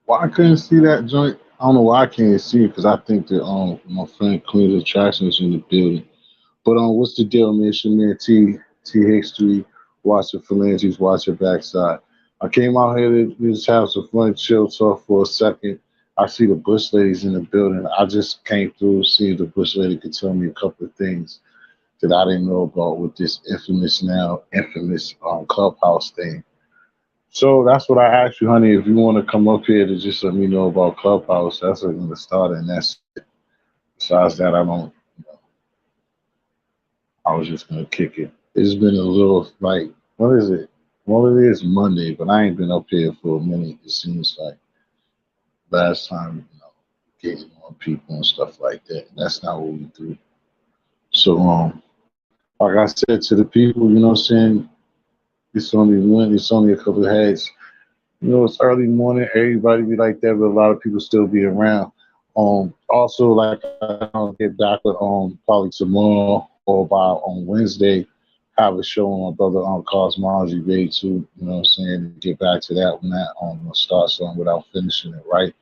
Well, I couldn't see that joint. I don't know why I can't see it because I think that my friend Clean Attraction is in the building. But what's the deal, man? It's your man T History. Watch your phalanges, watch your backside. I came out here to just have some fun, chill talk for a second. I see the Bush ladies in the building. I just came through, see if the Bush lady could tell me a couple of things that I didn't know about with this infamous Clubhouse thing. So that's what I asked you, honey. If you want to come up here to just let me know about Clubhouse, that's what I'm gonna start, and that's it. Besides that, I don't. You know, I was just gonna kick it. It's been a little like what is it? Well, it is Monday, but I ain't been up here for a minute. It seems like last time, getting on people and stuff like that. And that's not what we do. So, like I said to the people, you know what I'm saying? It's only one. It's only a couple of heads. It's early morning. Everybody be like that, but a lot of people still be around. Also, like I'll get back with probably tomorrow or by on Wednesday. Have a show on my brother on Cosmology Day too. You know what I'm saying? Get back to that when that start something without finishing it right.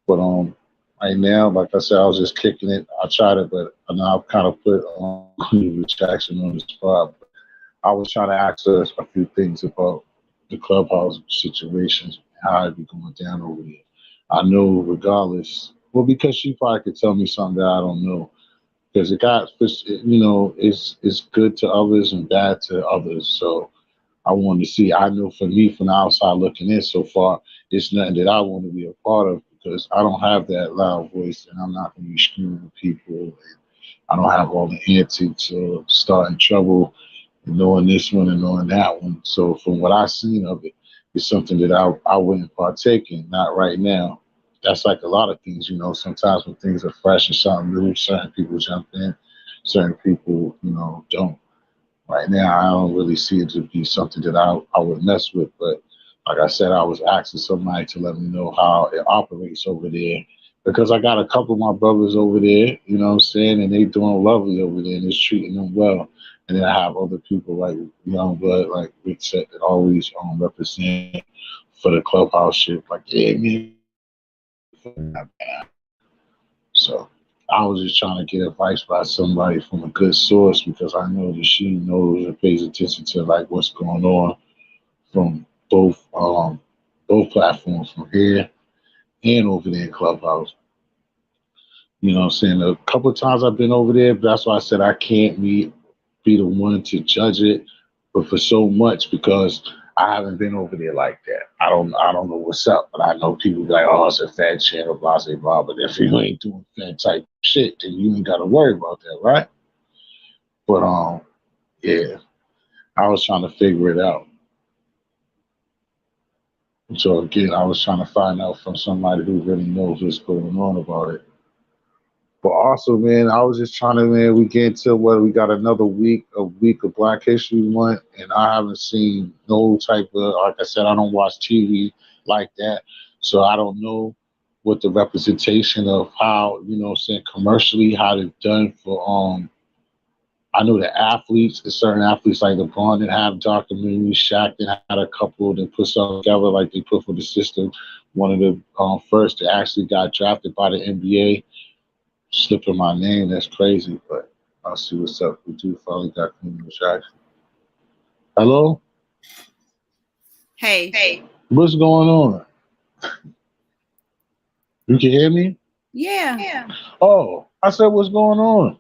But right now, like I said, I was just kicking it. I tried it, but now I've kind of put retraction on the spot. I was trying to ask her a few things about the Clubhouse situations, how it be going down over there. I know regardless, well, because she probably could tell me something that I don't know. Because it's good to others and bad to others. So I wanted to see. I know for me, from the outside looking in, so far, it's nothing that I want to be a part of because I don't have that loud voice, and I'm not going to be screaming at people. And I don't have all the antics of starting trouble and knowing this one and knowing that one. So from what I've seen of it, it's something that I wouldn't partake in, not right now. That's like a lot of things, sometimes when things are fresh and something new, certain people jump in, certain people, don't. Right now, I don't really see it to be something that I would mess with. But like I said, I was asking somebody to let me know how it operates over there because I got a couple of my brothers over there, you know what I'm saying, and they doing lovely over there and it's treating them well. And then I have other people like Young Blood, like Rick said, that always represent for the Clubhouse shit. Like, yeah, man, not bad. So I was just trying to get advice by somebody from a good source because I know that she knows and pays attention to like what's going on from both platforms from here and over there in Clubhouse. You know what I'm saying? A couple of times I've been over there, but that's why I said I can't be the one to judge it, but for so much because I haven't been over there like that. I don't know what's up, but I know people be like, oh, it's a fed channel, blah blah blah. But if you ain't doing fed type shit, then you ain't gotta worry about that, right? But yeah, I was trying to figure it out. So again, I was trying to find out from somebody who really knows what's going on about it. But also, man, I was just trying to, man, we get into what we got another week of Black History Month, and I haven't seen no type of, like I said, I don't watch TV like that, so I don't know what the representation of how, saying commercially, how they've done for, I know the athletes, certain athletes like LeBron that have documentaries, Shaq that had a couple that put something together like they put for the system. One of the first that actually got drafted by the NBA slipping my name. That's crazy, but I'll see what's up. We do finally got communication. Hello? Hey. What's going on? You can hear me? Yeah. Oh, I said, what's going on?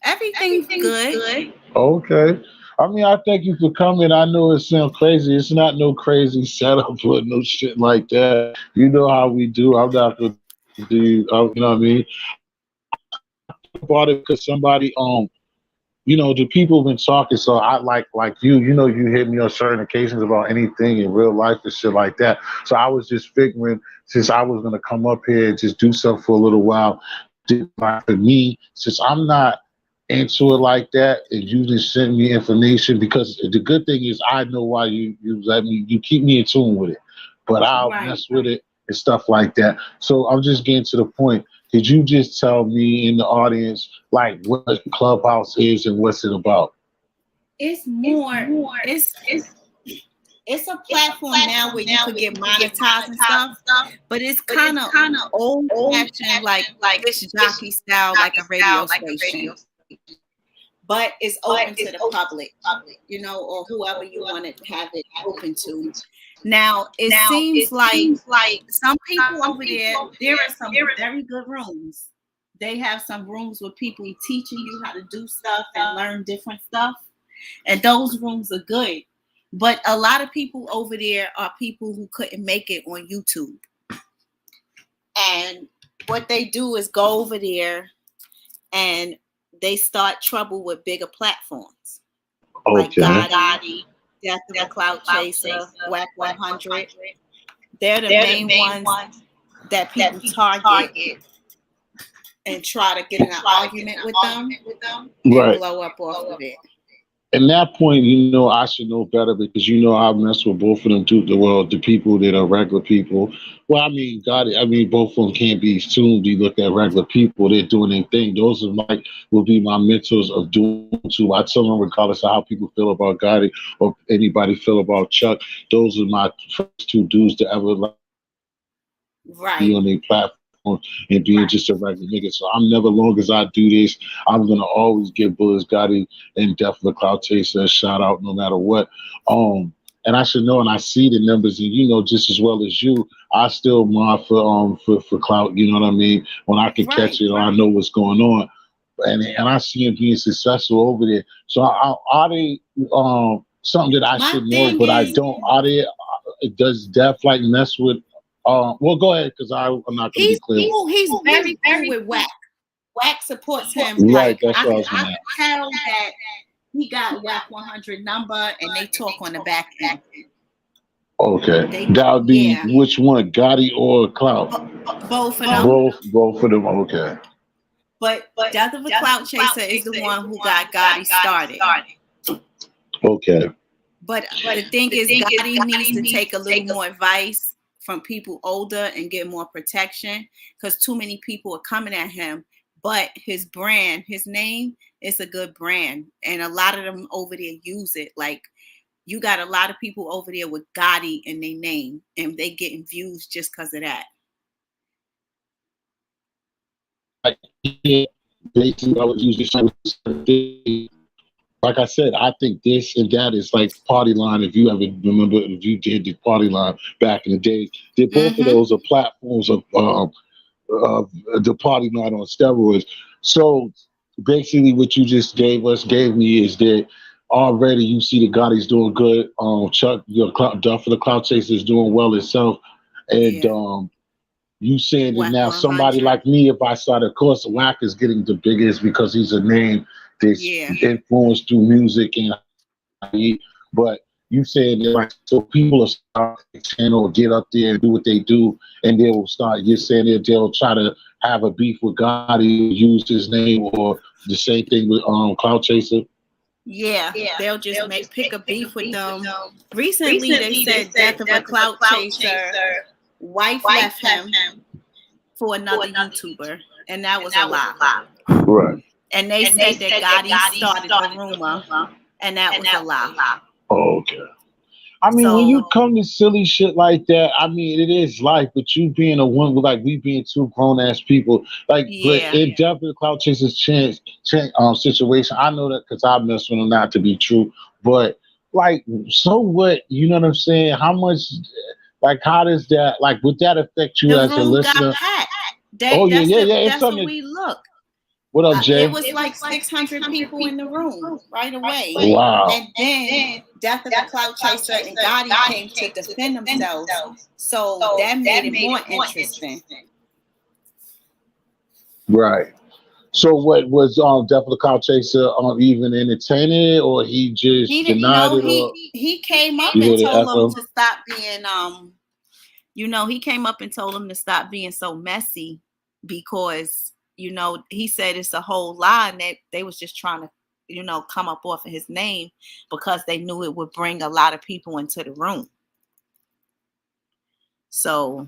Everything's good. Okay. I mean, I thank you for coming. I know it sounds crazy. It's not no crazy setup or no shit like that. You know how we do. I'm not going to do, you know what I mean? I bought it because somebody, the people have been talking, so I like you hit me on certain occasions about anything in real life and shit like that. So I was just figuring since I was gonna come up here and just do something for a little while, for me, since I'm not into it like that, and you just send me information because the good thing is I know why you keep me in tune with it, but I'll mess with it and stuff like that. So I'm just getting to the point. Could you just tell me in the audience like what Clubhouse is and what's it about? It's more. It's it's a platform now where you could get monetized and stuff, but it's kind of old fashioned, like disc jockey style, like a radio station. But it's open to the public, you know, or whoever you want to have it open to. Now, it seems like some people over there are some very good rooms. They have some rooms with people teaching you how to do stuff and learn different stuff. And those rooms are good. But a lot of people over there are people who couldn't make it on YouTube. And what they do is go over there and they start trouble with bigger platforms. Okay. Like GOTTI, Death of a Clout Chaser, Whack 100. They're the main ones that people target and try to get in an argument with them and blow up off of it. At that point, you know, I should know better because, you know, I mess with both of them too. The people that are regular people. Well, I mean, both of them can't be assumed. You look at regular people, they're doing their thing. Those are will be my mentors of doing too. I tell them, regardless of how people feel about GOTTI or anybody feel about Chuck, those are my first two dudes to ever be on their platform and being just a regular nigga. So I'm never, long as I do this, I'm gonna always give Bullets, GOTTI, and Death of a Clout Chaser a shout out no matter what. And I should know, and I see the numbers, and you know just as well as you, I still mind for Clout. You know what I mean? When I can catch it, or I know what's going on, and I see him being successful over there. So are they something that I should know, but I don't? Are they? Does Def like mess with? Well, go ahead, because I'm not going to be clear. He's very cool with Whack. Whack supports him. Right, that's what I was going to tell that he got Whack 100 number, and they talk on the back end. Okay, that would be which one, GOTTI or Clout? Both of them. Both of them. Okay. But Death of a Clout Chaser is the one who got GOTTI started. Okay. But the thing is, GOTTI needs to take a little more advice from people older and get more protection, because too many people are coming at him. But his brand, his name is a good brand, and a lot of them over there use it. Like, you got a lot of people over there with GOTTI in their name, and they getting views just because of that. Basically, I would use this. Like I said, I think this and that is like Party Line. If you ever remember, if you did the Party Line back in the day, both of those are platforms of the Party Line on steroids. So basically, what you just gave me is that already you see the GOTTI's doing good. Chuck, Duff for the Clout Chaser is doing well itself, and you saying that now somebody like me, if I started, of course, Whack is getting the biggest because he's a name that's influenced through music, but you saying that, like, so people will start the channel, get up there and do what they do, and they will start. You're saying that they'll try to have a beef with GOTTI, use his name, or the same thing with Clout Chaser. Yeah, they'll just pick a beef with them. Recently, they said Death of a Clout Chaser wife left him for another YouTuber, and that was a lie. Right. And they said that GOTTI started the rumor, and that was a lie. Oh, okay. I mean, when you come to silly shit like that, I mean, it is life, but you being a woman, like we being two grown-ass people, like, but it definitely Clout Chaser's situation. I know that because I mess with him not to be true, but like, so what? You know what I'm saying? How much, like, how does that, like, would that affect you as a listener? That's what we look. What up, Jay? It was like 600 people in the room right away. Wow. And then Death of the Clout Chaser and GOTTI came to defend themselves. So that made it more interesting. Right. So what was Death of the Clout Chaser even entertaining, or he just denied it? He came up and told them to stop being he came up and told them to stop being so messy, because he said it's a whole lie, and they was just trying to, come up off of his name because they knew it would bring a lot of people into the room. So.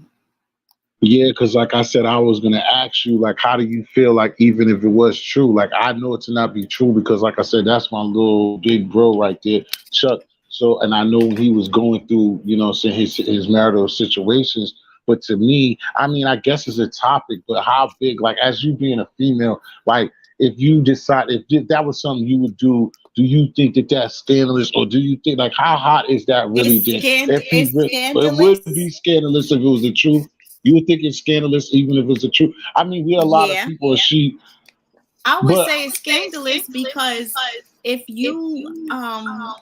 Yeah, because like I said, I was going to ask you, like, how do you feel, like, even if it was true? Like, I know it to not be true because, like I said, that's my little big bro right there, Chuck. So, and I know he was going through, you know, saying his marital situations. But to me, I mean, I guess it's a topic, but how big, like, as you being a female, like, if you decide, if that was something you would do you think that that's scandalous, or do you think, like, how hot is that really? Then, if he, It's it would scandalous. be scandalous if it was the truth. You would think it's scandalous even if it's the truth. I mean, we are a lot of Yeah. people. She, I would but say it's scandalous because if you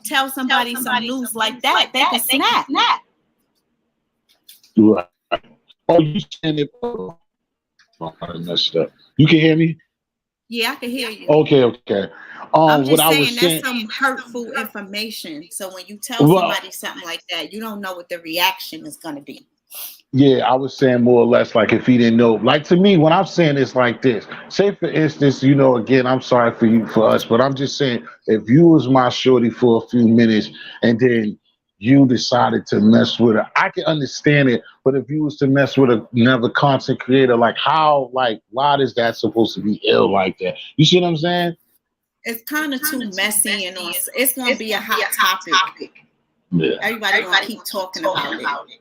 tell somebody some news like that, they can snap. right. Oh, you saying it? Oh, I messed up. You can hear me? Yeah, I can hear you. Okay, okay. I'm What just I was saying that's saying. some hurtful information. So when you tell Well, somebody something like that, you don't know what the reaction is going to be. yeah, I was saying more or less like if he didn't know. Like to me, when I'm saying it's like this. Say for instance, you know, again, I'm sorry for you for us, but I'm just saying if you was my shorty for a few minutes and then you decided to mess with her, I can understand it. But if you was to mess with another content creator, like how, like why is that supposed to be ill like that? You see what I'm saying? It's kind of too messy and it's going to be a hot topic. Yeah. Everybody going to keep talking about it.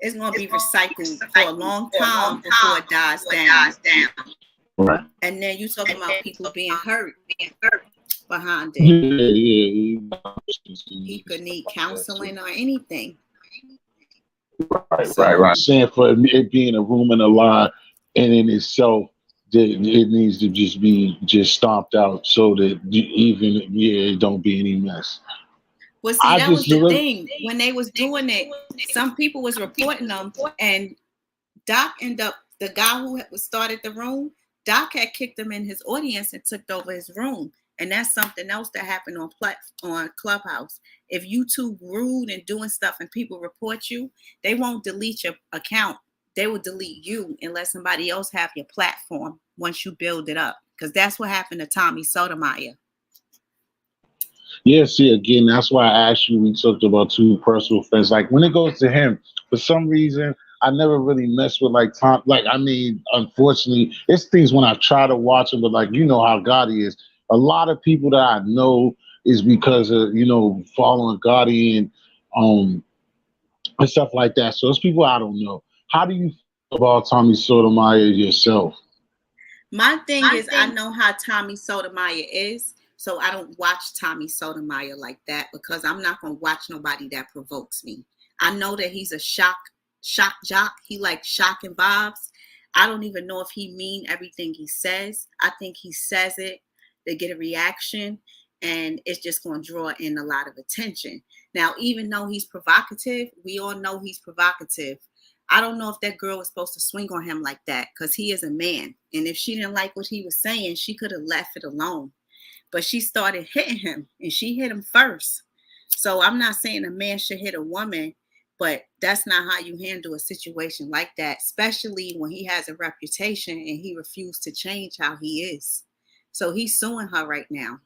It's going to be recycled for a long time before it dies down. Right. And then you talking about people being hurt behind it. Yeah. He could need counseling or anything. Right. Saying for it being a room and a lie, and in itself, it needs to just be stomped out so that even it don't be any mess. Well, see, that was the thing. When they was doing it, some people was reporting them, and Doc ended up, the guy who started the room, Doc had kicked him in his audience and took over his room. And that's something else that happened on Clubhouse. If you too rude and doing stuff and people report you, they won't delete your account. They will delete you and let somebody else have your platform once you build it up. Because that's what happened to Tommy Sotomayor. Yeah, see, again, that's why I asked you, we talked about two personal friends. Like when it goes to him, for some reason, I never really messed with like Tom. Like, I mean, unfortunately, it's things when I try to watch him, but like, you know how Gotti is. A lot of people that I know is because of, you know, following Gotti and stuff like that. So it's people I don't know. How do you feel about Tommy Sotomayor yourself? My thing is, I know how Tommy Sotomayor is. So I don't watch Tommy Sotomayor like that because I'm not going to watch nobody that provokes me. I know that he's a shock jock. He likes shock and vibes. I don't even know if he mean everything he says. I think he says it to get a reaction, and it's just going to draw in a lot of attention. Now, even though he's provocative, we all know he's provocative. I don't know if that girl was supposed to swing on him like that because he is a man. And if she didn't like what he was saying, she could have left it alone. But she started hitting him, and she hit him first. So I'm not saying a man should hit a woman, but that's not how you handle a situation like that, especially when he has a reputation and he refused to change how he is. So he's suing her right now.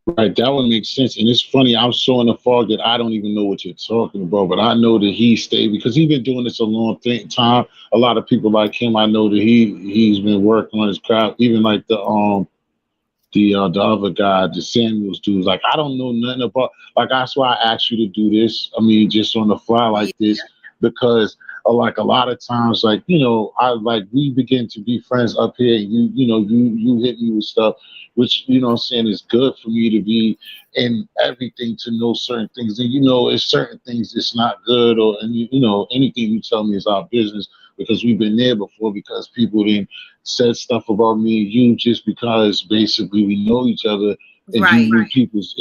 Right, that would make sense. And it's funny, I'm so in the fog that I don't even know what you're talking about, but I know that he stayed because he's been doing this a long time. A lot of people like him, I know that he's been working on his craft, even like the other guy, the Samuels dudes. Like I don't know nothing about. Like that's why I asked you to do this. I mean, just on the fly like this, because like a lot of times, like you know, I like we begin to be friends up here. You know, you hit me with stuff, which you know, what I'm saying is good for me to be in everything to know certain things. And you know, it's certain things that's not good, or and you know, anything you tell me is our business because we've been there before. Because people didn't said stuff about me and you just because basically we know each other and you knew people's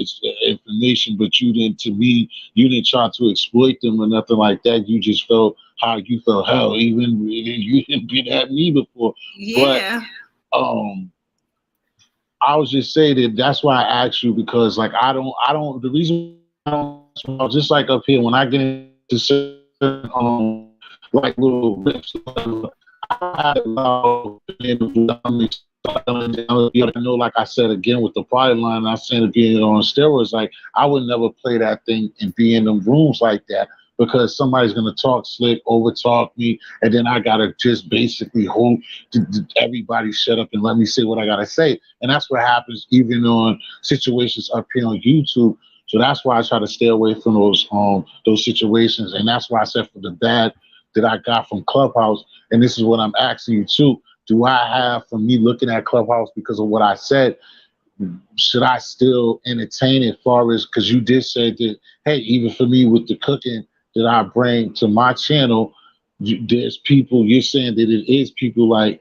information, but you didn't, to me, you didn't try to exploit them or nothing like that. You just felt how you felt. Hell, even you didn't been at me before. Yeah. But I was just saying that that's why I asked you because like I don't the reason I don't just like up here when I get into certain like little rips I know, like I said again with the prior line, I said being on steroids, like I would never play that thing and be in them rooms like that because somebody's gonna talk slick, over talk me, and then I gotta just basically hold everybody shut up and let me say what I gotta say, and that's what happens even on situations up here on YouTube. So that's why I try to stay away from those situations. And that's why I said for the bad that I got from Clubhouse, and this is what I'm asking you too. Do I have from me looking at Clubhouse because of what I said? Should I still entertain it? Far as because you did say that, hey, even for me with the cooking that I bring to my channel, there's people. You're saying that it is people like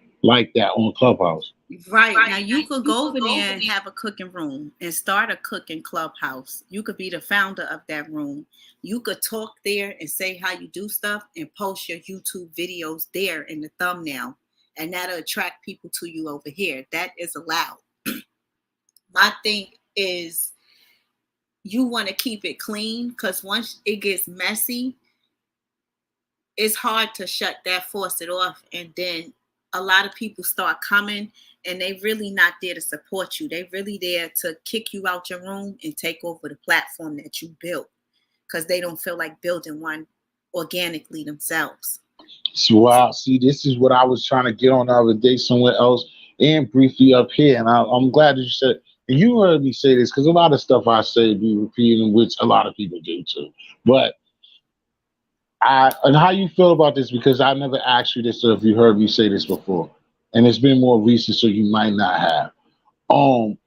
that on Clubhouse. Right. Now you could go over there and have a cooking room and start a cooking clubhouse. You could be the founder of that room. You could talk there and say how you do stuff and post your YouTube videos there in the thumbnail. And that'll attract people to you over here. That is allowed. My thing is you want to keep it clean because once it gets messy, it's hard to shut that faucet off. And then a lot of people start coming and they really not there to support you. They really there to kick you out your room and take over the platform that you built because they don't feel like building one organically themselves. So, wow, see, this is what I was trying to get on the other day somewhere else and briefly up here. And I'm glad that you said, and you heard me say this because a lot of stuff I say be repeating, which a lot of people do too. But and how you feel about this? Because I never asked you this, so if you heard me say this before, and it's been more recent, so you might not have. Um,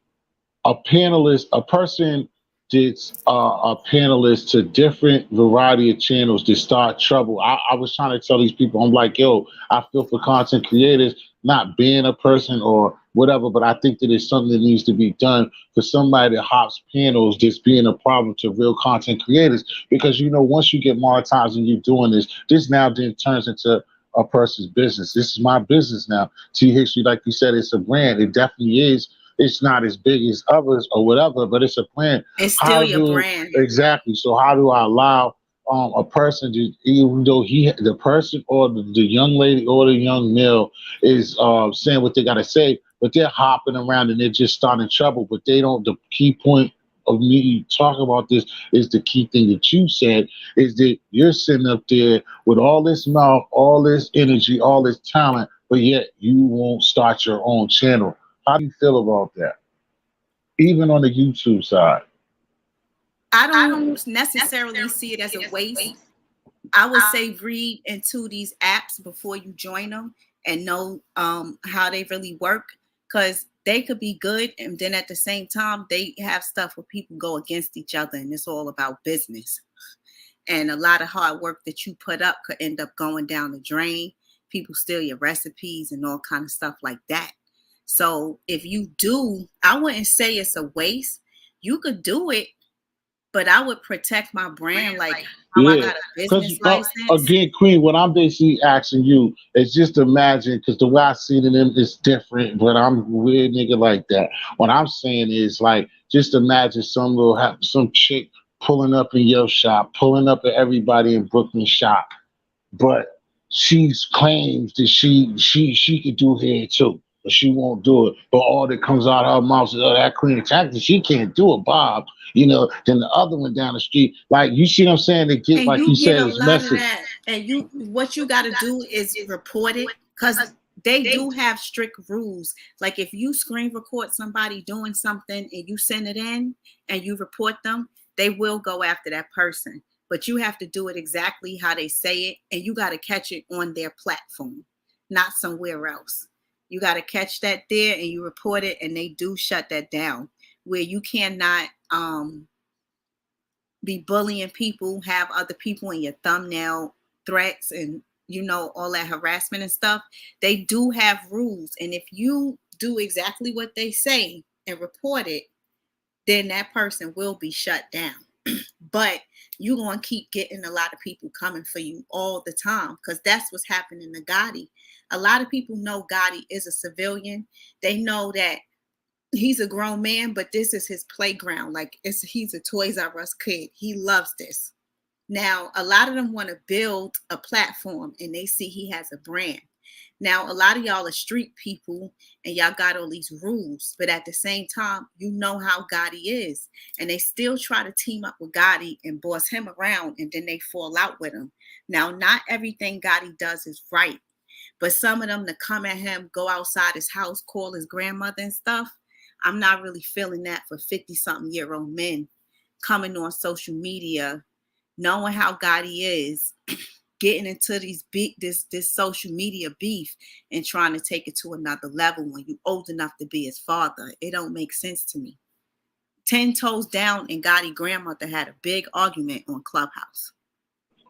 a panelist, a person that's a panelist to different variety of channels that start trouble. I was trying to tell these people, I'm like, yo, I feel for content creators, not being a person or whatever, but I think that it's something that needs to be done for somebody that hops panels that's being a problem to real content creators. Because, you know, once you get monetized and you're doing this now then turns into a person's business. This is my business now. T History, like you said, it's a brand. It definitely is. It's not as big as others or whatever, but it's a plan. It's still your brand. Exactly. So how do I allow a person to, even though the person or the young lady or the young male is saying what they got to say, but they're hopping around and they're just starting trouble, but they don't, the key point of me talking about this is the key thing that you said is that you're sitting up there with all this mouth, all this energy, all this talent, but yet you won't start your own channel. How do you feel about that? Even on the YouTube side. I don't necessarily see it as a waste. I would say read into these apps before you join them and know how they really work because they could be good and then at the same time they have stuff where people go against each other and it's all about business. And a lot of hard work that you put up could end up going down the drain. People steal your recipes and all kind of stuff like that. So if you do, I wouldn't say it's a waste. You could do it, but I would protect my brand like how I got a business license. Again, Queen, what I'm basically asking you is just imagine, because the way I see them is different, but I'm a weird nigga like that. What I'm saying is like, just imagine some chick pulling up in your shop, pulling up at everybody in Brooklyn shop, but she claims that she could do hair too, but she won't do it. But all that comes out of her mouth is, oh, that Queen Tactic, she can't do it, Bob. You know, then the other one down the street, like you see what I'm saying? They get, and like you said, it's message. And what you got to do is report it because they do have strict rules. Like if you screen record somebody doing something and you send it in and you report them, they will go after that person. But you have to do it exactly how they say it, and you got to catch it on their platform, not somewhere else. You got to catch that there and you report it, and they do shut that down where you cannot be bullying people, have other people in your thumbnail threats and, you know, all that harassment and stuff. They do have rules. And if you do exactly what they say and report it, then that person will be shut down. But you're going to keep getting a lot of people coming for you all the time because that's what's happening to Gotti. A lot of people know Gotti is a civilian. They know that he's a grown man, but this is his playground. Like he's a Toys R Us kid. He loves this. Now, a lot of them want to build a platform and they see he has a brand. Now, a lot of y'all are street people and y'all got all these rules, but at the same time, you know how Gotti is. And they still try to team up with Gotti and boss him around and then they fall out with him. Now, not everything Gotti does is right, but some of them that come at him, go outside his house, call his grandmother and stuff, I'm not really feeling that for 50-something-year-old men coming on social media, knowing how Gotti is, getting into this social media beef and trying to take it to another level when you old enough to be his father. It don't make sense to me. 10 Toes Down and Gotti grandmother had a big argument on Clubhouse.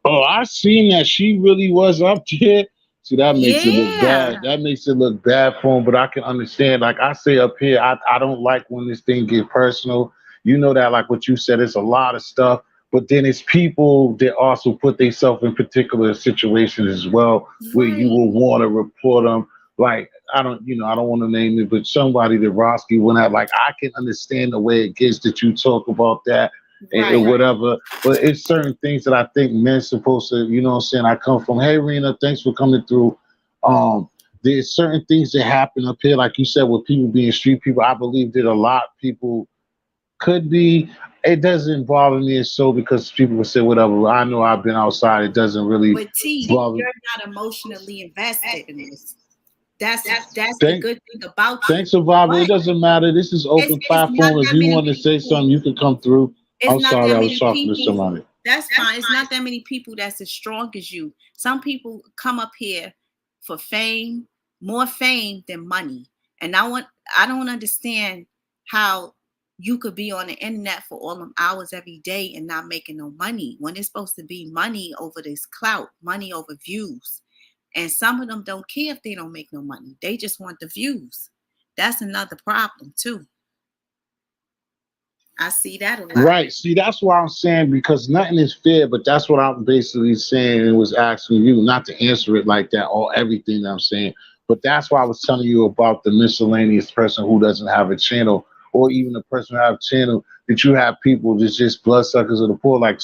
Oh, I seen that. She really was up there. See, that makes it look bad. That makes it look bad for him, but I can understand. Like I say up here, I don't like when this thing get personal. You know that, like what you said, it's a lot of stuff, but then it's people that also put themselves in particular situations as well, where you will want to report them. Like, I don't want to name it, but somebody that Roski went at, like, I can understand the way it gets that you talk about that and whatever. But it's certain things that I think men supposed to, you know what I'm saying? I come from, hey, Rena, thanks for coming through. There's certain things that happen up here, like you said, with people being street people. I believe that a lot of people could be. It doesn't bother me as so because people will say whatever. I know I've been outside. It doesn't really But T, bother. you're not emotionally invested in this. That's the good thing about you. Thanks, Survivor. It doesn't matter. This is open platform. If you want to say something, you can come through. I'm sorry, I was talking to somebody. That's fine. It's not that many people that's as strong as you. Some people come up here for fame, more fame than money. And I don't understand how you could be on the internet for all them hours every day and not making no money when it's supposed to be money over this clout, money over views. And some of them don't care if they don't make no money. They just want the views. That's another problem too. I see that a lot. Right. See, that's what I'm saying, because nothing is fair, but that's what I'm basically saying and was asking you, not to answer it like that or everything that I'm saying. But that's why I was telling you about the miscellaneous person who doesn't have a channel, or even the person who have a channel, that you have people that's just bloodsuckers of the poor. Like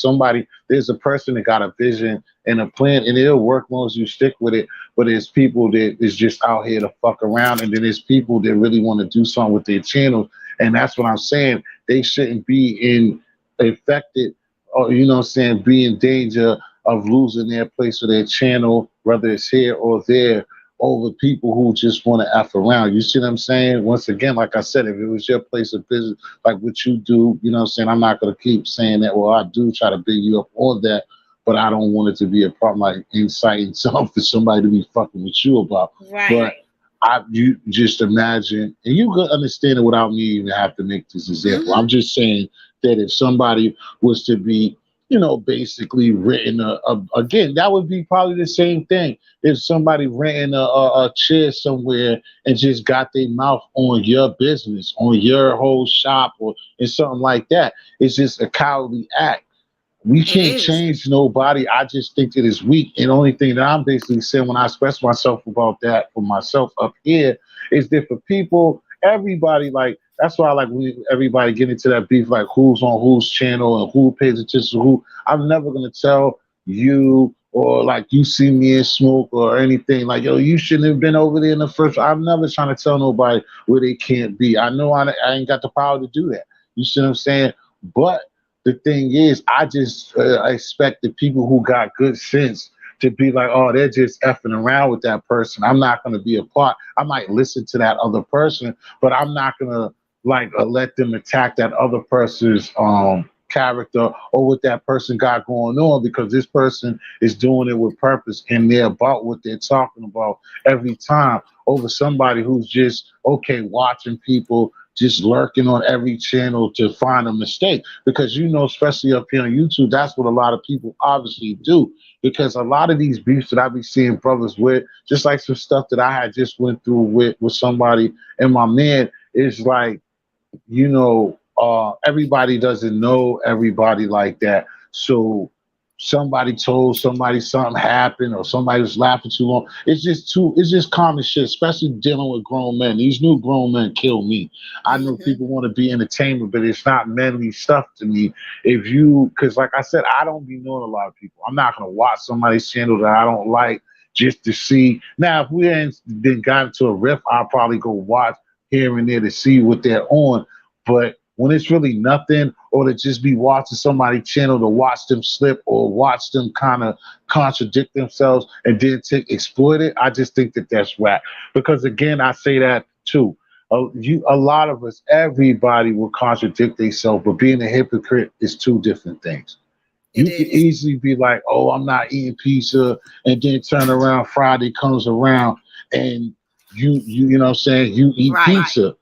there's a person that got a vision and a plan, and it'll work as long as you stick with it. But there's people that is just out here to fuck around, and then there's people that really want to do something with their channel. And that's what I'm saying. They shouldn't be affected, or, you know what I'm saying, be in danger of losing their place or their channel, whether it's here or there, over people who just want to F around. You see what I'm saying? Once again, like I said, if it was your place of business, like what you do, you know what I'm saying, I'm not going to keep saying that. Well, I do try to big you up on that, but I don't want it to be a problem, like inciting something for somebody to be fucking with you about. Right. But you just imagine, and you could understand it without me even have to make this example. I'm just saying that if somebody was to be, you know, basically written again, that would be probably the same thing. If somebody renting a chair somewhere and just got their mouth on your business, on your whole shop, or in something like that, it's just a cowardly act. We can't change nobody. I just think it is weak. And the only thing that I'm basically saying when I express myself about that for myself up here is that for people, everybody, like, that's why I like when everybody get into that beef, like who's on whose channel and who pays attention to who. I'm never going to tell you, or like you see me in smoke or anything, like, yo, you shouldn't have been over there in the first. I'm never trying to tell nobody where they can't be. I know I ain't got the power to do that. You see what I'm saying? But the thing is, I just expect the people who got good sense to be like, oh, they're just effing around with that person. I'm not going to be a part. I might listen to that other person, but I'm not going to let them attack that other person's character or what that person got going on, because this person is doing it with purpose and they're about what they're talking about every time, over somebody who's just watching people just lurking on every channel to find a mistake. Because, you know, especially up here on YouTube, that's what a lot of people obviously do. Because a lot of these beefs that I be seeing brothers with, just like some stuff that I had just went through with somebody and my man, is like, you know, everybody doesn't know everybody like that. So somebody told somebody something happened, or somebody was laughing too long. It's just common shit, especially dealing with grown men. These new grown men kill me. I know people want to be entertainment, but it's not manly stuff to me. Because like I said, I don't be knowing a lot of people. I'm not going to watch somebody's channel that I don't like just to see. Now, if we ain't got into a riff, I'll probably go watch here and there to see what they're on. But when it's really nothing, or to just be watching somebody's channel to watch them slip or watch them kind of contradict themselves and then exploit it, I just think that that's whack. Because again, I say that too. A lot of us, everybody will contradict themselves, but being a hypocrite is two different things. It You can is. easily be like, "Oh, I'm not eating pizza," and then turn around. Friday comes around, and you know what I'm saying, you eat Right. pizza.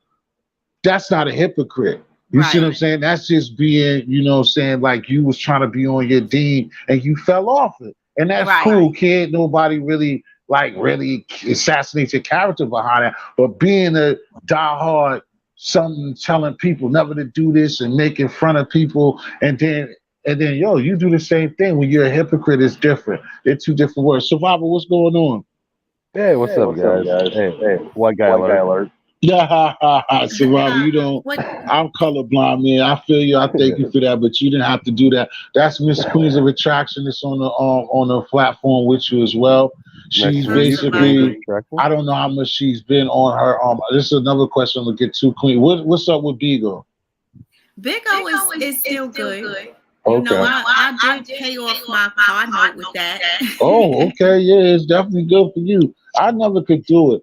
That's not a hypocrite. You see what I'm Right. saying? That's just being, you know what I'm saying, like you was trying to be on your dean and you fell off it. And that's Right. cool, kid. Nobody really assassinates your character behind that. But being a diehard, something telling people never to do this and making fun of people, and then yo, you do the same thing. When you're a hypocrite, it's different. They're two different words. Survivor, what's going on? Hey, what's up, guys? Hey, white guy alert. Yeah, Survivor, you don't. What? I'm colorblind, man. I feel you. I thank you for that, but you didn't have to do that. That's Miss Queens of Attraction. It's on the platform with you as well. Nice She's to meet you, basically. Queens of Attraction. I don't know how much she's been on her. This is another question I'm gonna get to, Queen. What's up with Beagle? Big O is still good. Okay. You know, I did pay off my car note with that. Oh, okay, yeah, it's definitely good for you. I never could do it.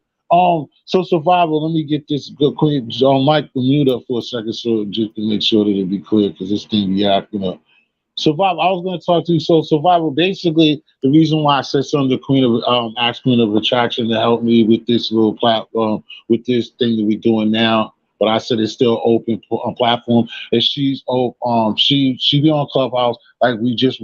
So Survival, let me get this good Queen. Mike, mute up for a second, so just to make sure that it be clear, because this thing be acting up. Survival, I was going to talk to you. So Survival, basically, the reason why I said something to ask Queen of Attraction to help me with this little platform, with this thing that we're doing now. But I said it's still open platform. And she be on Clubhouse like we just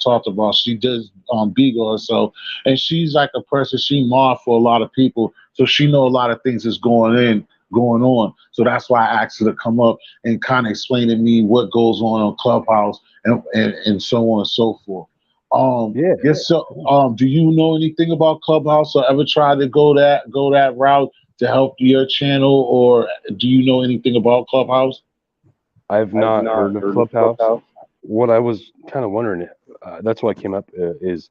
talked about. She does Beagle herself, and she's like a person. She mod for a lot of people, so she know a lot of things that's going on. So that's why I asked her to come up and kind of explain to me what goes on Clubhouse and so on and so forth. Yeah. Yes. So, do you know anything about Clubhouse or ever tried to go that route to help your channel, or do you know anything about Clubhouse? I've not heard of Clubhouse. What I was kind of wondering, that's why I came up, is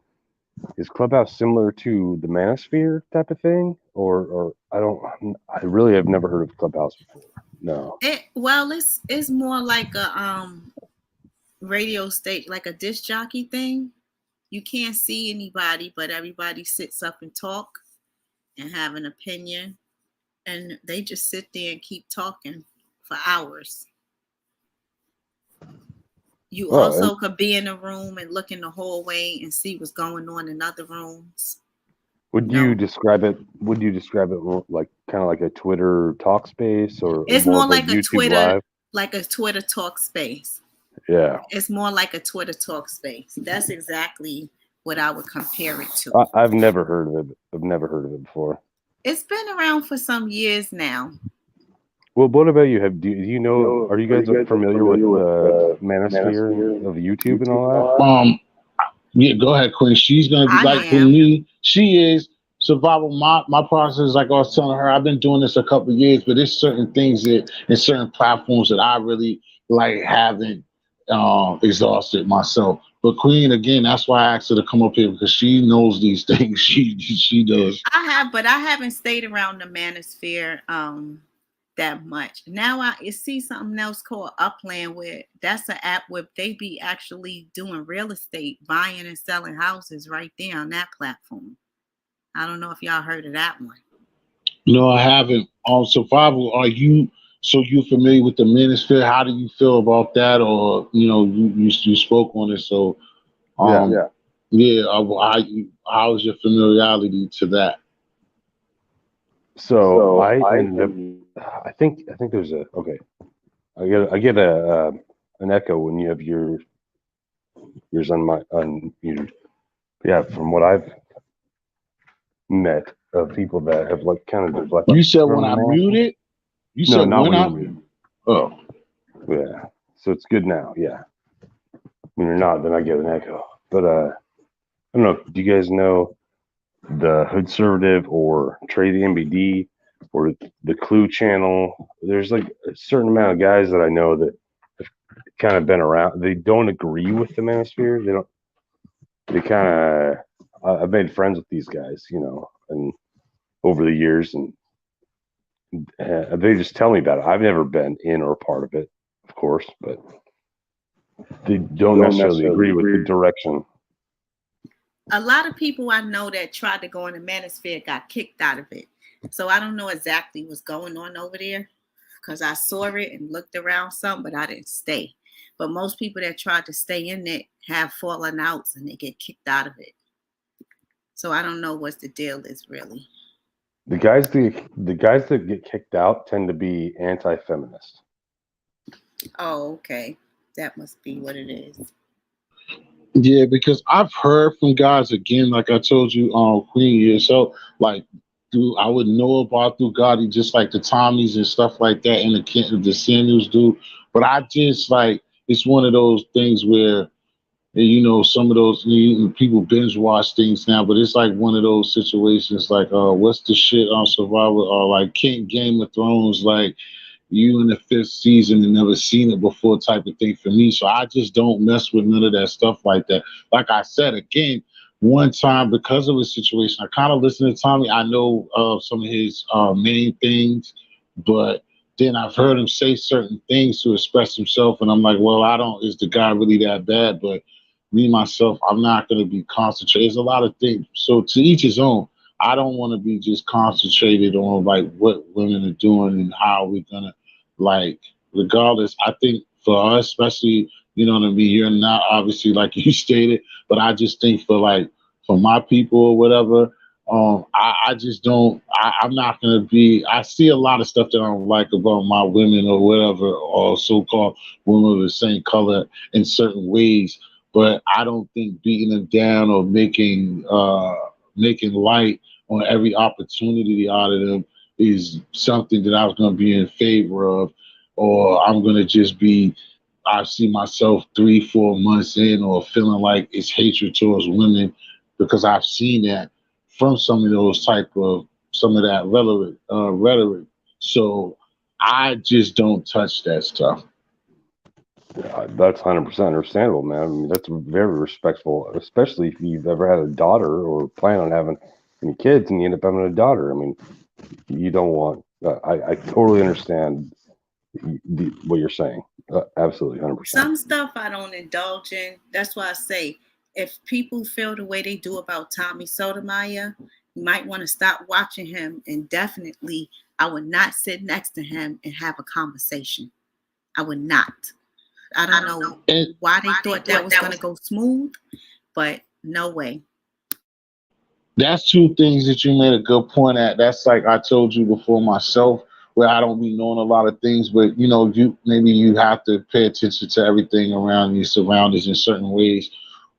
Clubhouse similar to the Manosphere type of thing, or I really have never heard of Clubhouse before. No. It's more like a radio station, like a disc jockey thing. You can't see anybody, but everybody sits up and talk and have an opinion, and they just sit there and keep talking for hours. You also could be in a room and look in the hallway and see what's going on in other rooms. Would you describe it more like kind of like a Twitter talk space, or it's more like a Twitter Live? Like a Twitter talk space. Yeah. It's more like a Twitter talk space. That's exactly what I would compare it to. I've never heard of it. I've never heard of it before. It's been around for some years now. Well, what about you? Do you know? Are you guys familiar with the Manosphere of YouTube and all that? Yeah, go ahead, Queen. She's gonna be like with me. She is Survival. My process, like I was telling her, I've been doing this a couple of years, but there's certain things that and certain platforms that I really haven't exhausted myself. But Queen, again, that's why I asked her to come up here, because she knows these things. She does. I haven't stayed around the Manosphere that much. Now I see something else called Upland, where that's an app where they be actually doing real estate, buying and selling houses right there on that platform. I don't know if y'all heard of that one. No, I haven't. Survival, you're familiar with the Manosphere? How do you feel about that? Or you spoke on it, so how's your familiarity to that? So I think there's I get an echo when you have yours unmuted. Yeah, from what I've met of people that have kind of deflected. You said when I muted? You said not when I muted. Oh. Yeah. So it's good now, yeah. When you're not, then I get an echo. But I don't know, do you guys know the Hoodservative or Trey the MBD or the CLOUT channel? There's a certain amount of guys that I know that have kind of been around. They don't agree with the Manosphere. I've made friends with these guys, and over the years, and they just tell me about it. I've never been in or part of it, of course, but they don't necessarily agree with the direction. A lot of people I know that tried to go in the Manosphere got kicked out of it. So I don't know exactly what's going on over there because I saw it and looked around some, but I didn't stay. But most people that tried to stay in it have fallen out and they get kicked out of it. So I don't know what the deal is really. The guys that get kicked out tend to be anti-feminist. Oh, okay. That must be what it is. Yeah, because I've heard from guys again, like I told you, Queen here. So like, dude, I would know about through Gotti, just like the Tommies and stuff like that, and the Samuels do. But I just like it's one of those things where some of those people binge watch things now, but it's like one of those situations like, what's the shit on Survivor or like King Game of Thrones, like you in the fifth season and never seen it before type of thing for me. So I just don't mess with none of that stuff like that. Like I said, again, one time because of a situation, I kind of listen to Tommy. I know some of his main things, but then I've heard him say certain things to express himself, and I'm like, well, is the guy really that bad? But me myself, I'm not going to be concentrated. There's a lot of things. So to each his own. I don't want to be just concentrated on like what women are doing and how we're gonna like regardless. I think for us, especially, you know what I mean, you're not obviously like you stated, but I just think for my people or whatever, I just don't I'm not gonna be I see a lot of stuff that I don't like about my women or whatever, or so called women of the same color in certain ways. But I don't think beating them down or making light on every opportunity out of them is something that I was going to be in favor of, or I'm going to just be, I see myself 3-4 months in or feeling like it's hatred towards women because I've seen that from some of some of that rhetoric. So I just don't touch that stuff. Yeah, that's 100% understandable, man. I mean, that's very respectful, especially if you've ever had a daughter or plan on having any kids and you end up having a daughter. I mean, you don't want. I totally understand what you're saying. Absolutely, 100%. Some stuff I don't indulge in. That's why I say if people feel the way they do about Tommy Sotomayor, you might want to stop watching him. And definitely, I would not sit next to him and have a conversation. I would not. I don't know why they thought that was going to go smooth, but no way. That's two things that you made a good point at. That's like I told you before myself, where I don't be knowing a lot of things, but you have to pay attention to everything around your surroundings in certain ways.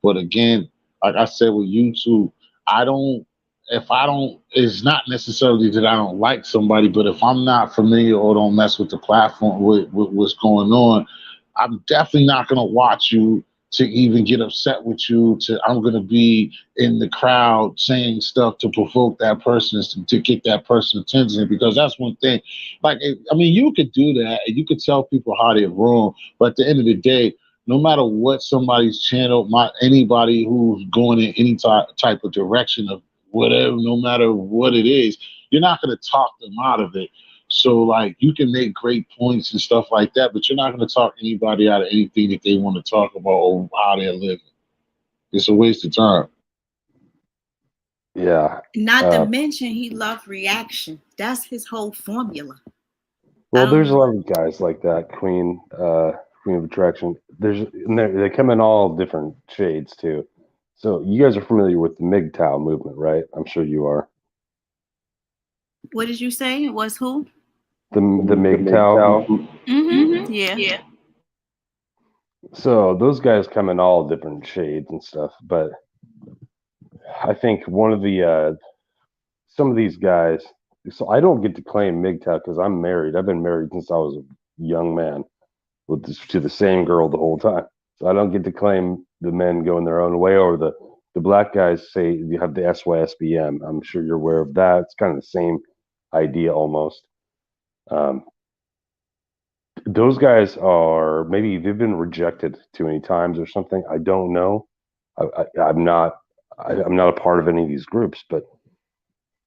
But again, like I said with YouTube, I don't if I don't it's not necessarily that I don't like somebody, but if I'm not familiar or don't mess with the platform with what's going on, I'm definitely not gonna watch you to even get upset with you. I'm gonna be in the crowd saying stuff to provoke that person to get that person's attention because that's one thing. Like, I mean, you could do that and you could tell people how they're wrong, but at the end of the day, no matter what somebody's channel, anybody who's going in any type of direction of whatever, no matter what it is, you're not gonna talk them out of it. So like you can make great points and stuff like that, but you're not going to talk anybody out of anything that they want to talk about or how they're living. It's a waste of time. Yeah. Not to mention he loved reaction. That's his whole formula. Well, there's a lot of guys like that, Queen of Attraction. They come in all different shades too. So you guys are familiar with the MGTOW movement, right? I'm sure you are. What did you say? It was who? The MGTOW. Mm-hmm. Yeah. So those guys come in all different shades and stuff, but I think one of the some of these guys. So I don't get to claim MGTOW because I'm married. I've been married since I was a young man to the same girl the whole time. So I don't get to claim the men going their own way, or the black guys say you have the SYSBM. I'm sure you're aware of that. It's kind of the same idea almost. Those guys are maybe they've been rejected too many times or something. I don't know. I'm not a part of any of these groups, but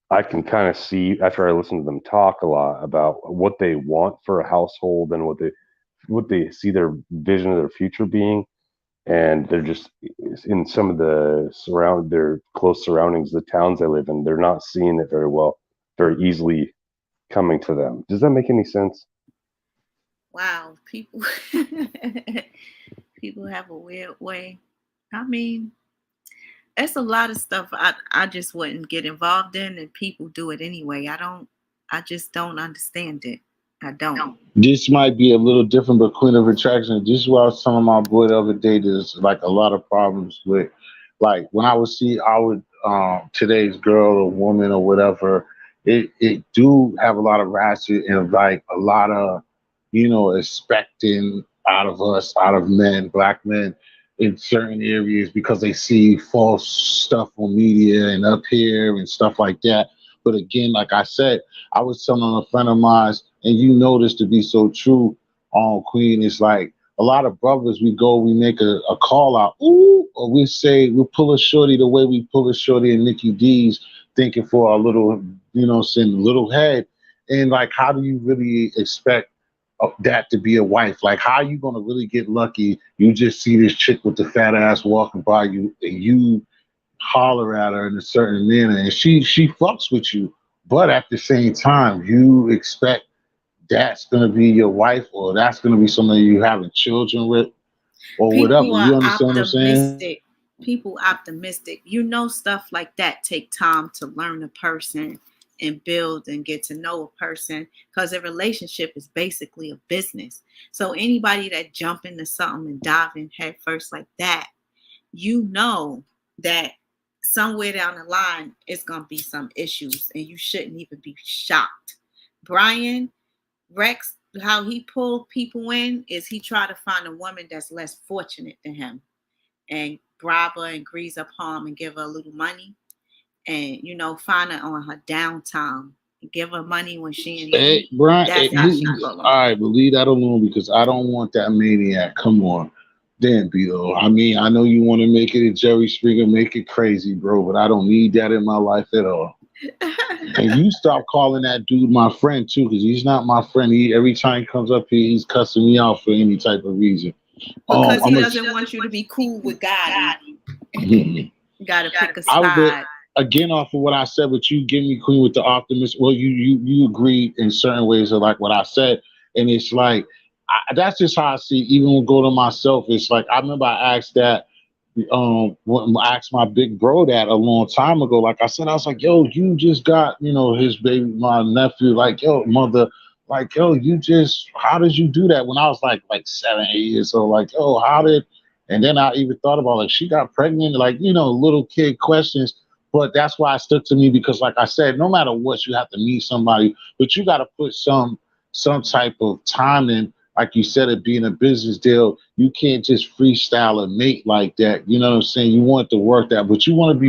I can kind of see after I listen to them talk a lot about what they want for a household and what they see their vision of their future being, and they're just in some of their close surroundings, the towns they live in, they're not seeing it very well. very easily coming to them. Does that make any sense? Wow, people people have a weird way. I mean, it's a lot of stuff I just wouldn't get involved in, and people do it anyway. I just don't understand it. I don't. This might be a little different, but Queen of Attraction, this is what I was telling my boy the other day. There's like a lot of problems with, like, when I would see today's girl or woman or whatever, it do have a lot of ratchet and like a lot of, expecting out of us, out of men, black men in certain areas because they see false stuff on media and up here and stuff like that. But again, like I said, I was telling a friend of mine, and you know this to be so true, Queen, it's like a lot of brothers, we make a call out, ooh, or we pull a shorty the way we pull a shorty in Nikki D's, thinking for a little, little head. And like, how do you really expect that to be a wife? Like, how are you going to really get lucky? You just see this chick with the fat ass walking by you, and you holler at her in a certain manner, and she fucks with you, but at the same time, you expect that's gonna be your wife, or that's gonna be somebody you having children with, or whatever. People You are understand what I'm saying? optimistic. People optimistic. Stuff like that take time to learn a person and build and get to know a person, because a relationship is basically a business. So anybody that jump into something and dive in head first like that, that somewhere down the line it's gonna be some issues, and you shouldn't even be shocked. Brian Rex, how he pulled people in is he tried to find a woman that's less fortunate than him and bribe her and grease up harm and give her a little money, and find her on her downtime, give her money when she in Hey, need. Brian, That's how she pull them. all right, but leave that alone, because I don't want that maniac. Come on. Damn, Beto. I mean, I know you want to make it a Jerry Springer, make it crazy, bro, but I don't need that in my life at all. And you stop calling that dude my friend too, because he's not my friend. Every time he comes up here, he's cussing me out for any type of reason. Because he doesn't want you to be cool with Gotti. You gotta pick a side. Again, off of what I said, but you give me Queen with the optimist. Well, you agreed in certain ways of like what I said, and it's like that's just how I see. Even when go to myself, it's like I remember I asked that. When I asked my big bro that a long time ago, like I said, I was like, yo, you just got, his baby, my nephew, like, yo, mother, like, yo, how did you do that? When I was like 7, 8 years old, like, yo, and then I even thought about, like, she got pregnant, like, little kid questions. But that's why it stuck to me, because like I said, no matter what, you have to meet somebody, but you got to put some type of time in. Like you said, it being a business deal, you can't just freestyle a mate like that. You know what I'm saying? You want to work that, but you want to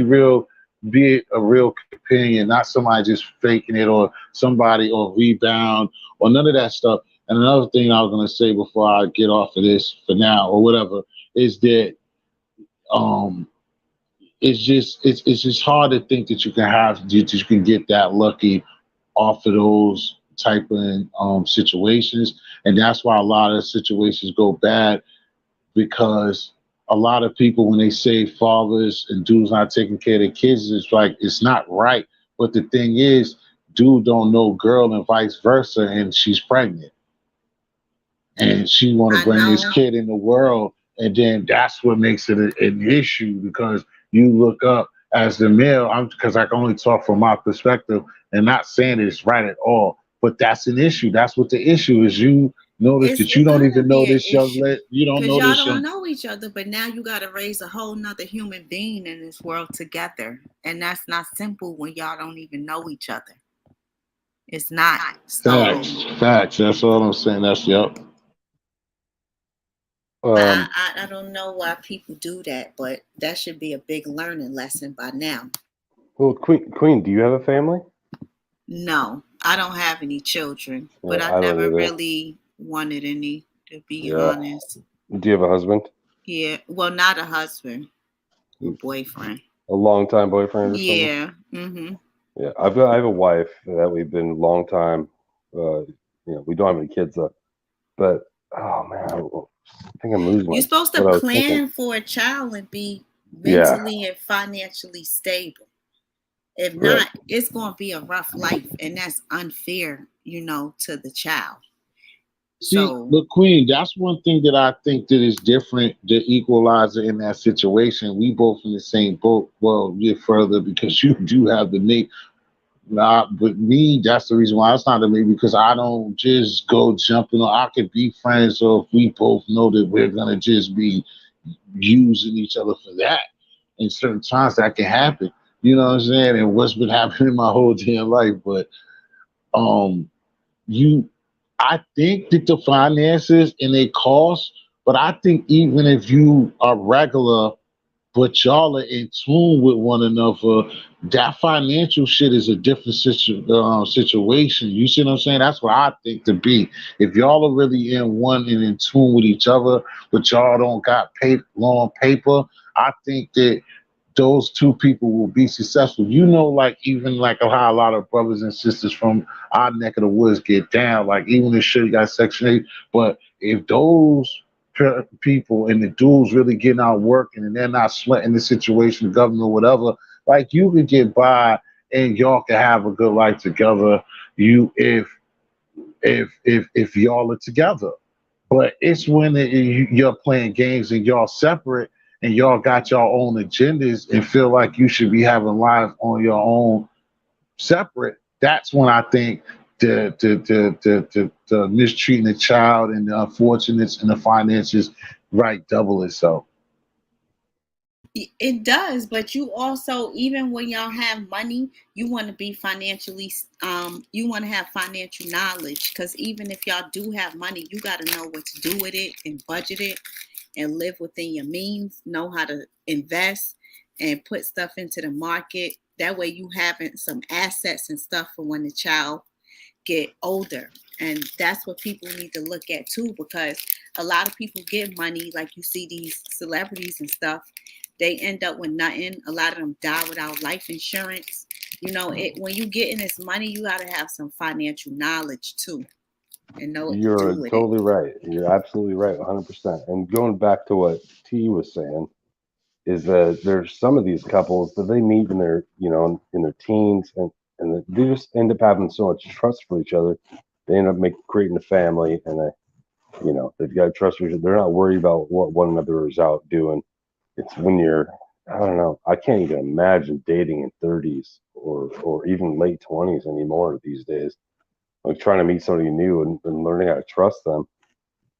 be a real companion, not somebody just faking it, or somebody, or rebound, or none of that stuff. And another thing I was going to say before I get off of this for now, or whatever, is that it's just hard to think that you can get that lucky off of those type of situations. And that's why a lot of situations go bad, because a lot of people, when they say fathers and dudes not taking care of their kids, it's like, it's not right. But the thing is, dude don't know girl and vice versa, and she's pregnant, and she want to bring this kid in the world, and then that's what makes it an issue, because you look up as the male. Because I can only talk from my perspective, and not saying it's right at all, but that's an issue. That's what the issue is. You notice that you don't even know this young lady. You don't know this. Y'all don't know each other, but now you got to raise a whole nother human being in this world together, and that's not simple when y'all don't even know each other. It's not. Facts. That's all I'm saying. That's yep. I don't know why people do that, but that should be a big learning lesson by now. Well, Queen, do you have a family? No, I don't have any children, but I never really wanted any, to be honest. Do you have a husband? Yeah, well, not a husband, a boyfriend. A long-time boyfriend or something? Yeah. Mm-hmm. Yeah, I have a wife that we've been a long time. We don't have any kids though, but oh man, I think I'm losing. You're supposed to plan for a child and be mentally and financially stable. If not, it's going to be a rough life, and that's unfair, to the child. See, but Queen, that's one thing that I think that is different, the equalizer in that situation. We both in the same boat. Well, you're further because you do have the Nate. Nah, but me, that's the reason why it's not to me, because I don't just go jumping on. I could be friends, or if we both know that we're gonna just be using each other for that. In certain times that can happen. You know what I'm saying? And what's been happening my whole damn life. But um you I think that the finances and they cost, but I think even if you are regular but y'all are in tune with one another, that financial shit is a different situation. You see what I'm saying? That's what I think to be. If y'all are really in one and in tune with each other, but y'all don't got long paper, I think that those two people will be successful. Like even like how a lot of brothers and sisters from our neck of the woods get down. Like even if shit got Section 8, but if those people and the dudes really getting out working and they're not sweating the situation, the government, whatever, like you could get by and y'all can have a good life together. If y'all are together. But it's when you're playing games and y'all separate and y'all got your own agendas and feel like you should be having life on your own separate. That's when I think the mistreating the child and the unfortunates and the finances right double itself. It does, but you also, even when y'all have money, you want to be financially, you want to have financial knowledge, because even if y'all do have money, you got to know what to do with it and budget it and live within your means, know how to invest and put stuff into the market. That way you having some assets and stuff for when the child get older. And that's what people need to look at too, because a lot of people get money, like you see these celebrities and stuff, they end up with nothing. A lot of them die without life insurance. When you get in this money, you got to have some financial knowledge too, and know what to do with totally right. You're absolutely right, 100%. And going back to what T was saying, is that there's some of these couples that they meet in their, in their teens, and they just end up having so much trust for each other. They end up creating a family, and they've got trust for each other. They're not worried about what one another is out doing. It's when I don't know, I can't even imagine dating in 30s or even late 20s anymore these days. Like trying to meet somebody new and learning how to trust them.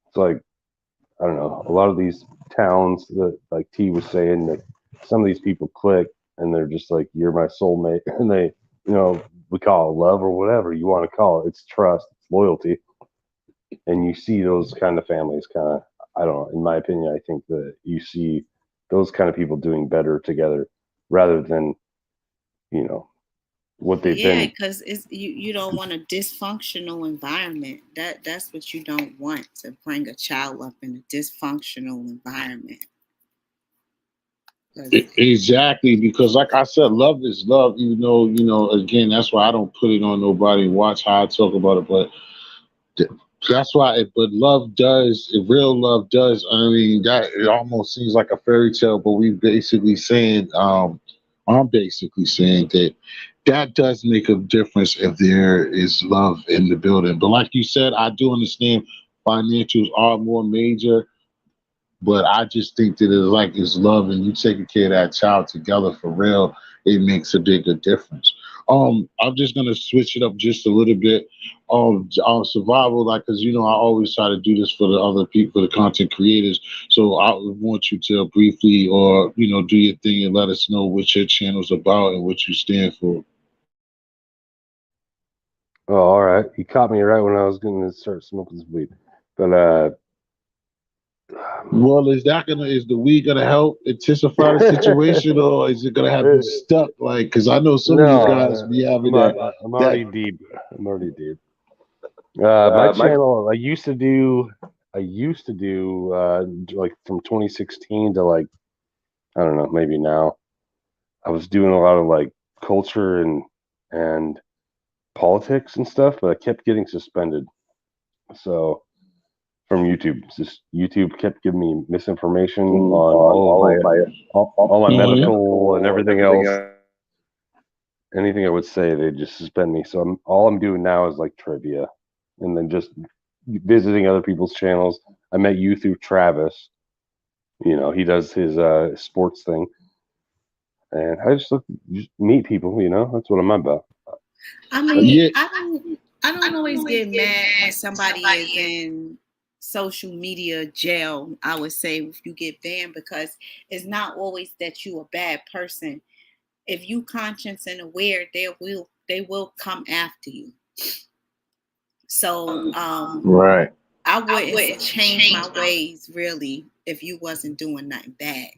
It's like, I don't know, a lot of these towns that, like T was saying, that some of these people click and they're just like, you're my soulmate. And they, we call it love or whatever you want to call it. It's trust, it's loyalty. And you see those kind of families I don't know, in my opinion, I think that you see those kind of people doing better together rather than, what they've been. Yeah, because you don't want a dysfunctional environment. That's what you don't want, to bring a child up in a dysfunctional environment. Exactly, because like I said, love is love, even though, again, that's why I don't put it on nobody and watch how I talk about it, but that's why, but love does, real love does, I mean, that it almost seems like a fairy tale, but I'm basically saying that does make a difference if there is love in the building. But like you said, I do understand financials are more major, but I just think that it's love and you taking care of that child together for real, it makes a bigger difference. I'm just gonna switch it up just a little bit. Survival, like, cause I always try to do this for the other people, the content creators. So I want you to briefly, or do your thing and let us know what your channel's about and what you stand for. Oh, all right. You caught me right when I was going to start smoking some weed. But well, is the weed gonna help intensify the situation, or is it gonna have you stuck? Like, because I know some of these guys be having that. I'm already deep. My channel, I used to do like from 2016 to like, I don't know, maybe now. I was doing a lot of like culture and politics and stuff, but I kept getting suspended. So from YouTube, YouTube kept giving me misinformation on all my medical and everything else. anything I would say, they just suspend me. So all I'm doing now is like trivia, and then just visiting other people's channels. I met you through Travis. You know, he does his sports thing, and I just meet people. You know, that's what I'm about. I mean, I don't always get mad when somebody is in social media jail. I would say if you get banned, because it's not always that you a bad person. If you conscious and aware, they will come after you. So right. I wouldn't change my ways really if you wasn't doing nothing bad.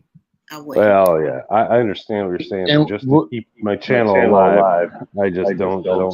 I wouldn't. Well, yeah, I understand what you're saying, but just to keep my channel alive, I don't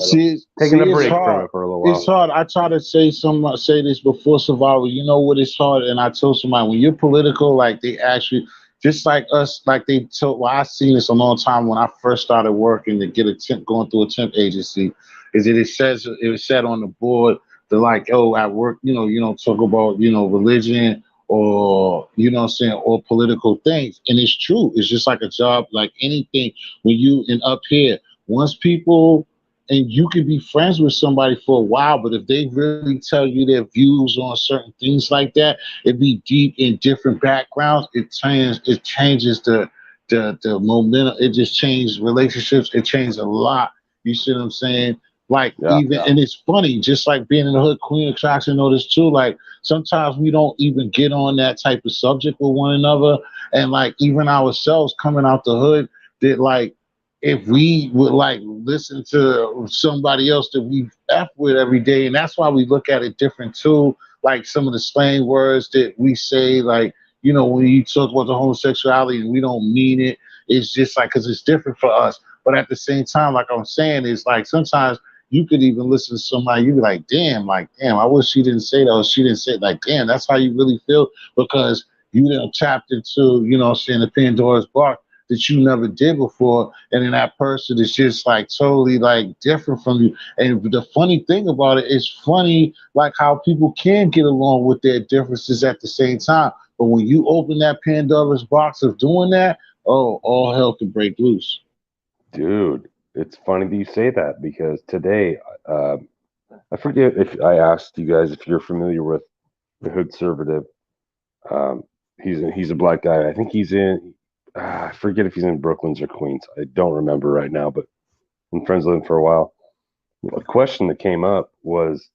taking a break from it for a little while. It's hard. I try to say this before Survival. You know what? It's hard, and I told somebody when you're political, like they actually, just like us, like they told. Well, I seen this a long time when I first started working to get going through a temp agency. Is that it was said on the board that like, oh, at work, you don't talk about religion or you know what I'm saying, or political things. And it's true. It's just like a job, like anything. When you up here, once people, and you can be friends with somebody for a while, but if they really tell you their views on certain things like that, it be deep in different backgrounds. It changes the momentum. It just changed relationships. It changed a lot. You see what I'm saying? Like and it's funny, just like being in the hood, Queen of Traction noticed too. Like sometimes we don't even get on that type of subject with one another, and like even ourselves coming out the hood, that like if we would like listen to somebody else that we F with every day, and that's why we look at it different too. Like some of the slang words that we say, like when you talk about the homosexuality and we don't mean it, it's just like because it's different for us. But at the same time, like I'm saying, it's like sometimes you could even listen to somebody, you be like, damn, I wish she didn't say that, or she didn't say it. Like, damn, that's how you really feel, because you done tapped into, the Pandora's box that you never did before. And then that person is just like totally like different from you. And the funny thing about it is funny, like how people can get along with their differences at the same time. But when you open that Pandora's box of doing that, oh, all hell can break loose. Dude, it's funny that you say that, because today, I forget if I asked you guys if you're familiar with the Hood Conservative. He's a black guy. I think he's in. I forget if he's in Brooklyn or Queens. I don't remember right now, but I'm friends with him for a while. A question that came up was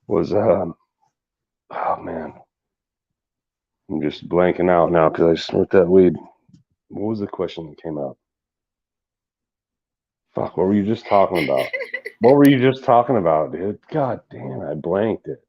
oh man, I'm just blanking out now because I just smoked that weed. What was the question that came up? Fuck, what were you just talking about? What were you just talking about, dude? God damn, I blanked it.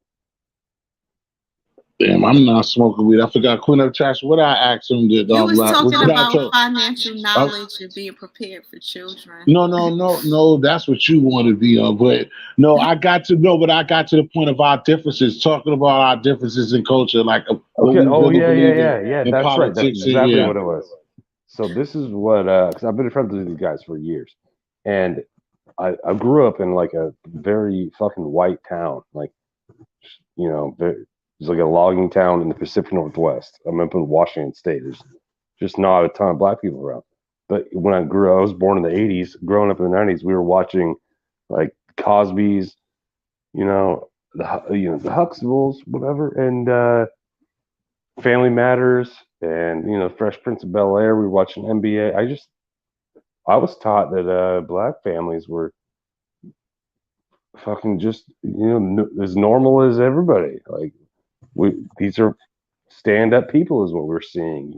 Damn, I'm not smoking weed. I forgot Queen of Trash. What I asked him that you was talking about financial knowledge and being prepared for children. No. That's what you want to be on, but no, I got to the point of our differences, talking about our differences in culture, like okay. Oh yeah. That's right. That's exactly what it was. So this is what because I've been friends with these guys for years, and I grew up in like a very fucking white town, like it's like a logging town in the Pacific Northwest. I'm up in Washington State. There's just not a ton of black people around. But when I was born in the 80s. Growing up in the 90s, we were watching like Cosby's, the Huxtables, whatever, and Family Matters, and Fresh Prince of Bel-Air. We were watching NBA. I was taught that black families were fucking just as normal as everybody. Like these are stand-up people is what we're seeing,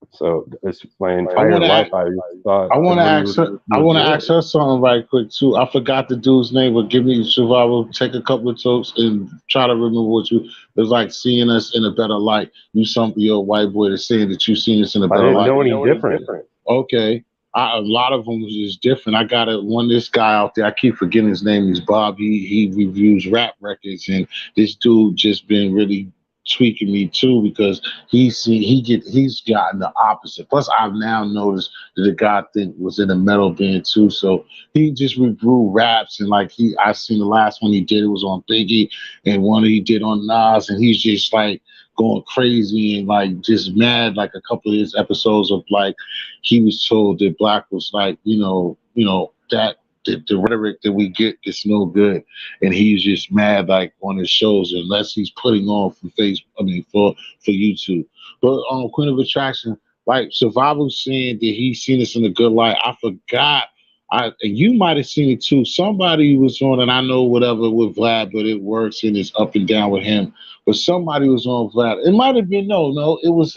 So it's my entire life. I thought I want to ask her something right quick too. I forgot the dude's name, but give me Survival. Take a couple of tokes and try to remember what you. It's like seeing us in a better light. You're a white boy that's saying that you've seen us in a better light. I didn't know any different. Okay. A lot of them is different. I got this guy out there. I keep forgetting his name. He's Bob. He reviews rap records, and this dude just been really tweaking me too, because he's gotten the opposite. Plus, I've now noticed that the guy was in a metal band too, so he just review raps, and like I seen the last one he did, it was on Biggie, and one he did on Nas, and he's just like going crazy and like just mad. Like a couple of his episodes of like he was told that black was like that the rhetoric that we get is no good, and he's just mad like on his shows unless he's putting on for for YouTube. But Queen of Attraction, like Survival saying that he's seen this in a good light. I forgot. And you might have seen it too. Somebody was on, and I know whatever with Vlad, but it works and it's up and down with him. But somebody was on Vlad. It might have been no. It was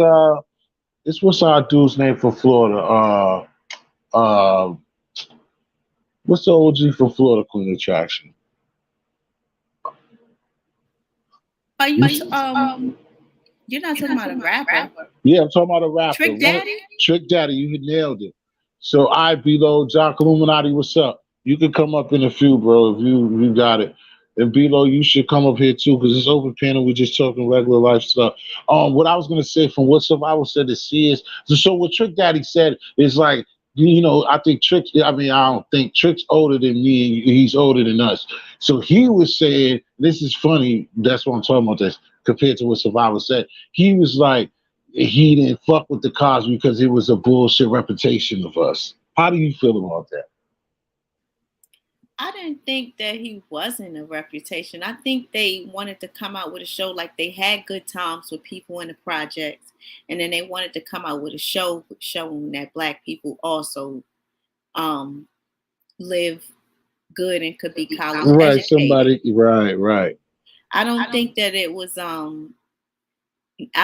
it's what's our dude's name for Florida? What's the OG for Florida Queen Attraction? Are you you're not talking about a rapper? Yeah, I'm talking about a rapper. Trick Daddy? Trick Daddy, you nailed it. So I below Jock Illuminati, what's up? You can come up in a few, bro, if you got it. And below, you should come up here too, because it's open panel. We're just talking regular life stuff. What I was gonna say from what Survival said to see is so what Trick Daddy said is like, I think Trick. I don't think Trick's older than me. He's older than us. So he was saying, this is funny. That's what I'm talking about. This compared to what Survivor said. He was like, he didn't fuck with the Cosby because it was a bullshit reputation of us. How do you feel about that? I didn't think that he wasn't a reputation. I think they wanted to come out with a show like they had good times with people in the projects, and then they wanted to come out with a show showing that black people also live good and could be college educated. Somebody, right. I don't think that it was I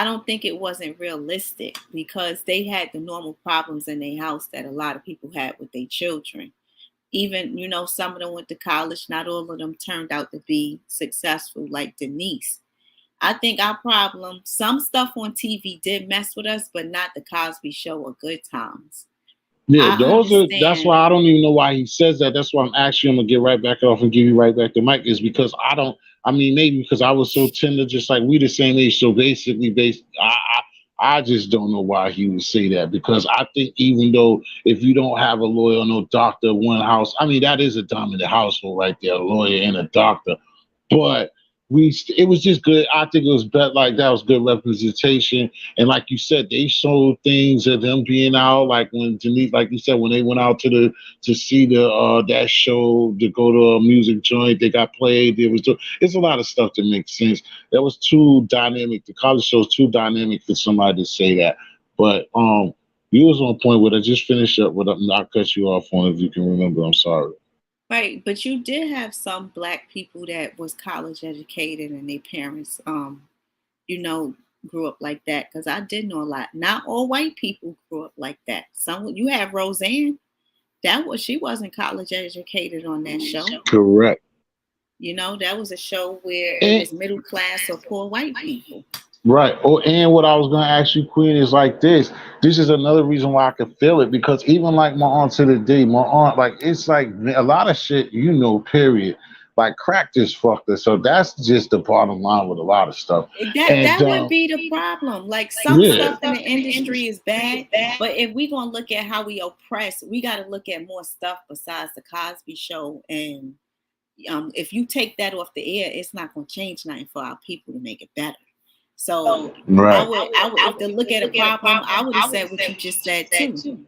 don't think it wasn't realistic because they had the normal problems in their house that a lot of people had with their children. Even, some of them went to college. Not all of them turned out to be successful like Denise. I think our problem, some stuff on TV did mess with us, but not the Cosby Show or Good Times. Yeah, that's why I don't even know why he says that. That's why I'm going to get right back off and give you right back the mic, is because maybe because I was so tender, just like we the same age. So basically, I just don't know why he would say that, because I think even though if you don't have a lawyer or no doctor, one house, that is a dominant household right there, a lawyer and a doctor. But it was just good. I think it was better. Like that was good representation. And like you said, they showed things of them being out. Like when Denise, like you said, when they went out to see that show, to go to a music joint, they got played. It's a lot of stuff that makes sense. That was too dynamic. The college show was too dynamic for somebody to say that. But you was on point with it. Just finish up with I'll cut you off on if you can remember. I'm sorry. Right, but you did have some black people that was college educated and their parents, grew up like that. Because I did know a lot. Not all white people grew up like that. You have Roseanne. She wasn't college educated on that show. Correct. That was a show where it was middle class or poor white people. Right. And what I was going to ask you, Queen, is like this. This is another reason why I could feel it, because even like my aunt to the day, like it's like a lot of shit, period. Like crack just fucked us. So that's just the bottom line with a lot of stuff. That would be the problem. Like some stuff in the industry is bad, but if we're going to look at how we oppress, we got to look at more stuff besides the Cosby Show. And if you take that off the air, it's not going to change nothing for our people to make it better. So right. I would, if to look at a problem, I would have said what you just said too.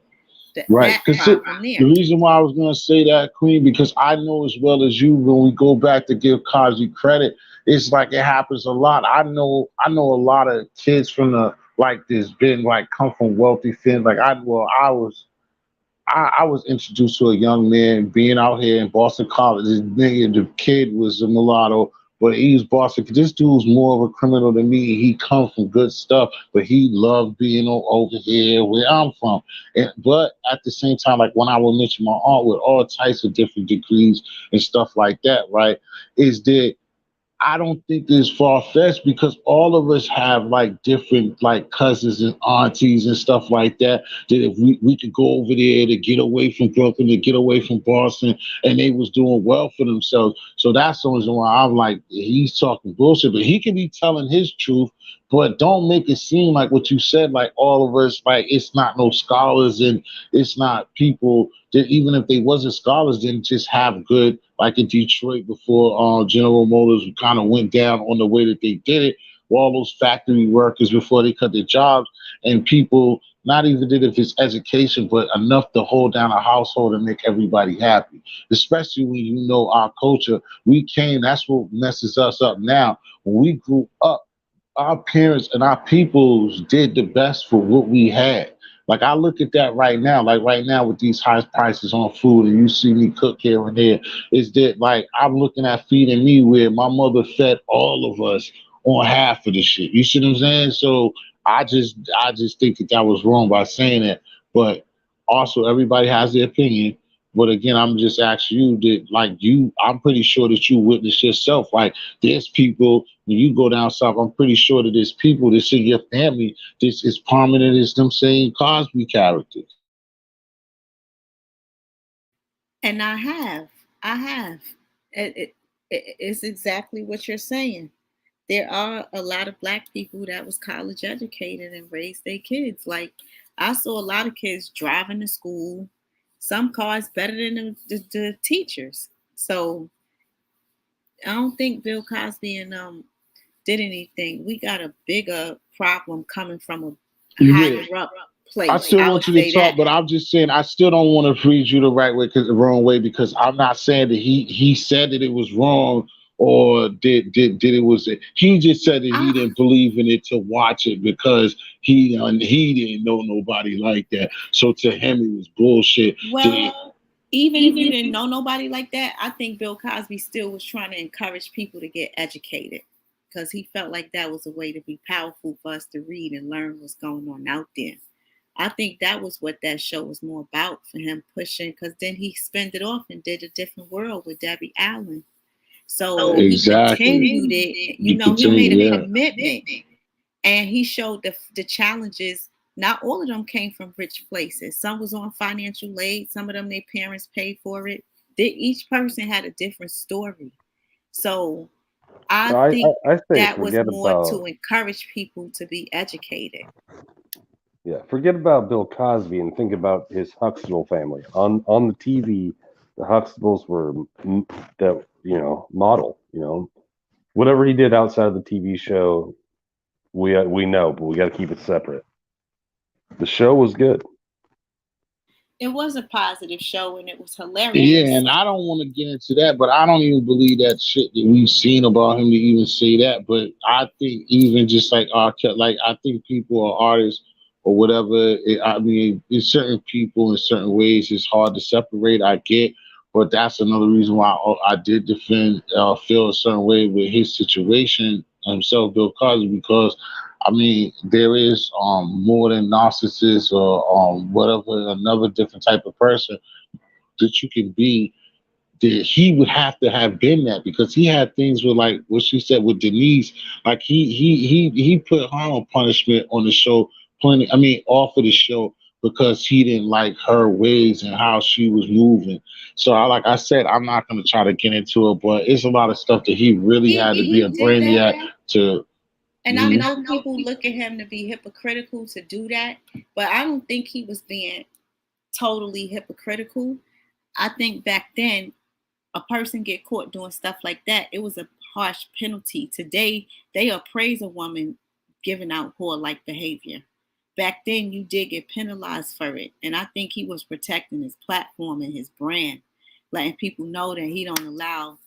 Right. The reason why I was going to say that, Queen, because I know as well as you, when we go back to give Cosby credit, it's like it happens a lot. I know a lot of kids from come from wealthy families. Like I was introduced to a young man being out here in Boston College. The kid was a mulatto, but he was Boston. This dude's more of a criminal than me. He comes from good stuff, but he loved being over here where I'm from. But at the same time, like when I will mention my aunt with all types of different degrees and stuff like that, right, is that I don't think it's far-fetched, because all of us have like different like cousins and aunties and stuff like that, that if we could go over there to get away from Brooklyn, to get away from Boston, and they was doing well for themselves. So that's the reason why I'm like, he's talking bullshit, but he can be telling his truth, but don't make it seem like what you said, like all of us, like it's not no scholars and it's not people that even if they wasn't scholars, didn't just have good, like in Detroit before General Motors kind of went down on the way that they did it, all those factory workers before they cut their jobs, and people not even did if it's education, but enough to hold down a household and make everybody happy. Especially when you know our culture, we came. That's what messes us up now. When we grew up, our parents and our peoples did the best for what we had. Like I look at that right now, like right now with these high prices on food, and you see me cook here and there, is that like I'm looking at feeding me where my mother fed all of us on half of the shit. You see what I'm saying? So I just think that that was wrong by saying that. But also everybody has their opinion. But again, I'm just asking you that like you, I'm pretty sure that you witnessed yourself. Like there's people when you go down south, I'm pretty sure that there's people that's in your family this is prominent as them saying Cosby characters. And I have. It's exactly what you're saying. There are a lot of black people that was college educated and raised their kids. Like I saw a lot of kids driving to school, some cars better than the teachers. So I don't think Bill Cosby and did anything. We got a bigger problem coming from a Yeah. higher up I place. still I want would you to say talk, that. but I'm just saying I still don't want to read you the right way, because the wrong way, because I'm not saying that he said that it was wrong or did it was he just said that he I, didn't believe in it to watch it because he didn't know nobody like that. So to him it was bullshit. well, even if you didn't know nobody like that, I think Bill Cosby still was trying to encourage people to get educated because he felt like that was a way to be powerful for us to read and learn what's going on out there. I think that was what that show was more about for him pushing, because then he spent it off and did A Different World with Debbie Allen. So he Exactly. continued it. You You know, he made a continue, yeah. commitment and he showed the challenges. Not all of them came from rich places. Some was on financial aid. Some of them, their parents paid for it. Each person had a different story. So I I, think I say that was forget more to about encourage people to be educated. forget about Bill Cosby and think about his Huxtable family. On the TV, the Huxtables were that model. Whatever he did outside of the TV show, we know, but we got to keep it separate. The show was good. It was a positive show and it was Yeah, hilarious. and I don't want to get into that, but I don't even believe that shit that we've seen about him to even say that. But I think even just like like I think people are artists or whatever. I mean, in certain people in certain ways, it's hard to separate. I get, but that's another reason why I did defend Phil a certain way with his situation himself, Bill Cosby, because I mean there is more than narcissist or whatever another different type of person that you can be, that he would have to have been that, because he had things with like what she said with Denise, like he put her on punishment on the show plenty, I mean off of the show, because he didn't like her ways and how she was moving. So like I said, I'm not going to try to get into it, but it's a lot of stuff that he really had to be a He did that. brainiac to. And I know people look at him to be hypocritical to do that, but I don't think he was being totally hypocritical. I think back then, a person get caught doing stuff like that, it was a harsh penalty. Today, they appraise a woman giving out whore-like behavior. Back then, you did get penalized for it, and I think he was protecting his platform and his brand, letting people know that he don't allow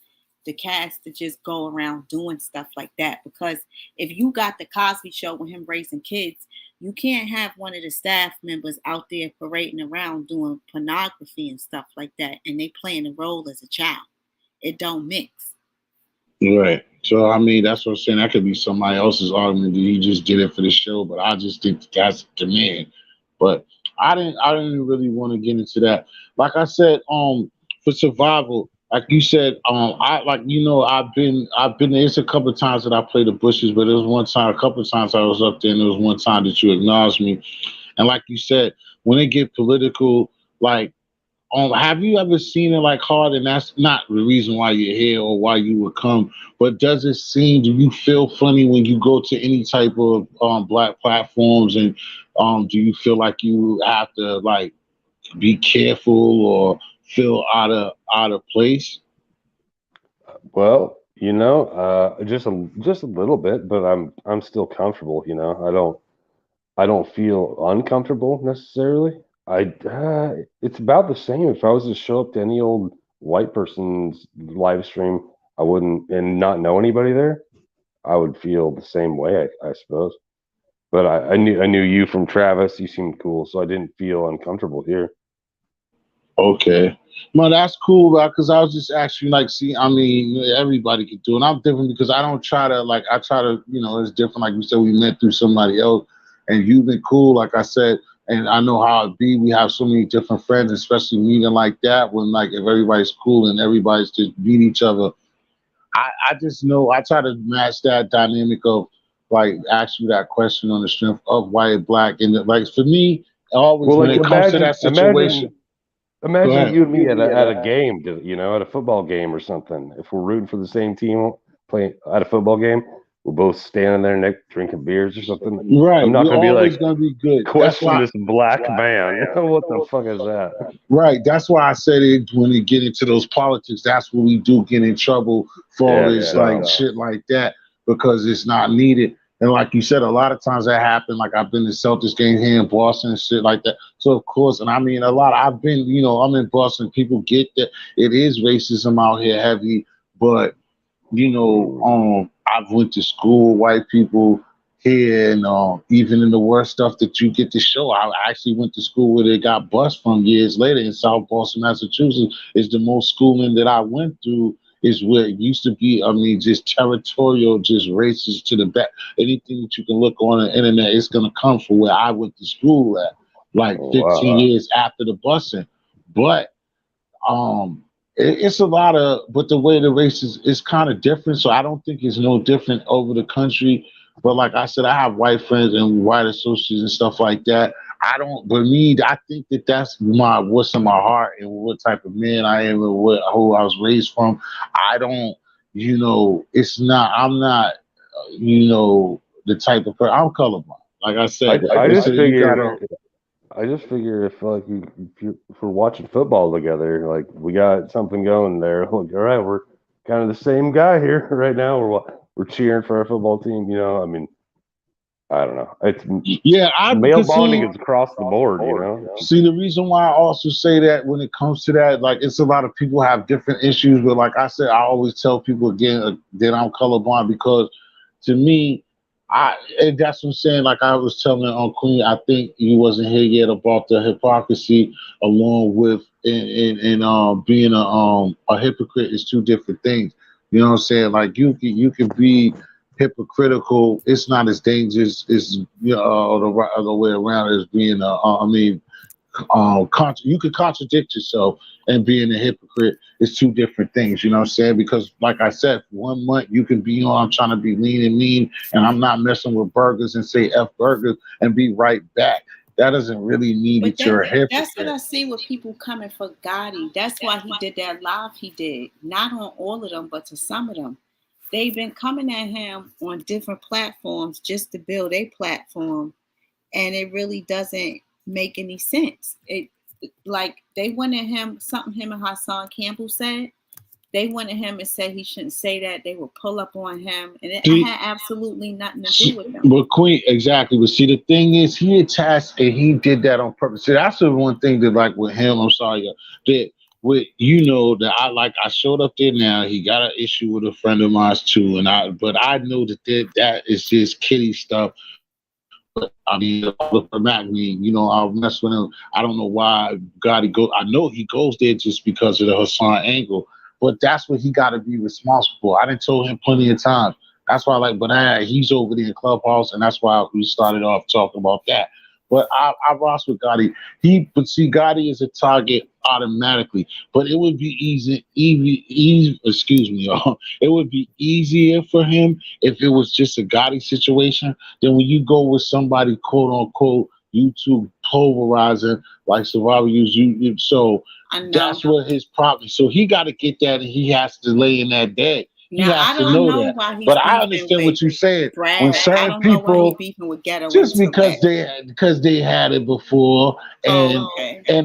the cast to just go around doing stuff like that. Because if you got the Cosby Show with him raising kids, you can't have one of the staff members out there parading around doing pornography and stuff like that, and they playing a role as a child. It don't mix. Right. So I mean, that's what I'm saying. That could be somebody else's argument that he just did it for the show, but I just think that's the man. But I didn't really want to get into that. Like I said, for survival, like you said, I like I've been there's a couple of times that I played the bushes, but there was one time, a couple of times I was up there, and there was one time that you acknowledged me. And like you said, when it get political, like have you ever seen it like hard? And that's not the reason why you're here or why you would come. But does it seem? Do you feel funny when you go to any type of black platforms? And do you feel like you have to like be careful or feel out of place? Well, You know, just a little bit, but I'm still comfortable. You know, I don't feel uncomfortable necessarily. It's about the same. If I was to show up to any old white person's live stream, I wouldn't, and not know anybody there, I would feel the same way, I suppose. But I knew you from Travis. You seemed cool, so I didn't feel uncomfortable here. Okay. No, that's cool, because I was just actually like, see, I mean, everybody can do it. I'm different because I don't try to, like, I try to, it's different. Like we said, we met through somebody else, and you've been cool, like I said, and I know how it be. We have so many different friends, especially meeting like that, when, like, if everybody's cool and everybody's just meet each other. I just know I try to match that dynamic of, like, ask you that question on the strength of white, black, and like, for me, always Well, when like it comes to that situation. Go imagine ahead. you and me at a game, you know, at a football game or something. If we're rooting for the same team, playing at a football game, we're both standing there drinking beers or something. Right, I'm not we're going to be always like, gonna be good. That's question why, this black man. What the fuck is that? right? That's why I said it when we get into those politics. That's where we do get in trouble for Yeah, all it's this like dumb. shit like that, because it's not needed. And like you said, a lot of times that happen. Like, I've been to Celtics game here in Boston and shit like that. So of course, and I mean a lot. I've been, I'm in Boston. People get that it is racism out here heavy, but I've went to school with white people here, and even in the worst stuff that you get to show, I actually went to school where they got bused from years later in South Boston, Massachusetts. Is the most schooling that I went through is where it used to be. I mean, just territorial, just racist to the back. Anything that you can look on the internet, it's gonna come from where I went to school at, like Oh, 15 wow. years after the busing. But it's a lot of, but the way the race is kind of different, so I don't think it's no different over the country. But like I said, I have white friends and white associates and stuff like that. I don't, but me, I think that that's what's in my heart and what type of man I am and who I was raised from. I don't, it's not, I'm not, the type of person. I'm colorblind. Like I said, I they just say you figure gotta. if like if we're watching football together, like we got something going there. Like, all right, we're kind of the same guy here right now. We're cheering for our football team. You know, I mean, I don't know. It's Yeah, male because bonding see, is across the board. You know. See, the reason why I also say that when it comes to that, like, it's a lot of people have different issues, but like I said, I always tell people again that I'm colorblind, because to me, and that's what I'm saying. Like I was telling Queen, I think you wasn't here yet about the hypocrisy, along with being a hypocrite is two different things. You know what I'm saying? Like, you can be hypocritical. It's not as dangerous as the other way around as being you could contradict yourself, and being a hypocrite is two different things. You know what I'm saying? Because like I said, 1 month you can be on, I'm trying to be lean and mean, and I'm not messing with burgers and say F burgers and be right back. That doesn't really mean But that you're a hypocrite. that's what I see with people coming for Gotti. That's why he did that live he did. Not on all of them, but to some of them. They've been coming at him on different platforms just to build a platform, and it really doesn't make any sense. It, like, they wanted him, something him and Hassan Campbell said. They wanted him to say he shouldn't say that. They would pull up on him, and it had absolutely nothing to do with him. But Queen, exactly. But see, the thing is, he attached, and he did that on purpose. See, that's the one thing that, like, with him, I'm sorry, that with that I showed up there now. He got an issue with a friend of mine too, but I know that is just kiddie stuff. But I mean, I'll mess with him. I don't know why God he go. I know he goes there just because of the Hassan angle, but that's what he got to be responsible for. I done told him plenty of times. That's why, like, but he's over there in Clubhouse, and that's why we started off talking about that. But I rock with Gotti. But see, Gotti is a target automatically. But it would be excuse me, y'all. It would be easier for him if it was just a Gotti situation. Then when you go with somebody, quote unquote, YouTube polarizing, like Survivor use you, so that's what his problem. So he got to get that, and he has to lay in that dead. He has to know that. But I understand what you're saying. When certain people, just because they had it before, and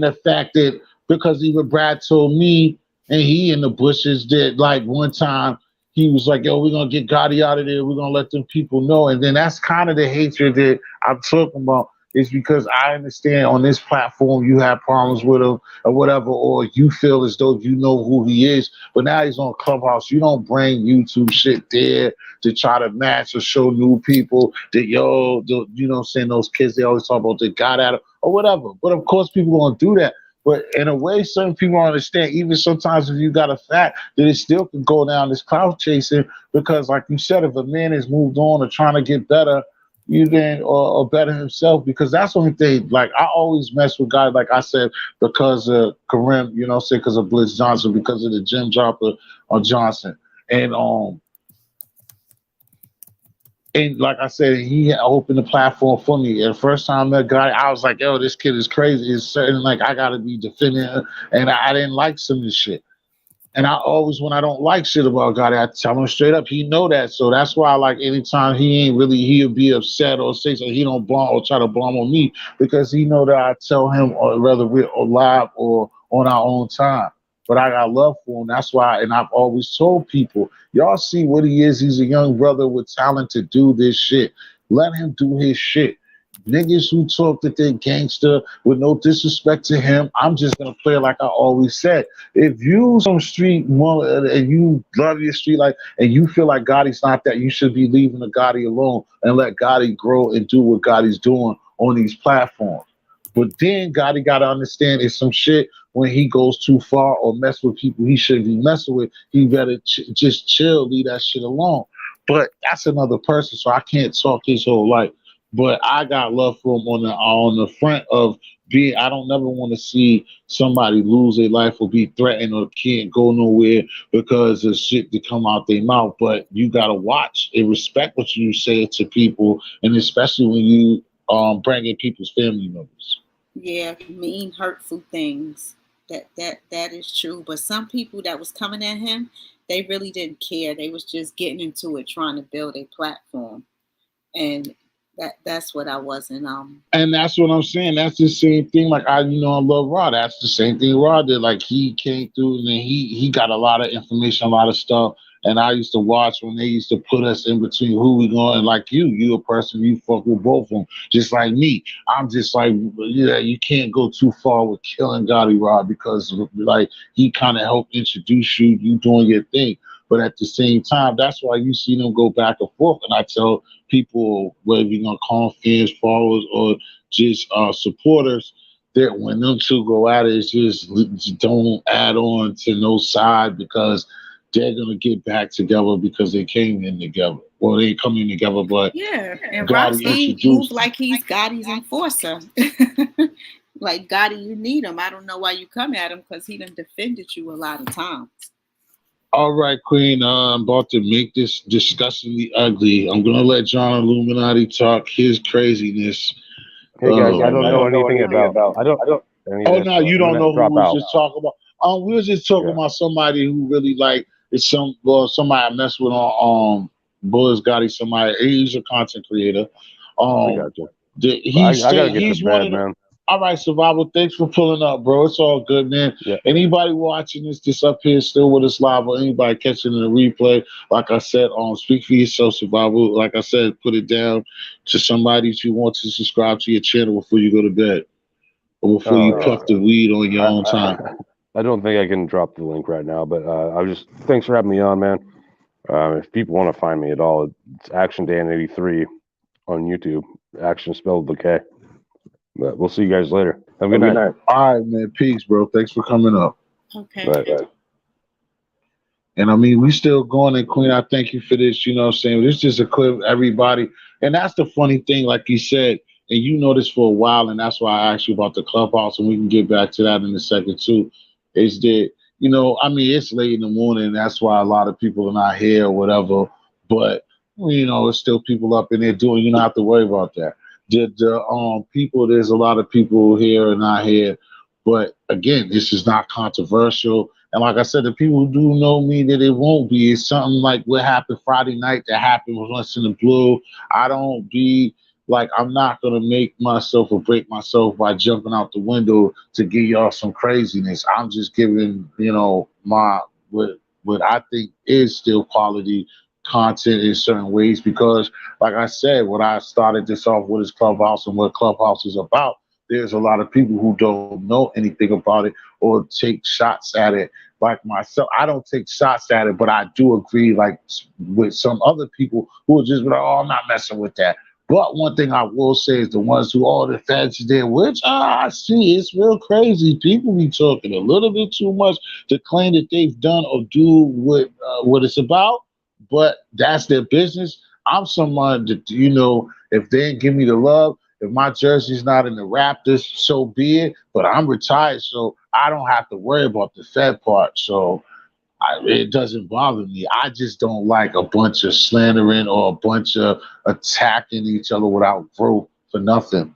the fact that, because even Brad told me, and he in the bushes, that like one time he was like, yo, we're gonna get Gotti out of there, we're gonna let them people know. And then that's kind of the hatred that I'm talking about. Is because I understand on this platform you have problems with him or whatever, or you feel as though you know who he is, but now he's on Clubhouse. You don't bring YouTube shit there to try to match or show new people that, yo, you know what I'm saying, those kids, they always talk about they got at it or whatever. But of course people gonna do that. But in a way, certain people don't understand, even sometimes if you got a fact, that it still can go down this clout chasing, because like you said, if a man has moved on or trying to get better, you then or better himself, because that's the only thing. Like I always mess with guys, like I said, because of Kareem, you know what I'm saying, because of Blitz Johnson, because of the gym dropper on Johnson. And like I said, he opened the platform for me. And the first time I met Gotti, I was like, yo, this kid is crazy. It's certain, like, I got to be defending him. And I didn't like some of this shit. And I always, when I don't like shit about Gotti, I tell him straight up. He know that. So that's why, like, anytime he'll be upset or say something, he don't bomb or try to bomb on me, because he know that I tell him, or whether we're live or on our own time. But I got love for him. That's why, and I've always told people, y'all see what he is. He's a young brother with talent to do this shit. Let him do his shit. Niggas who talk that they're gangster, with no disrespect to him, I'm just gonna play like I always said. If you some street and you love your street life and you feel like Gotti's not that, you should be leaving the Gotti alone and let Gotti grow and do what Gotti's doing on these platforms. But then Gotti gotta understand it's some shit when he goes too far or mess with people he shouldn't be messing with. He better just chill, leave that shit alone. But that's another person, so I can't talk his whole life. But I got love for him on the front of being. I don't never want to see somebody lose their life or be threatened or can't go nowhere because of shit to come out their mouth. But you gotta watch and respect what you say to people, and especially when you bring in people's family members. Yeah, mean, hurtful things. That is true. But some people that was coming at him, they really didn't care. They was just getting into it, trying to build a platform, and that's what I wasn't. And that's what I'm saying. That's the same thing. Like I love Rod. That's the same thing Rod did. Like he came through and then he got a lot of information, a lot of stuff. And I used to watch when they used to put us in between who we going. And like you a person, you fuck with both of them. Just like me. I'm just like, yeah, you can't go too far with killing Gotti Rod, because like he kind of helped introduce you doing your thing. But at the same time, that's why you see them go back and forth. And I tell people, whether you're gonna call them fans, followers, or just supporters, that when them two go at it, just don't add on to no side, because they're gonna get back together because they came in together. Well, they ain't coming together, but yeah. And Gotti Rocky introduced moved like he's Gotti's enforcer. Like Gotti, you need him. I don't know why you come at him, because he done defended you a lot of times. All right, Queen. I'm about to make this disgustingly ugly. I'm gonna let John Illuminati talk his craziness. Hey guys, I don't know anything about. I don't. Oh no, you don't know who we was out. just talking about. We was just talking about somebody who really like it's somebody I mess with on Buzz Gotti. Somebody, he's a content creator. I got you. He's one of the. Man. All right, Survival. Thanks for pulling up, bro. It's all good, man. Yeah. Anybody watching this up here still with us live, or anybody catching the replay, like I said, speak for yourself, Survival. Like I said, put it down to somebody if you want to subscribe to your channel before you go to bed, or before you puff the weed on your own time. I don't think I can drop the link right now, but thanks for having me on, man. If people want to find me at all, it's Action Dan 83 on YouTube. Action spelled with a K. But we'll see you guys later. Have a good night. All right, man. Peace, bro. Thanks for coming up. Okay. Bye. And I mean, we still going, and Queen, I thank you for this. You know what I'm saying? This is just a clip, everybody. And that's the funny thing, like you said, and you know this for a while, and that's why I asked you about the Clubhouse, and we can get back to that in a second too, is that, I mean, it's late in the morning, and that's why a lot of people are not here or whatever, but, it's still people up in there doing, you don't have to worry about that. The people, there's a lot of people here and not here, but again, this is not controversial. And like I said, the people who do know me, that it won't be. It's something like what happened Friday night that happened with Once in the Blue. I don't be like, I'm not going to make myself or break myself by jumping out the window to give y'all some craziness. I'm just giving, my what but I think is still quality content in certain ways because, like I said, what I started this off with is Clubhouse and what Clubhouse is about. There's a lot of people who don't know anything about it or take shots at it. Like myself, I don't take shots at it, but I do agree, like with some other people who are just like, "Oh, I'm not messing with that." But one thing I will say is the ones who all the feds there, which I see, it's real crazy. People be talking a little bit too much to claim that they've done or do what it's about, but that's their business. I'm someone that, if they ain't give me the love, if my jersey's not in the Raptors, so be it. But I'm retired, so I don't have to worry about the Fed part. So it doesn't bother me. I just don't like a bunch of slandering or a bunch of attacking each other without growth for nothing.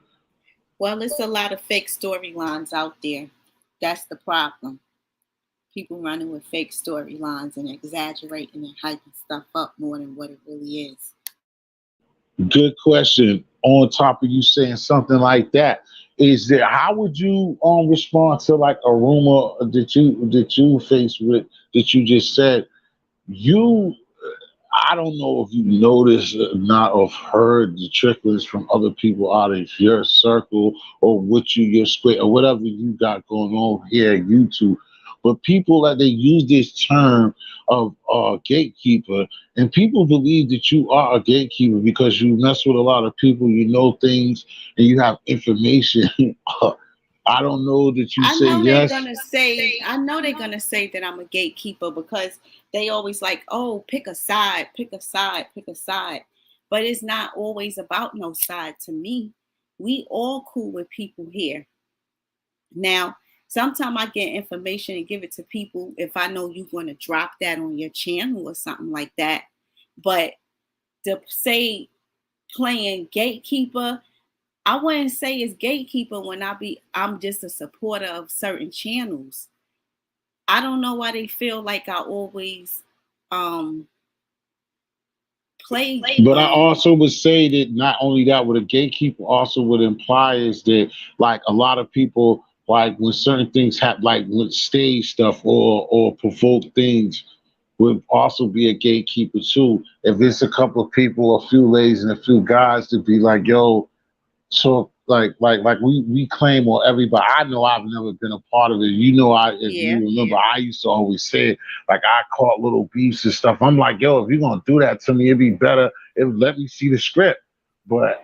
Well, it's a lot of fake storylines out there. That's the problem. People running with fake storylines and exaggerating and hyping stuff up more than what it really is. Good question. On top of you saying something like that, is there? How would you respond to like a rumor that you faced with that you just said? You, I don't know if you noticed or not, or heard the tricklings from other people out of your circle or what your square or whatever you got going on here at YouTube. But people like they use this term of gatekeeper, and people believe that you are a gatekeeper because you mess with a lot of people, you know things, and you have information. I don't know that you I say know yes. I know they're gonna say that I'm a gatekeeper because they always like, oh, pick a side, pick a side, pick a side. But it's not always about no side to me. We all cool with people here. Now, sometimes I get information and give it to people if I know you're going to drop that on your channel or something like that. But to say playing gatekeeper, I wouldn't say it's gatekeeper when I'm just a supporter of certain channels. I don't know why they feel like I always play. But I also would say that not only that, what a gatekeeper also would imply is that like a lot of people like when certain things happen, like with stage stuff or provoke things, would also be a gatekeeper too. If it's a couple of people, a few ladies and a few guys to be like, yo, so like we claim or everybody. I know I've never been a part of it. If you remember, I used to always say like I caught little beefs and stuff. I'm like, yo, if you're gonna do that to me, it'd be better if let me see the script. But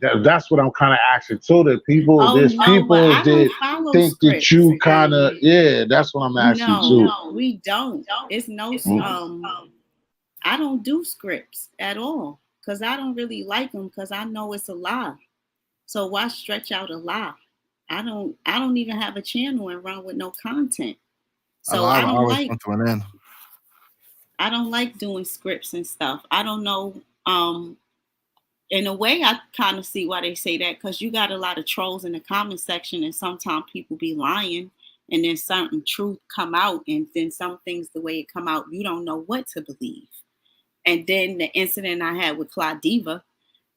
that's what I'm kind of asking too. That there's people that think that you kind of That's what I'm asking too. No, we don't. It's no I don't do scripts at all because I don't really like them because I know it's a lie. So why stretch out a lie? I don't even have a channel and run with no content. So I don't like doing scripts and stuff. I don't know. In a way, I kind of see why they say that because you got a lot of trolls in the comment section, and sometimes people be lying, and then certain truth come out, and then some things the way it come out, you don't know what to believe. And then the incident I had with Claudiva,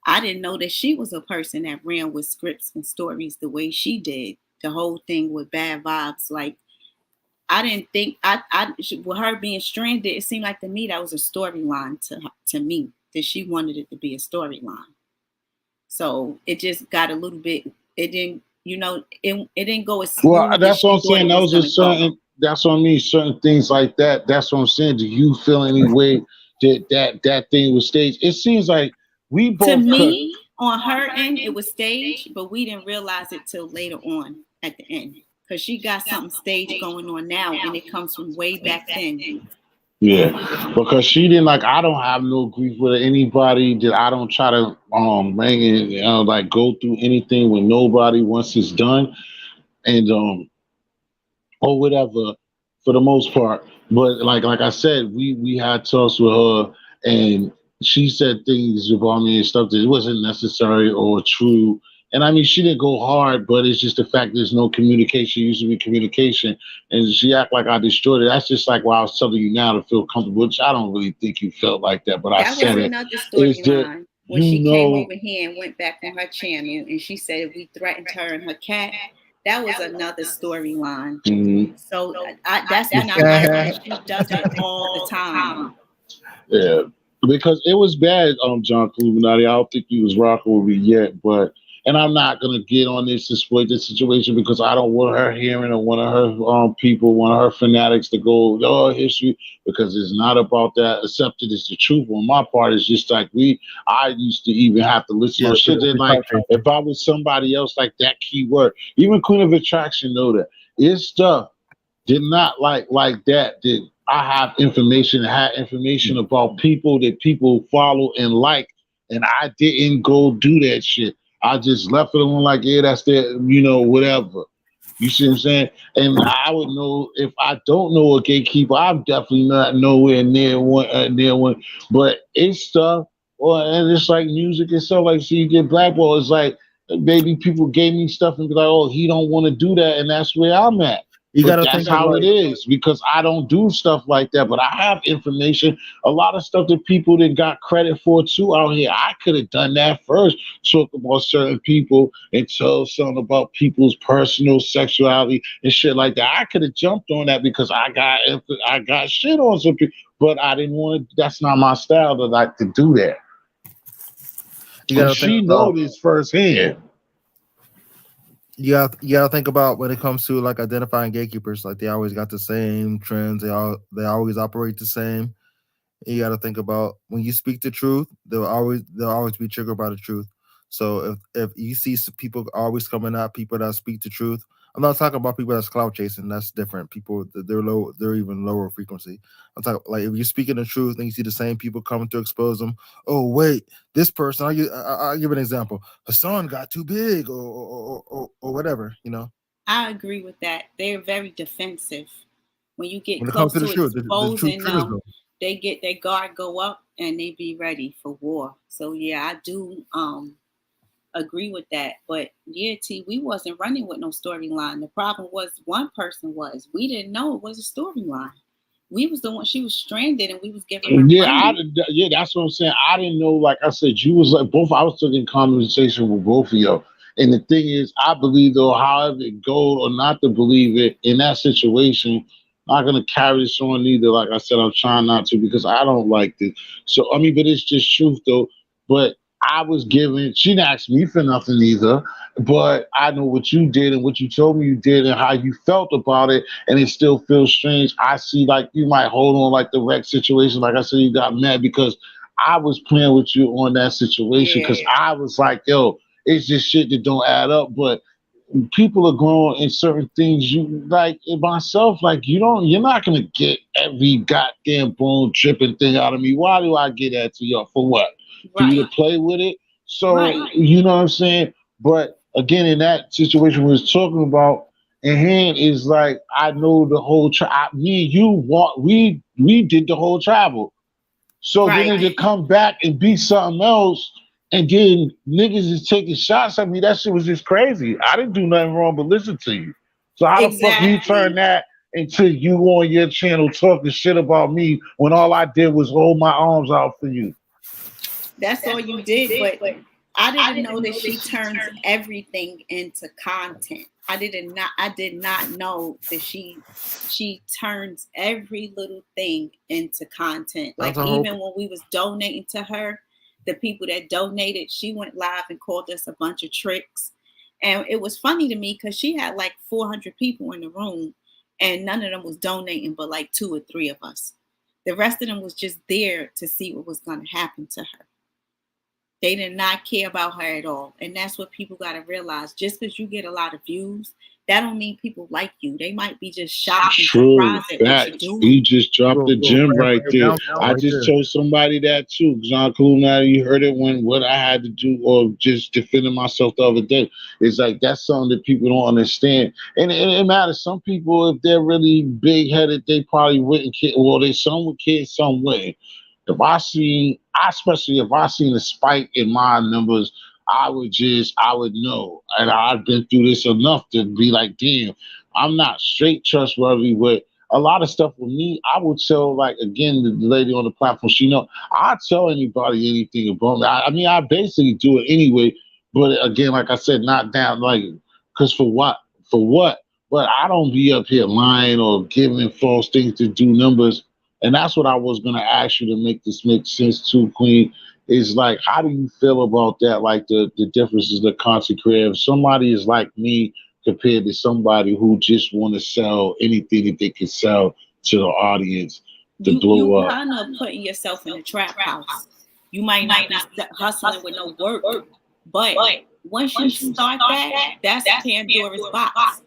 I didn't know that she was a person that ran with scripts and stories the way she did. The whole thing with bad vibes. Like, I didn't think, with her being stranded, it seemed like to me that was a storyline to me, that she wanted it to be a storyline. So it just got a little bit, it didn't, it didn't go as smooth. Well, that's what I'm saying. Those are certain, that's what I mean, certain things like that. That's what I'm saying. Do you feel any way that thing was staged? It seems like we both. To me, on her end, it was staged, but we didn't realize it till later on at the end. Because she got something staged going on now, and it comes from way back then. Yeah, because she didn't I don't have no grief with anybody. That I don't try to bang and like go through anything with nobody once it's done, and or whatever for the most part. But like I said, we had talks with her, and she said things about me and stuff that wasn't necessary or true. And I mean, she didn't go hard, but it's just the fact there's no communication. Used to be communication, and she act like I destroyed it. That's just like what I was telling you now to feel comfortable, which I don't really think you felt like that. But I said it. That was another storyline when she came over here and went back on her channel, and she said we threatened her and her cat. That was another storyline. Mhm. So that's when I learned that she does it all the time. Yeah, because it was bad, John Illuminati. I don't think he was rocking with me yet, but and I'm not gonna get on this to exploit this situation because I don't want her hearing or one of her people, one of her fanatics to go, oh, history, because it's not about that. Except it is the truth. On my part, it's just like I used to even have to listen to shit that like if I was somebody else, like that keyword, even Queen of Attraction know that his stuff did not like that. Did I have information, had information about people that people follow and like, and I didn't go do that shit. I just left it alone like, yeah, that's their, whatever. You see what I'm saying? And I would know if I don't know a gatekeeper, I'm definitely not nowhere near one. But it's stuff, and it's like music and stuff. Like, see, you get blackballed. It's like maybe people gave me stuff and be like, oh, he don't want to do that, and that's where I'm at. But that's how it is because I don't do stuff like that. But I have information, a lot of stuff that people that got credit for too out here. I could have done that first, talk about certain people and tell something about people's personal sexuality and shit like that. I could have jumped on that because I got shit on some people, but I didn't want to. That's not my style to like to do that. She know this firsthand. You gotta think about when it comes to like identifying gatekeepers, like they always got the same trends, they always operate the same. And you gotta think about when you speak the truth, they'll always be triggered by the truth. So if you see some people always coming out, people that speak the truth, I'm not talking about people that's clout chasing, that's different. People they're even lower frequency. I'm talking like if you're speaking the truth and you see the same people coming to expose them. Oh wait, this person. I'll give an example. Hassan got too big, or whatever. I agree with that. They're very defensive. When you get When it close comes to to the truth, the truth exposing triggers them, them. they get their guard go up and they be ready for war. So yeah, I do agree with that. But yeah, T, we wasn't running with no storyline. The problem was one person was. We didn't know it was a storyline. We was the one. She was stranded, and we was giving her money. That's what I'm saying. I didn't know. Like I said, you was like both. I was taking conversation with both of you. And the thing is, I believe though, however it goes or not to believe it in that situation, I'm not gonna carry this on either. Like I said, I'm trying not to because I don't like this. So I mean, but it's just truth though. But I was giving. She didn't ask me for nothing either. But I know what you did and what you told me you did and how you felt about it, and it still feels strange. I see like you might hold on like the wreck situation. Like I said, you got mad because I was playing with you on that situation because I was like, yo, it's just shit that don't add up. But people are growing in certain things. You like myself, like you're not gonna get every goddamn bone dripping thing out of me. Why do I get that to y'all? For what? For you to play with it? So you know what I'm saying? But again, in that situation we was talking about, in hand is like I know the whole me and you we did the whole travel. So then to come back and be something else, and then niggas is taking shots at me. That shit was just crazy. I didn't do nothing wrong but listen to you. So how the fuck you turn that into you on your channel talking shit about me when all I did was hold my arms out for you? That's all you did, but I didn't know that she turns everything into content. I did not know that she turns every little thing into content. Like even when we was donating to her, the people that donated, she went live and called us a bunch of tricks. And it was funny to me because she had like 400 people in the room and none of them was donating but like 2 or 3 of us. The rest of them was just there to see what was going to happen to her. They did not care about her at all. And that's what people got to realize. Just because you get a lot of views, that don't mean people like you. They might be just shocked and surprised at what you do. You just dropped the gem right there. I just told somebody that too. John Illuminati, you heard it when what I had to do or just defending myself the other day. It's like that's something that people don't understand. And it matters. Some people, if they're really big-headed, they probably wouldn't care. Well, some would care, some wouldn't. Especially if I seen a spike in my numbers, I would know. And I've been through this enough to be like, damn, I'm not straight trustworthy with a lot of stuff with me. I would tell, like, again, the lady on the platform, she know, I'd tell anybody anything about me. I mean, I basically do it anyway. But again, like I said, not down, like, because for what? For what? But I don't be up here lying or giving false things to do numbers. And that's what I was gonna ask you to make this make sense too, Queen. Is like, how do you feel about that? Like the differences, the consecrated. If somebody is like me compared to somebody who just want to sell anything that they can sell to the audience to blow up. You kind of putting yourself in a trap house. You might not be hustling with no work, but once you start that, that's Pandora's box.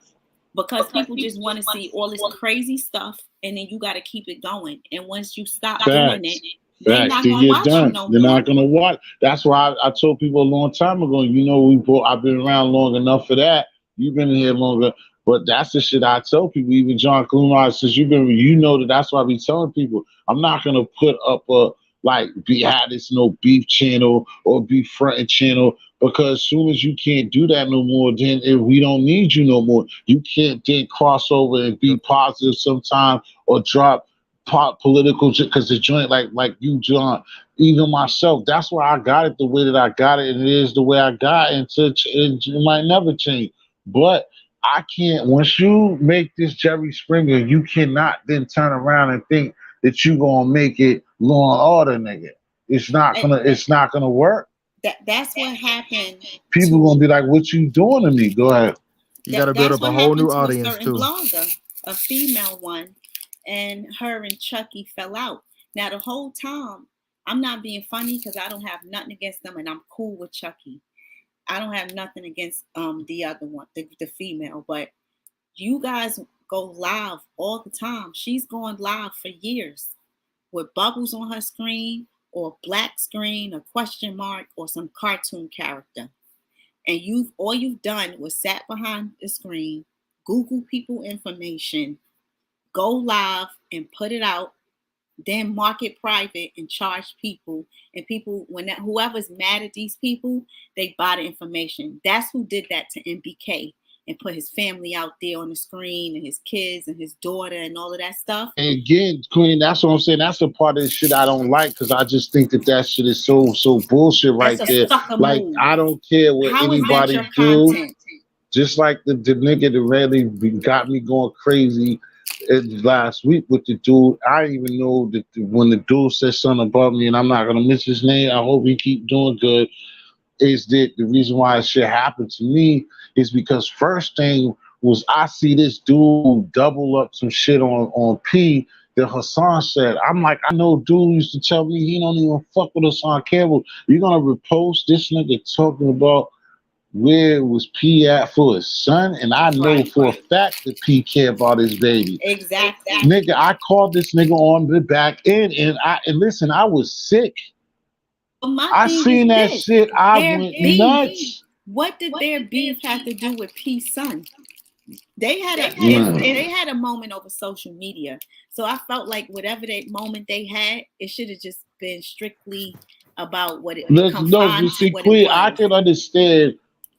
Because people just want to see all this crazy stuff, and then you got to keep it going. And once you stop doing it, they're not gonna watch you no more. They're not gonna watch. That's why I told people a long time ago. You know, I've been around long enough for that. You've been here longer, but that's the shit I tell people. Even John Clooney says you know that's why I be telling people. I'm not gonna put up a have this no beef channel or beef fronting channel, because as soon as you can't do that no more, then we don't need you no more. You can't then cross over and be positive sometime or drop political, because the joint like you, John, even myself, that's why I got it the way that I got it, and it is the way I got it, and it might never change. But I can't, once you make this Jerry Springer, you cannot then turn around and think that you gonna make it law and order, nigga. It's not gonna work. That's what happened. People gonna be like, what you doing to me? Go ahead. You gotta build up a whole new audience too. Blogger, a female one, and her and Chucky fell out. Now the whole time, I'm not being funny because I don't have nothing against them, and I'm cool with Chucky. I don't have nothing against the other one, the female, but you guys go live all the time. She's going live for years with bubbles on her screen, or black screen, a question mark, or some cartoon character. And all you've done was sat behind the screen, Google people information, go live and put it out, then mark it private and charge people. And people, whoever's mad at these people, they buy the information. That's who did that to MBK and put his family out there on the screen, and his kids and his daughter and all of that stuff. And again, Queen, that's what I'm saying. That's the part of the shit I don't like, because I just think that shit is so bullshit right there. Like, move. I don't care what anybody do. Just like the nigga that really got me going crazy last week with the dude. I didn't even know that when the dude said something above me, and I'm not gonna miss his name. I hope he keep doing good. Is that the reason why shit happened to me is because first thing was I see this dude double up some shit on P that Hassan said. I'm like, I know dude used to tell me he don't even fuck with us on cable. You're gonna repost this nigga talking about where was P at for his son? And I know for a fact that P care about his baby. Exactly. Nigga, I called this nigga on the back end, and listen, I was sick. I seen that shit. I went nuts. What did their beef have to do with P's son? They had a moment over social media. So I felt like whatever that moment they had, it should have just been strictly about what it was. Queen, I can understand,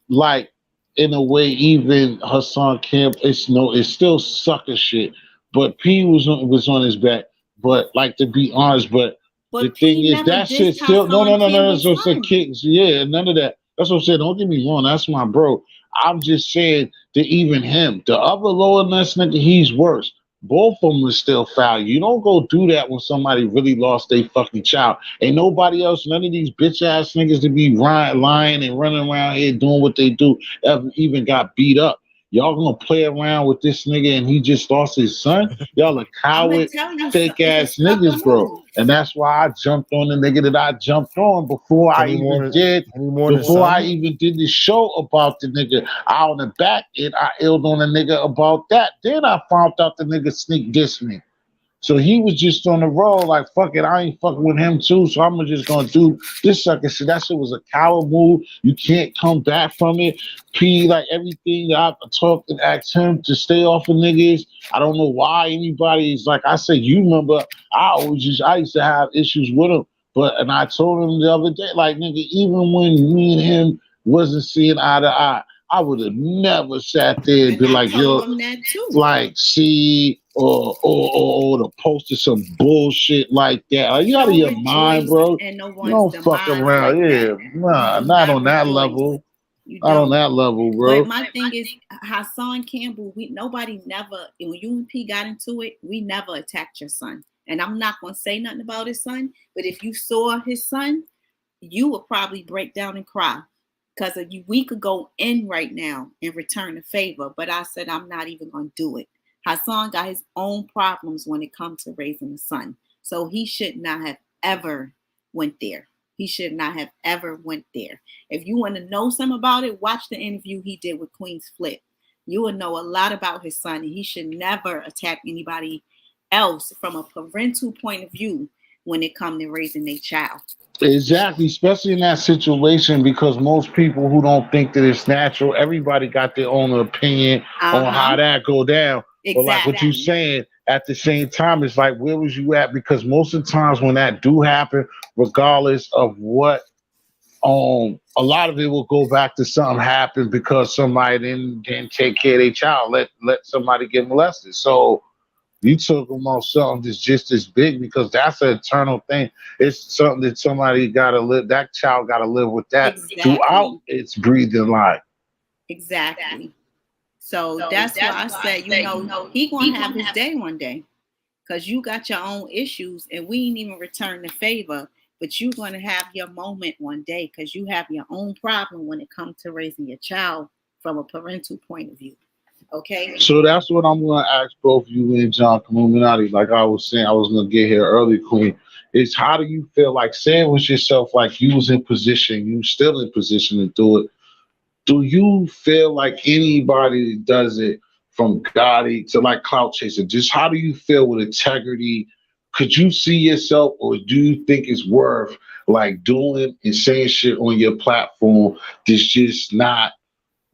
like, in a way, even Hassan Camp, it's still sucker shit. But P was on his back. But like, to be honest, but the thing is, that shit still no. That's what I'm saying. Kicks, yeah, none of that. That's what I'm saying. Don't get me wrong. That's my bro. I'm just saying that even him, the other lower ness nigga, he's worse. Both of them are still foul. You don't go do that when somebody really lost their fucking child. Ain't nobody else, none of these bitch ass niggas to be lying and running around here doing what they do ever even got beat up. Y'all gonna play around with this nigga and he just lost his son? Y'all are coward, fake ass niggas, bro. And that's why I jumped on the nigga that I jumped on before I even did the show about the nigga. Out on the back end, I illed on the nigga about that. Then I found out the nigga sneak dissed me. So he was just on the roll, like, fuck it, I ain't fucking with him too, so I'm just gonna do this sucker shit. That shit was a coward move. You can't come back from it. P, like, everything that I've talked and asked him to stay off of niggas. I don't know why anybody's like, I said, you remember, I used to have issues with him. And I told him the other day, like, nigga, even when me and him wasn't seeing eye to eye, I would have never sat there and be like, yo, like, see, or to post some bullshit like that. Are you out of your mind, bro? You don't fuck around. Yeah, nah, not on that level. You Not on don't. that level, But bro. my thing is, Hassan Campbell, nobody never, when you and P got into it, we never attacked your son. And I'm not going to say nothing about his son, but if you saw his son, you would probably break down and cry. Because we could go in right now and return the favor, but I said I'm not even going to do it. Hassan got his own problems when it comes to raising a son. So he should not have ever went there. He should not have ever went there. If you want to know something about it, watch the interview he did with Queen's Flip. You will know a lot about his son, and he should never attack anybody else from a parental point of view when it comes to raising their child. Exactly, especially in that situation, because most people who don't think that it's natural, everybody got their own opinion on how that go down. Exactly. But like what you saying, at the same time, it's like, where was you at? Because most of the times when that do happen, regardless of what, a lot of it will go back to something happened because somebody didn't take care of their child, let somebody get molested. So you talking about something that's just as big, because that's an eternal thing. It's something that somebody gotta live. That child gotta live with that throughout its breathing life. Exactly. So that's why I said, he gonna have his day one day, because you got your own issues, and we ain't even return the favor. But you're gonna have your moment one day, because you have your own problem when it comes to raising your child from a parental point of view. Okay. So that's what I'm gonna ask both you and John Illuminati. Like I was saying, I was gonna get here early, Queen. Is how do you feel like saying with yourself, like you was in position, you still in position to do it? Do you feel like anybody that does it, from Gotti to like clout chasing, just how do you feel with integrity? Could you see yourself, or do you think it's worth like doing and saying shit on your platform that's just not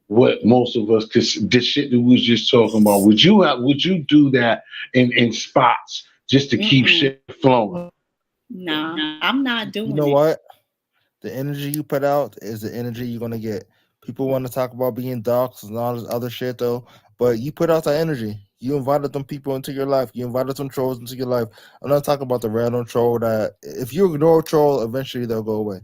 what most of us, because the shit that we was just talking about, would you do that in spots just to keep shit flowing? No, I'm not doing it. You know what? The energy you put out is the energy you're gonna get. People want to talk about being dogs and all this other shit though, but you put out that energy. You invited them people into your life. You invited some trolls into your life. I'm not talking about the random troll that if you ignore a troll, eventually they'll go away.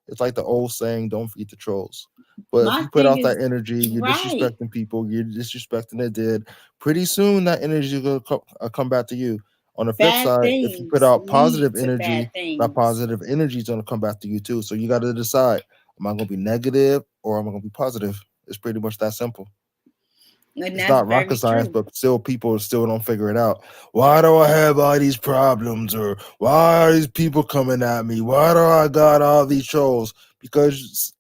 It's like the old saying, "Don't feed the trolls." But if you put out that energy, you're disrespecting people. You're disrespecting their dead. Pretty soon, that energy will come back to you. On the flip side, if you put out positive energy, that positive energy is going to come back to you too. So you got to decide: am I going to be negative or am I going to be positive? It's pretty much that simple. And it's not rocket science, but still, people still don't figure it out. Why do I have all these problems? Or why are these people coming at me? Why do I got all these trolls? Because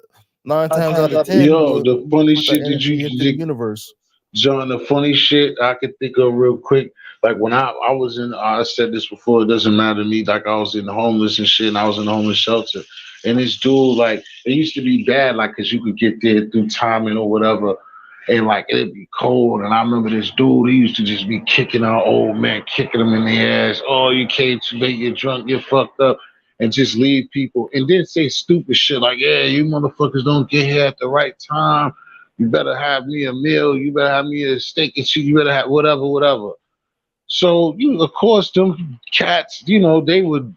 9 times out of 10, yo, the funny shit that you into the universe. John, the funny shit I could think of real quick, like when I was in, I said this before, it doesn't matter to me, like I was in the homeless and shit, and I was in the homeless shelter. And this dude, like, it used to be bad, like, because you could get there through timing or whatever, and like it'd be cold. And I remember this dude, he used to just be kicking our old man, kicking him in the ass. Oh, you came too late, you're drunk, you're fucked up, and just leave people. And then say stupid shit like, yeah, you motherfuckers don't get here at the right time. You better have me a meal. You better have me a steak and cheese. You better have whatever. So of course, them cats, they would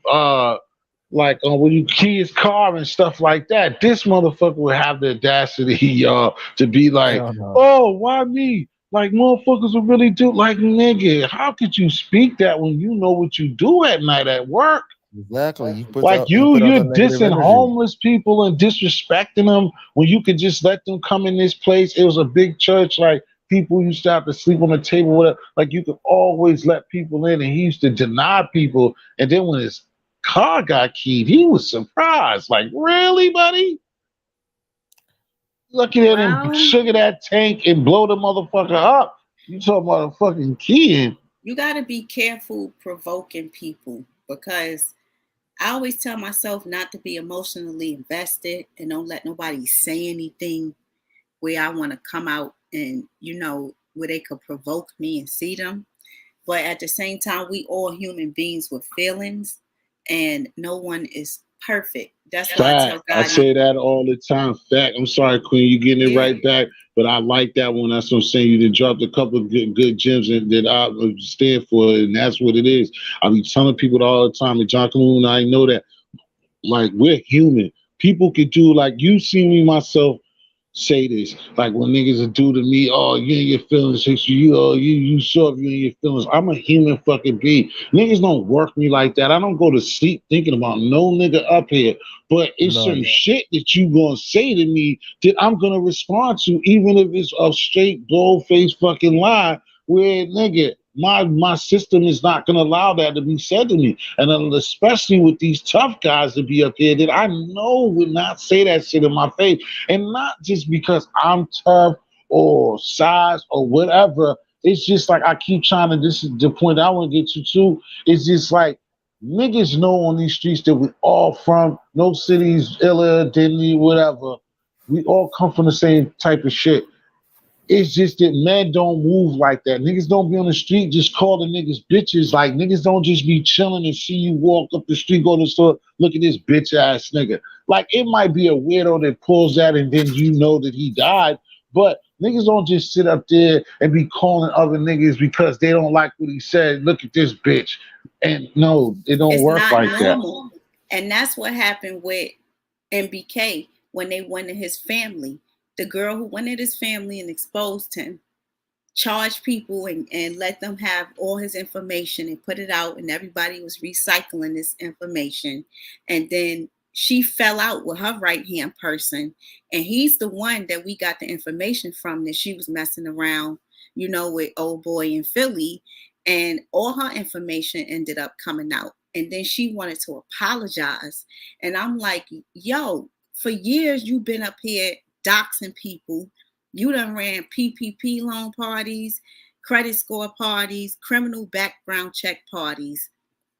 when you key his car and stuff like that. This motherfucker would have the audacity, to be like, oh, why me? Like motherfuckers would really do like, nigga, how could you speak that when you know what you do at night at work? Exactly. You're dissing homeless people and disrespecting them when you could just let them come in this place. It was a big church, like people used to have to sleep on the table, whatever. Like you could always let people in, and he used to deny people. And then when his car got keyed, he was surprised. Like, really, buddy? Looking at him sugar that tank and blow the motherfucker up. You talking about a fucking keying. You gotta be careful provoking people, because I always tell myself not to be emotionally invested and don't let nobody say anything where I want to come out and, where they could provoke me and see them. But at the same time, we all human beings with feelings, and no one is perfect. That's why I tell God. I say that all the time. Fact. I'm sorry, Queen, you're getting it right back. But I like that one. That's what I'm saying. You done dropped a couple of good gems that I stand for, and that's what it is. I be telling people all the time, and John Camoon, I know that, like, we're human. People could do, like, you see me, myself, say this. Like when niggas will do to me, oh, you in your feelings, you soft, you in your feelings. I'm a human fucking being. Niggas don't work me like that. I don't go to sleep thinking about no nigga up here. But it's certain None. shit that you gonna say to me that I'm gonna respond to, even if it's a straight bold face fucking lie. Where nigga, my system is not gonna allow that to be said to me, and then especially with these tough guys to be up here that I know would not say that shit in my face. And not just because I'm tough or size or whatever. It's just like I keep trying to, this is the point I want to get you to. It's just like niggas know on these streets that we all from, no cities, illa, Disney, whatever. We all come from the same type of shit. It's just that men don't move like that. Niggas don't be on the street just calling niggas bitches. Like niggas don't just be chilling and see you walk up the street, go to the store, look at this bitch ass nigga. Like it might be a weirdo that pulls that and then you know that he died, but niggas don't just sit up there and be calling other niggas because they don't like what he said. Look at this bitch. And no, it don't It's work not like that. normal. And that's what happened with MBK when they went in his family. The girl who went in his family and exposed him, charged people and let them have all his information and put it out, and everybody was recycling this information. And then she fell out with her right-hand person, and he's the one that we got the information from, that she was messing around, you know, with old boy in Philly, and all her information ended up coming out. And then she wanted to apologize. And I'm like, yo, for years you've been up here doxing people. You done ran PPP loan parties, credit score parties, criminal background check parties.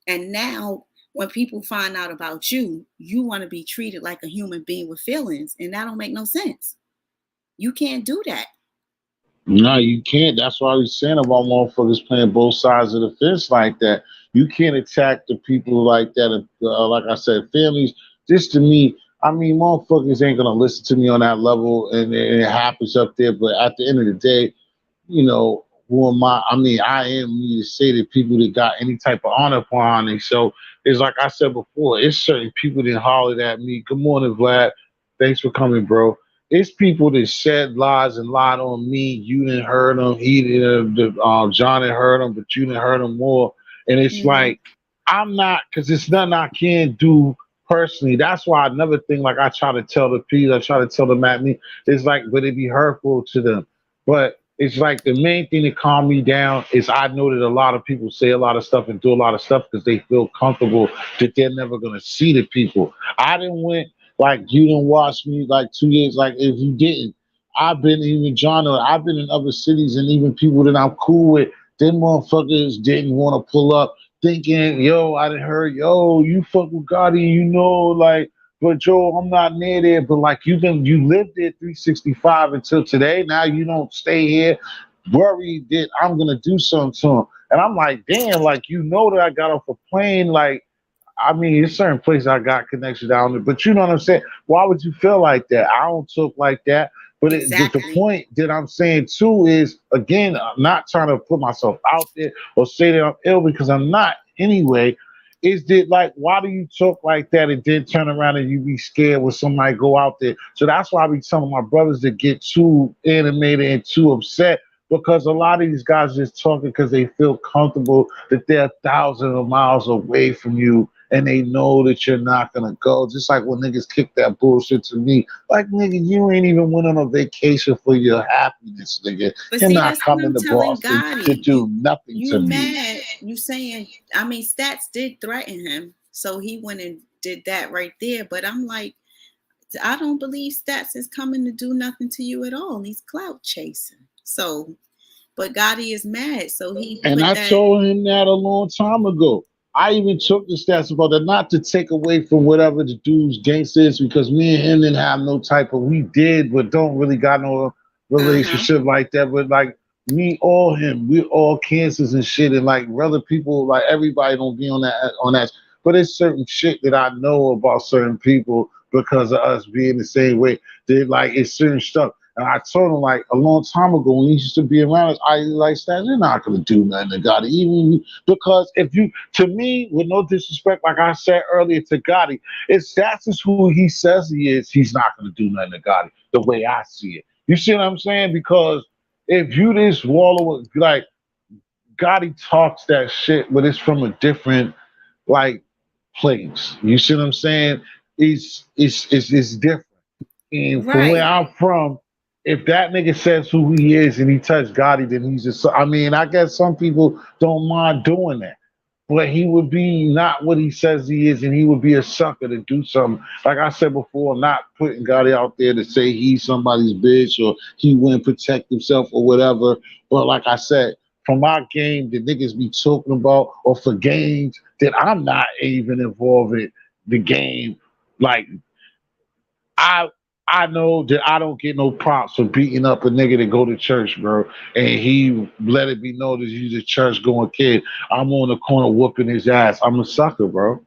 And now when people find out about you, you want to be treated like a human being with feelings. And that don't make no sense. You can't do that. No, you can't. That's why I was saying about motherfuckers playing both sides of the fence like that. You can't attack the people like that. Like I said, families. Just to me, I mean, motherfuckers ain't gonna listen to me on that level, and it happens up there. But at the end of the day, you know, who am I? I mean, I am me to say that people that got any type of honor upon me. So it's like I said before, it's certain people that hollered at me. Good morning, Vlad. Thanks for coming, bro. It's people that said lies and lied on me. You didn't heard them. He didn't. John had heard them, but you didn't heard them more. And it's like I'm not, because it's nothing I can do personally. That's why I never think like I try to tell the people. I try to tell them at me. It's like, but it be hurtful to them. But it's like the main thing that calmed me down is I know that a lot of people say a lot of stuff and do a lot of stuff because they feel comfortable that they're never gonna see the people. I didn't went like you didn't watch me like 2 years. Like if you didn't, I've been even John. I've been in other cities and even people that I'm cool with. Them motherfuckers didn't want to pull up thinking, yo, I didn't heard, yo, you fuck with Gotti, you know, like. But Joe, I'm not near there. But like you lived there 365 until today. Now you don't stay here, worried that I'm gonna do something to him. And I'm like, damn, like you know that I got off a plane. Like, I mean, it's certain places I got connections down there. But you know what I'm saying? Why would you feel like that? I don't talk like that. But the point that I'm saying too is, again, I'm not trying to put myself out there or say that I'm ill because I'm not anyway. Is that like, why do you talk like that and then turn around and you be scared when somebody go out there? So that's why I be telling my brothers to get too animated and too upset, because a lot of these guys just talking because they feel comfortable that they're thousands of miles away from you and they know that you're not gonna go. Just like when niggas kick that bullshit to me, like nigga, you ain't even went on a vacation for your happiness, nigga. But You're see, not that's what coming I'm to telling Boston Gotti. to do nothing You to me. mad? You saying? I mean, Stats did threaten him, so he went and did that right there. But I'm like, I don't believe Stats is coming to do nothing to you at all. He's clout chasing. So, but Gotti is mad, so he. And I told him that a long time ago. I even took the stats about that, not to take away from whatever the dude's gangster is, because me and him didn't have no type of, we did, but don't really got no relationship like that. But like me or him, we're all cancers and shit. And like other people, like everybody don't be on that. But it's certain shit that I know about certain people because of us being the same way. They like, it's certain stuff. And I told him like a long time ago when he used to be around us, I like Stats, you're not gonna do nothing to Gotti. Even because if you, to me, with no disrespect, like I said earlier to Gotti, if Stats is who he says he is, he's not gonna do nothing to Gotti the way I see it. You see what I'm saying? Because if you just wallow, like Gotti talks that shit, but it's from a different like place. You see what I'm saying? It's different. And from where Right. I'm from, if that nigga says who he is and he touched Gotti, then he's just. I mean, I guess some people don't mind doing that, but he would be not what he says he is, and he would be a sucker to do something. Like I said before, not putting Gotti out there to say he's somebody's bitch or he wouldn't protect himself or whatever. But like I said, from my game that niggas be talking about, or for games that I'm not even involved in the game, like I I know that I don't get no props for beating up a nigga that go to church, bro. And he let it be known that he's a church going kid. I'm on the corner whooping his ass. I'm a sucker, bro.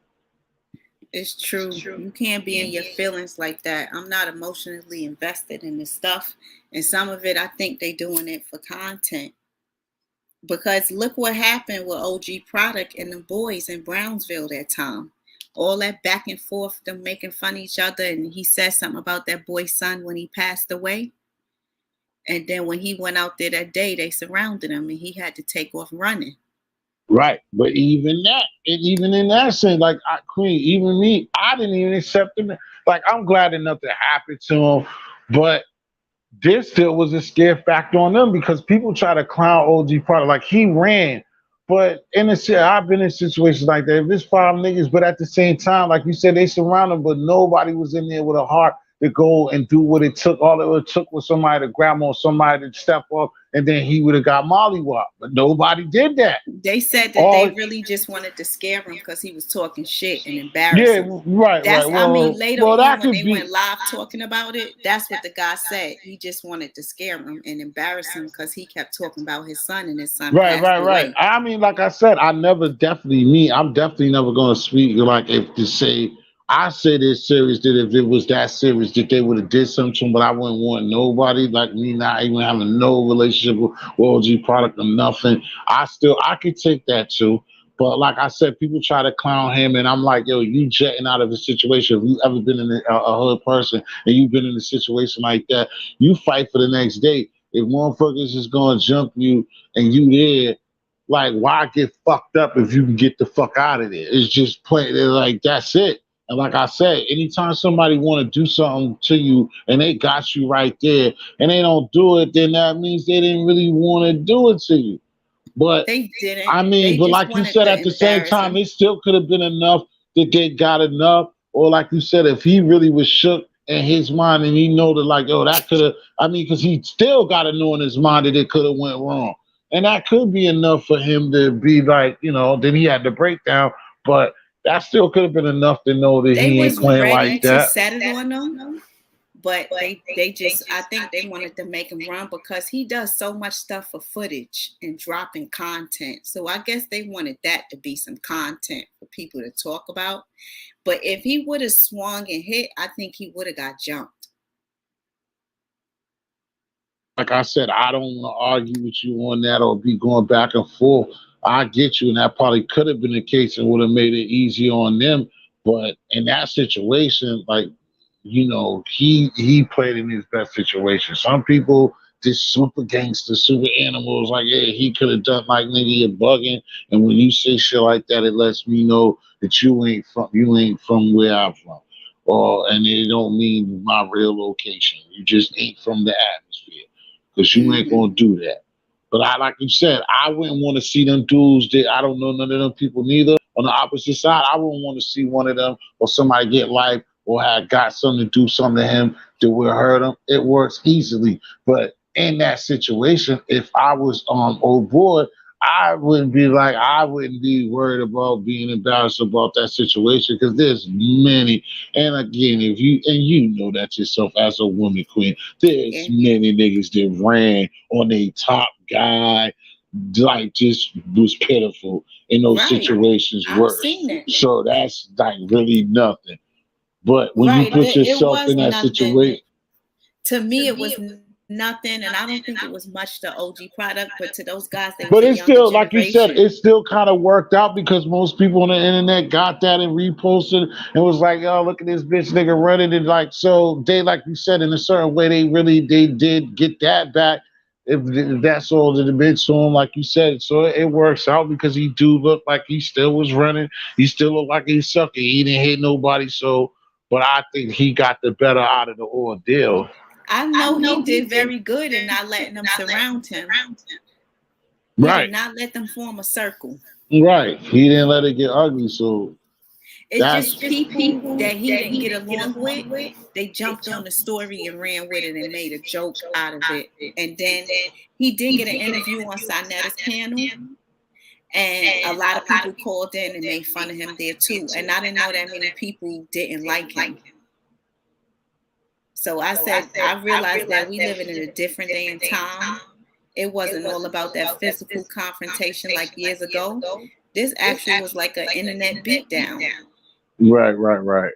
It's true. You can't be in your feelings like that. I'm not emotionally invested in this stuff. And some of it, I think they doing it for content. Because look what happened with OG Product and the boys in Brownsville that time. All that back and forth, them making fun of each other. And he said something about that boy's son when he passed away. And then when he went out there that day, they surrounded him and he had to take off running. Right. But even that, and even in that sense, like Queen, even me, I didn't even accept him. Like, I'm glad that nothing happened to him, but there still was a scare factor on them because people try to clown OG Product like he ran. But in a I've been in situations like that. If it's 5 niggas, but at the same time, like you said, they surround him, but nobody was in there with a heart to go and do what it took. All it took was somebody to grab him or somebody to step up, and then he would have got mollywopped. But nobody did that. They said that they really just wanted to scare him because he was talking shit and embarrassing. Yeah, right. That's, Well, I mean, later well, on when they went live talking about it, that's what the guy said. He just wanted to scare him and embarrass him because he kept talking about his son and his son passed away. I mean, like I said, I'm definitely never going to speak like if to say. I say this serious that if it was that serious that they would have did something to him, but I wouldn't want nobody like me not even having no relationship with OG Product or nothing. I could take that too. But like I said, people try to clown him, and I'm like, yo, you jetting out of a situation. If you ever been in a hood person and you've been in a situation like that, you fight for the next day. If motherfuckers is gonna jump you and you there, like why get fucked up if you can get the fuck out of there? It's just play. They're like that's it. And like I said, anytime somebody want to do something to you and they got you right there and they don't do it, then that means they didn't really want to do it to you. But they didn't. I mean, but like you said, at the same time, it still could have been enough that they got enough. Or like you said, if he really was shook in his mind and he know that like, oh, that could have, I mean, because he still got to know in his mind that it could have went wrong. And that could be enough for him to be like, you know, then he had the breakdown. But that still could have been enough to know that he ain't playing like that. To set it on them, but they just, I think they wanted to make him run because he does so much stuff for footage and dropping content. So I guess they wanted that to be some content for people to talk about. But if he would have swung and hit, I think he would have got jumped. Like I said, I don't want to argue with you on that or be going back and forth. I get you, and that probably could have been the case and would have made it easier on them. But in that situation, like, you know, he played in his best situation. Some people just super gangsters, super animals, like, yeah, he could have done like nigga, you're bugging. And when you say shit like that, it lets me know that you ain't from where I'm from. And it don't mean my real location. You just ain't from the atmosphere. Because you ain't gonna do that. But like you said, I wouldn't want to see them dudes that I don't know none of them people neither. On the opposite side, I wouldn't want to see one of them or somebody get life or have got something to do something to him that will hurt him. It works easily. But in that situation, if I was old boy, I wouldn't be worried about being embarrassed about that situation because there's many. And again, you know that yourself as a woman queen, there's many niggas that ran on a top guy, like just was pitiful in those situations worse. So that's like really nothing. But when you put yourself in that situation, to me, it was nothing, and I don't think it was much the OG product, but to those guys, they was But a it's younger still, like you said, generation. it still kind of worked out because most people on the internet got that and reposted and was like, "Oh, look at this bitch nigga running," and like, so they, like you said, in a certain way, they did get that back. If that's all that it meant to him, like you said, so it works out because he do look like he still was running. He still looked like he sucked. He didn't hit nobody. So, but I think he got the better out of the ordeal. I know he did very good in not letting them surround him. He Right, did not let them form a circle. right. He didn't let it get ugly. So It's that's just people that he didn't get along with. They jumped on the story and ran with it and made a joke out of it. And then he did get an interview on Sinetta's panel, and a lot of people called in and made fun of him there too. And I didn't know that many people didn't like him. So I said, I realized that we living in a different day and time. It wasn't all about that physical confrontation like years ago. This actually was like an internet beatdown. right.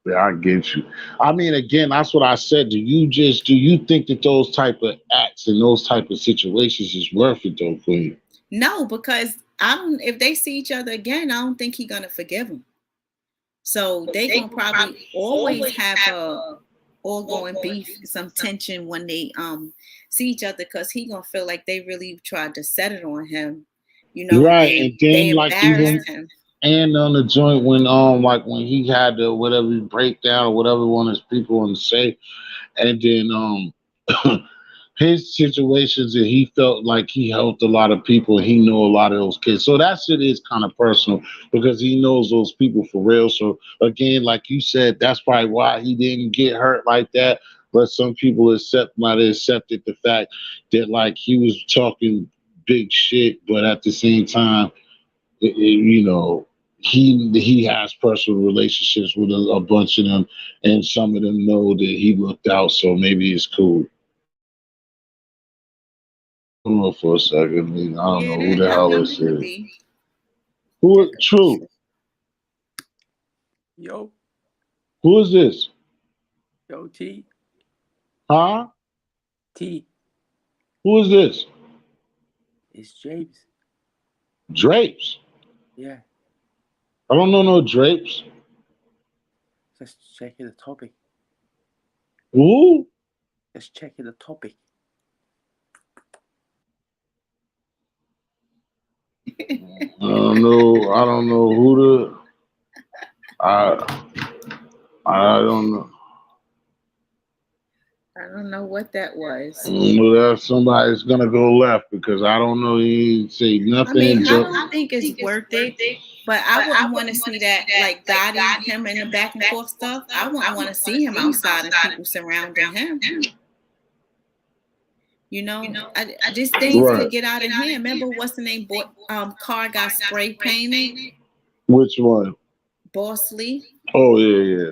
Yeah, I get you. I mean, again, that's what I said. Do you think that those type of acts and those type of situations is worth it though for you? No, because if they see each other again, I don't think he's gonna forgive him. So they gonna probably always have a ongoing beef, some tension when they see each other, because he gonna feel like they really tried to set it on him. You know, Right, and they then like even embarrassed him. and on the joint when like when he had the whatever breakdown or whatever one of his people want to say, and then his situations that he felt like he helped a lot of people. He knew a lot of those kids. So that shit is kind of personal because he knows those people for real. So again, like you said, that's probably why he didn't get hurt like that. But some people might have accepted the fact that like he was talking big shit, but at the same time, you know, he has personal relationships with a bunch of them, and some of them know that he looked out. So maybe it's cool. Hold on for a second. I don't know who the hell this is. Who? True. Yo, Who is this? yo, T. Huh? T. Who is this? It's James. Drapes. Yeah, I don't know no Drapes. just checking the topic. Who? Just checking the topic. I don't know. I don't know who the. I don't know. I don't know what that was. That somebody's gonna go left because I don't know. He ain't say nothing. I mean, I don't think it's worth it, but I wouldn't want to see that, like Gotti, him in the back and forth stuff. I wouldn't want to see him outside and people surrounding him. You know, just things could get out of hand. Remember, what's the name? Car got spray painted. Which one? Boss Lee. Oh yeah.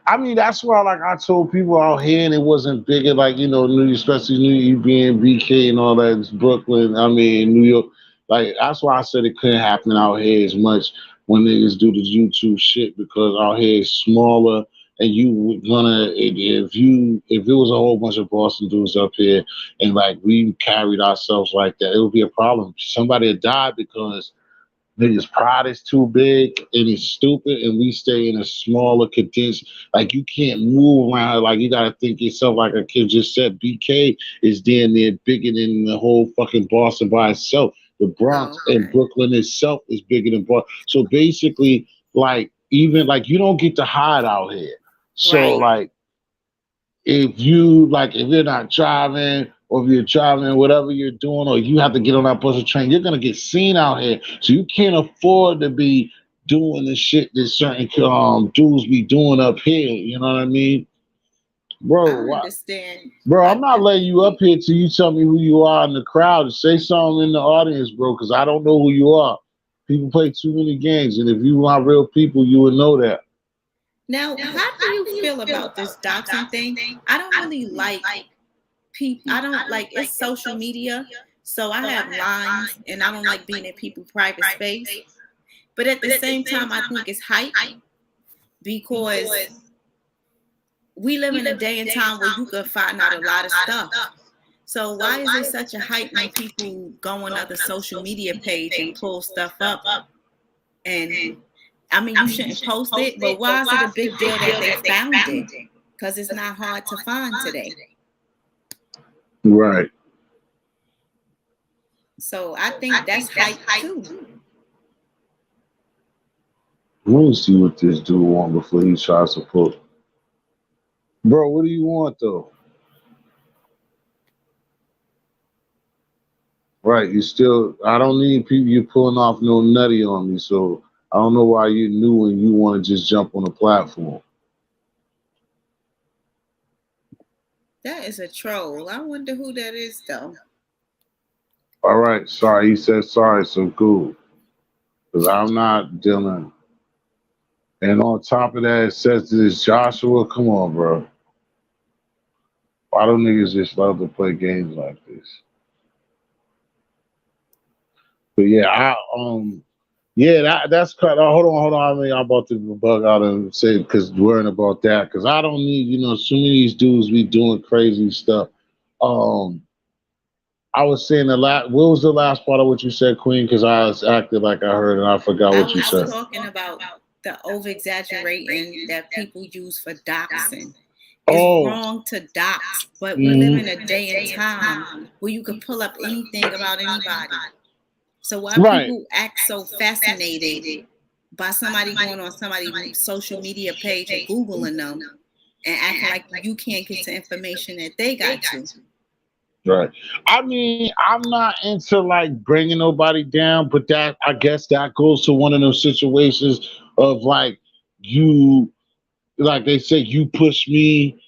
I mean, that's why, like I told people out here, and it wasn't bigger, like especially New York being BK and all that. It's Brooklyn. I mean, New York. Like that's why I said it couldn't happen out here as much when niggas do the YouTube shit because out here is smaller, and you gonna if it was a whole bunch of Boston dudes up here, and like we carried ourselves like that, it would be a problem. Somebody had died because niggas' pride is too big and it's stupid, and we stay in a smaller, condensed. Like you can't move around. Like you gotta think yourself. Like a kid just said, BK is damn near bigger than the whole fucking Boston by itself. The Bronx and Brooklyn itself is bigger than Boston. So basically, like even like you don't get to hide out here. So like if you're not driving, or if you're driving, whatever you're doing, or you have to get on that bus or train, you're gonna get seen out here. So you can't afford to be doing the shit that certain dudes be doing up here. You know what I mean, bro? I understand. Bro, I'm not letting you up here till you tell me who you are in the crowd. Say something in the audience, bro, because I don't know who you are. People play too many games, and if you want real people, you would know that. Now, how do you feel about this doxing thing? I don't really like people. I don't like it's social media, so I have lines, and I don't like being in people's private space. But at the same time, I think it's hype because we live in a day and time where you can find out a lot of stuff. So why is there such a hype when people go on other social media page and pull stuff up? And I mean, you shouldn't post it, but why is it a big deal that they found it? Because it's not hard to find today. Right. So I think that's hype too. Let me see what this dude want before he tries to put. Bro, what do you want though? Right, you still. I don't need people you pulling off no nutty on me. So I don't know why you knew and you want to just jump on the platform. That is a troll. I wonder who that is though. All right, sorry. He said sorry, so cool. Because I'm not dealing. And on top of that, it says this Joshua. Come on, bro. Why do niggas just love to play games like this? But yeah, that's cut. Hold on. I mean, I'm about to bug out and say because worrying about that because I don't need so many of these dudes be doing crazy stuff. I was saying what was the last part of what you said, Queen? Because I was acting like I heard and I forgot what you said. I was talking about the over exaggerating that people use for doxing. It's wrong to dox, but we live in a day and time where you can pull up anything about anybody. So why people act so fascinated by somebody going on somebody's social media page and Googling them and acting like you can't get the information that they got to? Right. I mean, I'm not into like bringing nobody down, but that I guess that goes to one of those situations of like like they say, you push me.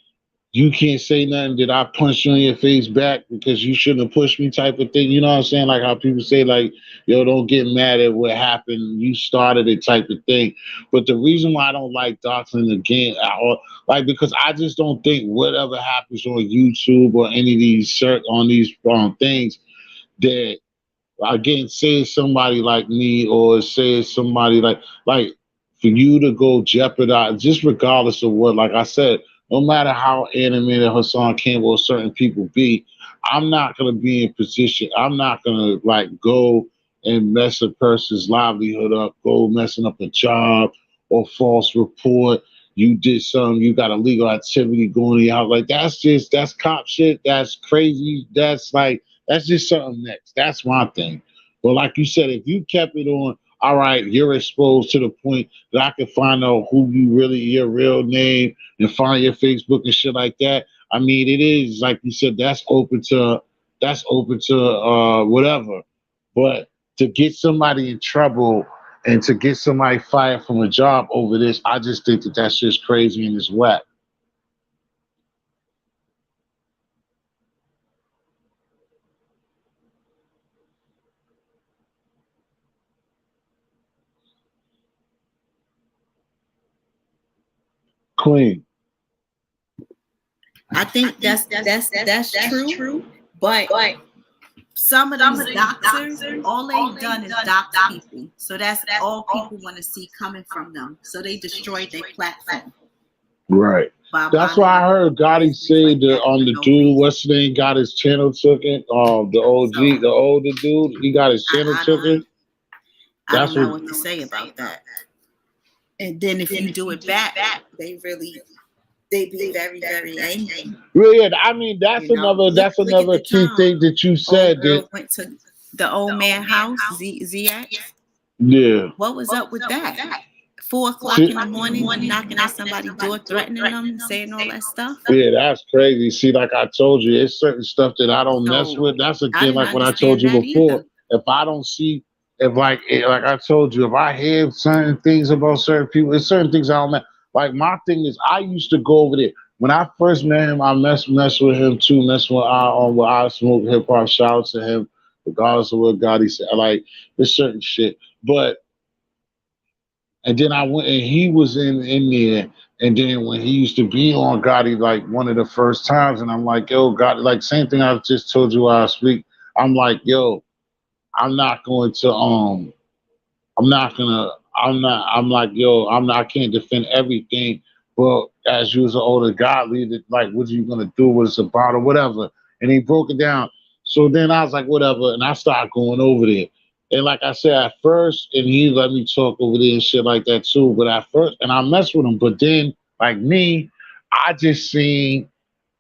You can't say nothing. Did I punch you in your face back because you shouldn't have pushed me type of thing? You know what I'm saying? Like how people say like, yo, don't get mad at what happened. You started it type of thing. But the reason why I don't like doxing again, because I just don't think whatever happens on YouTube or any of these things that, again, say it's somebody like me or say it's somebody like for you to go jeopardize, just regardless of what, like I said, no matter how animated Hassan Campbell or certain people be, I'm not going to be in position. I'm not going to like go and mess a person's livelihood up, go messing up a job or false report. You did something, you got illegal activity going in your house. Like that's cop shit. That's crazy. That's just something next. That's my thing. But like you said, if you kept it on, all right, you're exposed to the point that I can find out who you really, your real name, and find your Facebook and shit like that. I mean, it is like you said, that's open to whatever. But to get somebody in trouble and to get somebody fired from a job over this, I just think that that's just crazy and it's whack. Queen. I think that's true, but some of these doxers, all they've done is dox people. So that's all people want to see coming from them. So they destroyed their platform. Right. That's why I heard Gotti say that on the dude, what's his name, got his channel taken. The OG, the older dude, he got his channel taken. I don't know what to say about that. And then if you do it back, they be very, very angry. Yeah, I mean that's another key thing that you said. That went to the old man house, Ziak. Yeah. What was up with that? 4 o'clock in the morning, knocking at somebody's door, threatening them, saying all that stuff. Yeah, that's crazy. See, like I told you, it's certain stuff that I don't mess with. That's again, like what I told you before. Either. If I don't see, like I told you, if I hear certain things about certain people, it's certain things I don't mess. Like my thing is, I used to go over there. When I first met him, I mess with him too. Mess with I smoke hip hop. Shout out to him, regardless of what Gotti said. Like there's certain shit, but. And then I went and he was in there. And then when he used to be on Gotti, like one of the first times, and I'm like, yo, Gotti, like same thing I just told you last week. I'm like, yo, I can't defend everything, But as you was an older godly, like, what are you gonna do? What it's about or whatever. And he broke it down. So then I was like, whatever, and I started going over there. And like I said, at first, and he let me talk over there and shit like that too. But at first, and I messed with him. But then, like me, I just seen,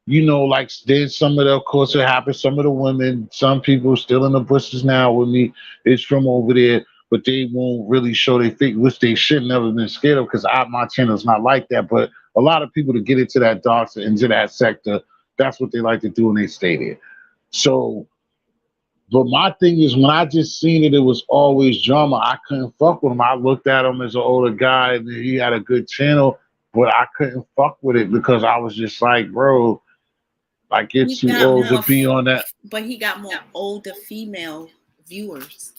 like then some of the, of course, it happened. Some of the women, some people still in the bushes now with me, is from over there, but they won't really show their face, which they should never been scared of, because my channel's not like that. But a lot of people to get into that dark, into that sector, that's what they like to do, and they stay there. So, but my thing is, when I just seen it, it was always drama. I couldn't fuck with him. I looked at him as an older guy, and he had a good channel, but I couldn't fuck with it because I was just like, bro, like, it's too old to be on that. But he got more older female viewers.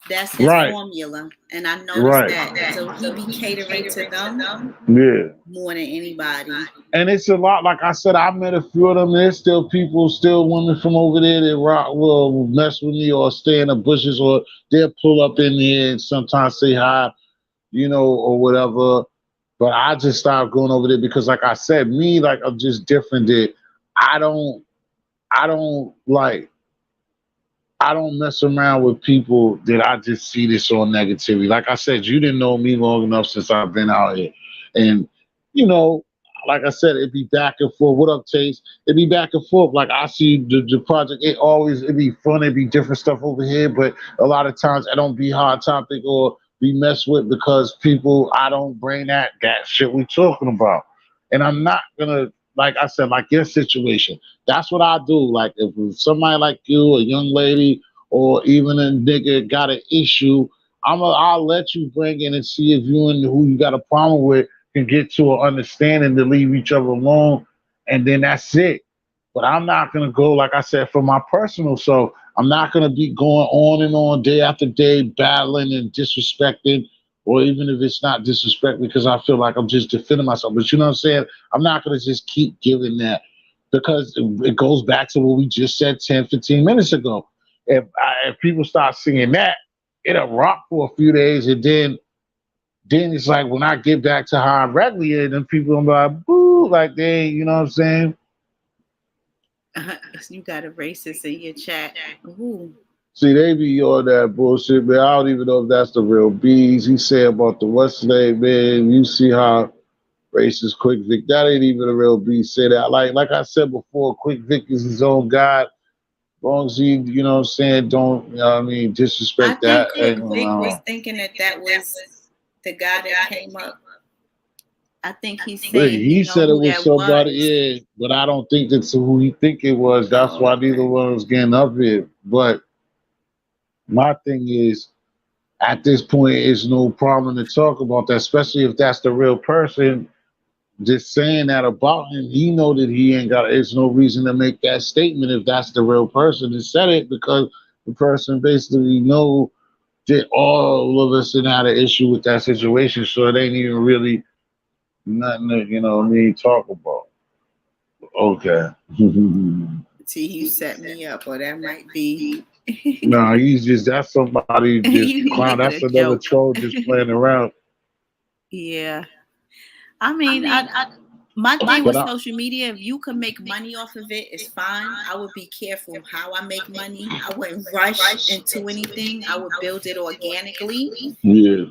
That's his formula, and I noticed that. So he be catering to them, more than anybody. And it's a lot. Like I said, I met a few of them. There's still people, still women from over there that will mess with me or stay in the bushes, or they'll pull up in there and sometimes say hi, or whatever. But I just stopped going over there because, like I said, me, like, I'm just different. That I don't mess around with people that I just see this on negativity. Like I said, you didn't know me long enough since I've been out here. And, like I said, it'd be back and forth. What up, Chase? It'd be back and forth. Like, I see the project, it'd be fun, it'd be different stuff over here, but a lot of times I don't be hard topic or be messed with because people, I don't bring that shit we talking about. And I'm not gonna, like I said, like your situation. That's what I do. Like, if somebody like you, a young lady, or even a nigga got an issue, I'll let you bring in and see if you and who you got a problem with can get to an understanding to leave each other alone, and then that's it. But I'm not gonna go, like I said, for my personal self, I'm not gonna be going on and on day after day, battling and disrespecting, or even if it's not disrespect, because I feel like I'm just defending myself. But you know what I'm saying? I'm not gonna just keep giving that, because it goes back to what we just said 10, 15 minutes ago. If people start singing that, it'll rock for a few days, and then it's like when I get back to how I'm regular, then people are like, boo, like they, you know what I'm saying? You got a racist in your chat. Ooh. See, they be on that bullshit, man. I don't even know if that's the real bees. He said about the what's name, man. You see how racist Quick Vic, that ain't even a real beast. Say that. Like I said before, Quick Vic is his own God. As long as he, you know what I'm saying, don't, disrespect that. I think Vic was thinking that was the guy that came up. I think he's saying he said it was somebody, yeah, but I don't think that's who he think it was. That's why neither one was getting up here. But my thing is, at this point, it's no problem to talk about that, especially if that's the real person. Just saying that about him, he know that he ain't got. There's no reason to make that statement if that's the real person that said it, because the person basically know that all of us had an issue with that situation, so it ain't even really nothing to talk about. Okay. See, you set me up, or that might be. No, that's somebody just clown. That's another troll just playing around. Yeah. I mean, my thing with social media, if you can make money off of it, it's fine. I would be careful how I make money. I wouldn't rush into anything. I would build it organically. Yeah.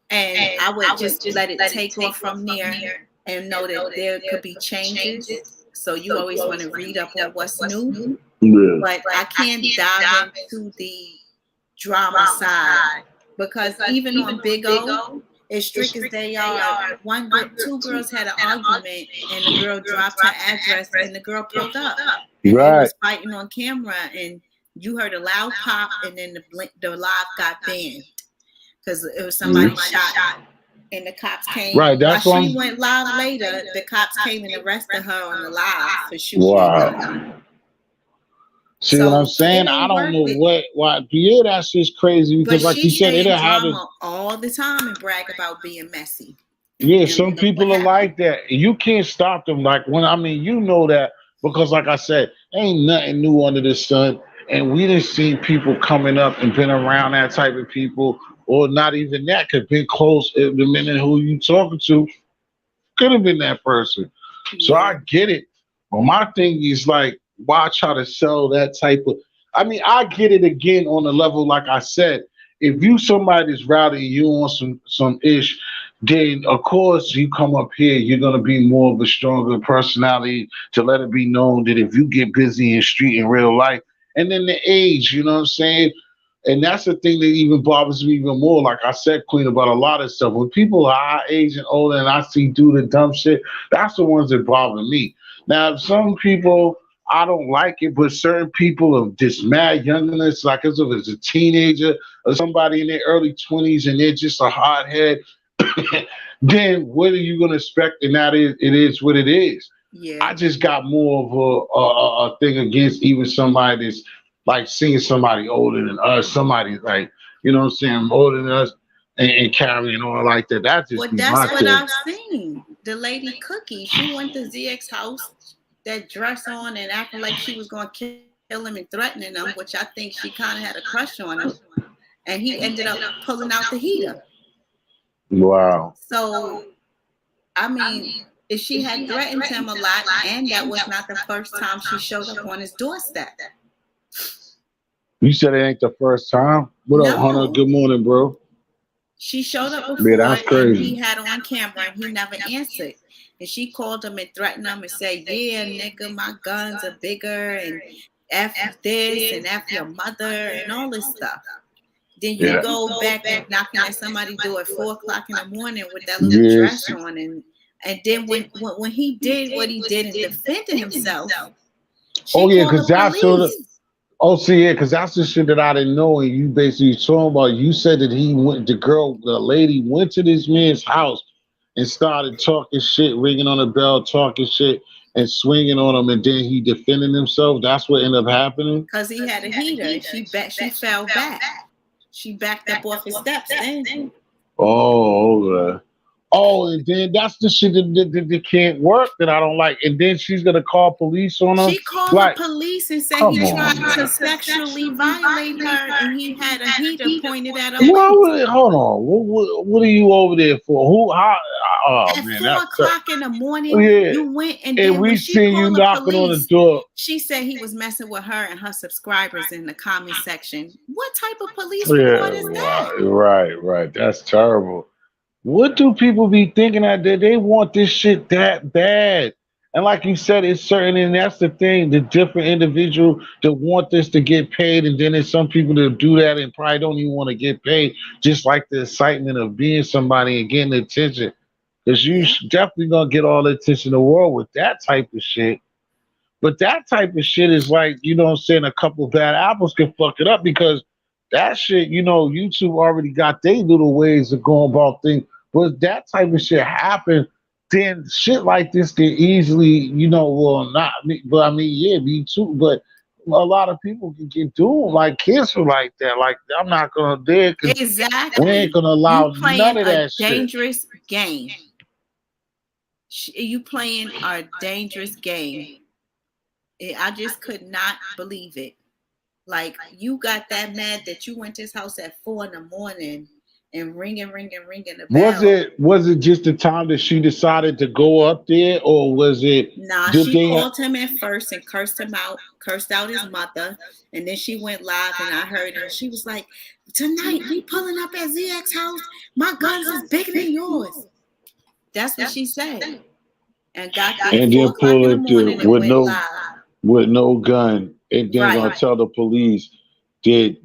And I would just let it take off from there and know that there could be changes. So you always want to read up on what's new. Yeah. But I can't dive into the drama side, because even on Big O, as strict as they are, two girls had an argument, and the girl dropped her address, and the girl pulled up. And they was fighting on camera, and you heard a loud pop, and then the live got banned because it was somebody shot, and the cops came. Right, that's why she went live later. The cops came and arrested her on the live for shooting. Wow. See what I'm saying? I don't know why. Yeah, that's just crazy, because, like you said, it'll happen all the time and brag about being messy. Yeah, some people are like that. You can't stop them. Like you know that, because, like I said, ain't nothing new under the sun, and we done seen people coming up and been around that type of people, or not even that, could be close. The minute who you talking to, could have been that person. So I get it. But my thing is like, why try to sell that type of? I mean, I get it again on the level, like I said. If you somebody that's rowdy, you on some ish, then of course you come up here, you're gonna be more of a stronger personality to let it be known that if you get busy in street in real life, and then the age, you know what I'm saying? And that's the thing that even bothers me even more. Like I said, Queen, about a lot of stuff. When people are our age and older and I see do the dumb shit, that's the ones that bother me. Now, some people, I don't like it, but certain people of this mad youngness, like as if it's a teenager or somebody in their early 20s and they're just a hothead, then what are you going to expect? And that is, it is what it is. Yeah. I just got more of a thing against even somebody that's like seeing somebody older than us, somebody like, you know what I'm saying, older than us and carrying on like that. That just be that's my what thing. I've seen. The lady Cookie, she went to ZX house, that dress on and acting like she was going to kill him and threatening him, which I think she kind of had a crush on him. And he ended up pulling out the heater. Wow. So, I mean, if she had threatened him a lot, and that was not the first time she showed up on his doorstep. You said it ain't the first time? What up, Hunter? Good morning, bro. She showed up before, yeah, that's crazy. And he had on camera, and he never answered. And she called him and threatened him and said, yeah, nigga, my guns are bigger, and F this, and F your mother, and all this stuff. Then you go back and knocking at somebody's door at 4 o'clock in the morning with that little dress on. And then when he did what he did and defended himself, because that's sort of. Oh, see, because that's the shit that I didn't know. And you basically talking about, you said that the lady went to this man's house and started talking shit, ringing on the bell, talking shit, and swinging on him, and then he defended himself. That's what ended up happening? Because he had a heater, and she fell back. She backed up off his steps then. Oh, okay. Oh, and then that's the shit that can't work that I don't like. And then she's gonna call police on him. She called the police and said he tried to sexually violate her, and he had a heater pointed at her. Hold on. What are you over there for? Who? How? Oh, at man, 4 o'clock in the morning, you went and then we seen you knocking on the door. She said he was messing with her and her subscribers in the comment section. What type of police report is that? Right. That's terrible. What do people be thinking that they want this shit that bad? And like you said, it's certain, and that's the thing, the different individual that want this to get paid, and then there's some people that do that and probably don't even want to get paid, just like the excitement of being somebody and getting attention. Because you definitely gonna get all the attention in the world with that type of shit. But that type of shit is like, you know what I'm saying, a couple of bad apples can fuck it up, because that shit, you know, YouTube already got their little ways of going about things. But that type of shit happen, then shit like this can easily, you know, well, not me, but I mean, me too. But a lot of people can get doomed, like kids are like that. Like, I'm not gonna dare, exactly. We ain't gonna allow none of that shit. Dangerous game. You playing a dangerous game. I just could not believe it. Like, you got that mad that you went to his house at 4 in the morning and ringing the bell. Was it just the time that she decided to go up there, or was it? Nah, she called him at first and cursed out his mother, and then she went live and I heard her. She was like, "Tonight we pulling up at ZX house. My guns is bigger than yours." That's what she said. And got there and then pull it through with no gun, and then gonna tell the police that.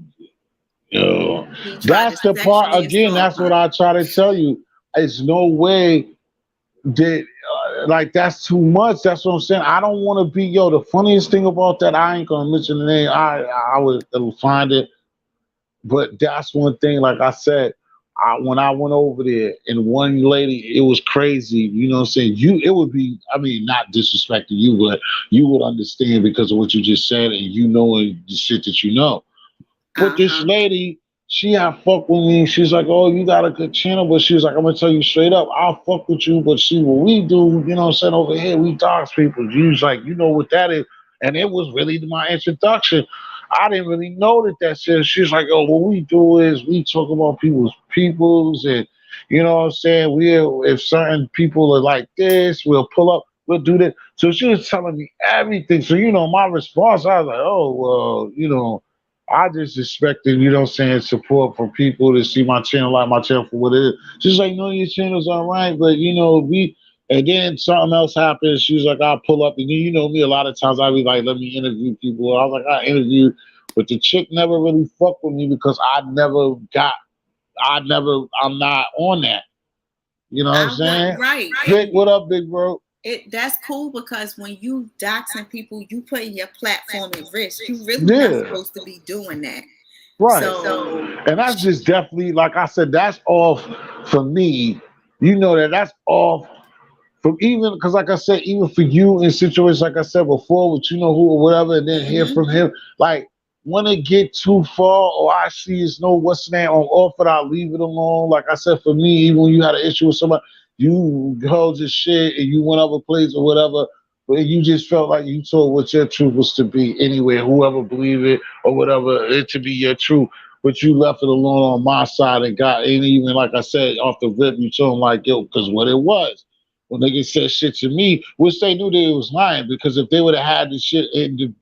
That's the part again. That's what I try to tell you. It's no way that like that's too much. That's what I'm saying. I don't want to be the funniest thing about that. I ain't gonna mention the name. I would find it, but that's one thing. Like I said, when I went over there and one lady, it was crazy. You know what I'm saying? It would be. I mean, not disrespecting you, but you would understand because of what you just said, and you knowing the shit that you know. But this lady, she had fuck with me. She's like, "Oh, you got a good channel," but she was like, "I'm gonna tell you straight up, I'll fuck with you, but see what we do, you know what I'm saying, over here, we dogs people." She was like, "You know what that is?" And it was really my introduction. I didn't really know that shit. She was like, "Oh, what we do is we talk about peoples, and You know what I'm saying? If certain people are like this, we'll pull up, we'll do this. So she was telling me everything. So, my response, I was like, oh, well, I just expected, support for people to see my channel, like my channel for what it is. She's like, no, your channel's all right, but, and then something else happened. She was like, I'll pull up. And then, me, a lot of times I be like, let me interview people. I was like, I interview. But the chick never really fucked with me because I'm not on that. You know what I'm saying? Right. Vic, what up, big bro? That's cool because when you doxing people, you putting your platform at risk. You really not supposed to be doing that. Right. So, and that's just definitely, like I said, that's off for me. That's off from, even because, like I said, even for you in situations like I said before, with who or whatever, and then hear from him, like when it get too far, or I see it's no what's the name on off it, I'll leave it alone. Like I said, for me, even when you had an issue with somebody, you held your shit and you went other place or whatever, but you just felt like you told what your truth was to be anyway, whoever believed it or whatever, it to be your truth. But you left it alone on my side and ain't even, like I said, off the rip, you told them like, yo, because what it was. When niggas said shit to me, which they knew they was lying, because if they would have had the shit in the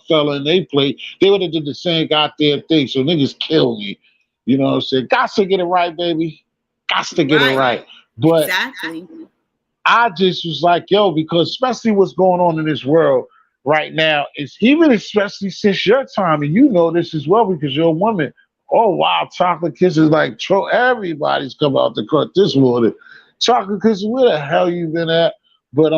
fella in they plate, they would have did the same goddamn thing. So niggas kill me. You know what I'm saying? Got to get it right, baby. Got to get it right. But exactly. I just was like, yo, because especially what's going on in this world right now, is even especially since your time, and you know this as well because you're a woman. Oh, wow, chocolate kisses, like everybody's come out the court this morning. Chocolate kisses, where the hell you been at? But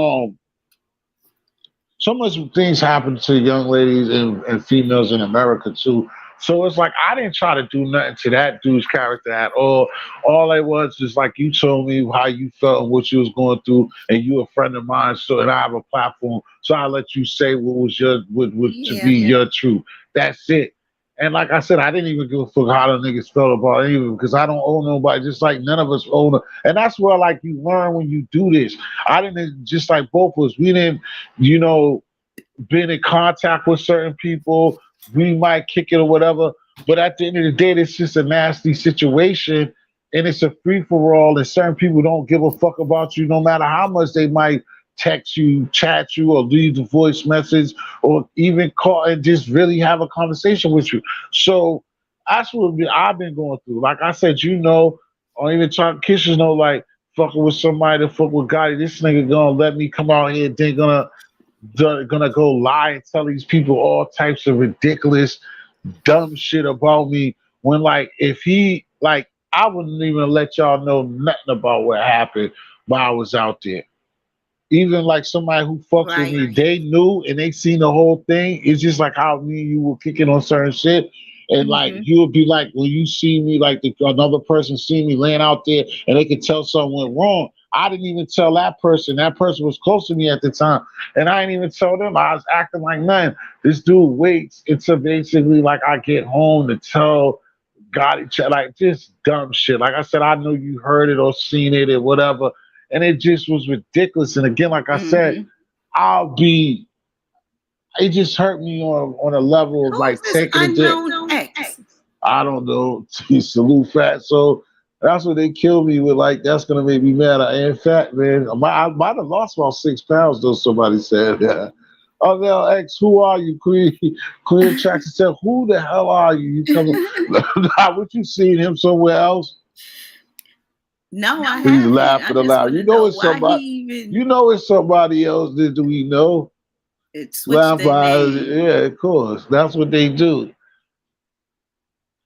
so much things happen to young ladies and females in America too. So it's like I didn't try to do nothing to that dude's character at all. All I was just like, you told me how you felt and what you was going through, and you a friend of mine, so and I have a platform, so I let you say what was to be your truth. That's it. And like I said, I didn't even give a fuck how the niggas felt about it even, because I don't owe nobody, just like none of us owe them. And that's where, like, you learn when you do this. I didn't, just like both of us, we didn't, been in contact with certain people. We might kick it or whatever. But at the end of the day, it's just a nasty situation. And it's a free-for-all. And certain people don't give a fuck about you no matter how much they might text you, chat you, or leave the voice message, or even call and just really have a conversation with you. So that's what I've been going through. Like I said, or even trying kisses, like fucking with somebody to fuck with Gotti. This nigga gonna let me come out here, they're gonna go lie and tell these people all types of ridiculous, dumb shit about me. When, like, if he, like, I wouldn't even let y'all know nothing about what happened while I was out there. Even like somebody who fucks with me, they knew and they seen the whole thing. It's just like how me and you were kicking on certain shit. And like you would be like, when you see me, like another person see me laying out there and they could tell something went wrong. I didn't even tell that person. That person was close to me at the time. And I didn't even tell them. I was acting like nothing. This dude waits until basically like I get home to tell Gotti, like just dumb shit. Like I said, I know you heard it or seen it or whatever. And it just was ridiculous. And again, like I said, it just hurt me on a level of like taking a dick. I don't know. Salute fat. So that's what they killed me with. Like, that's gonna make me mad. I ain't fat, man. I might have lost about 6 pounds, though. Somebody said that. Oh, now, X, who are you? Queen Traxxon said, who the hell are you? You coming? What, you seen him somewhere else? No, I haven't. He's laughing aloud. You know it's somebody. You know it's somebody else. Do we know? It's laugh by, yeah, of course. That's what they do.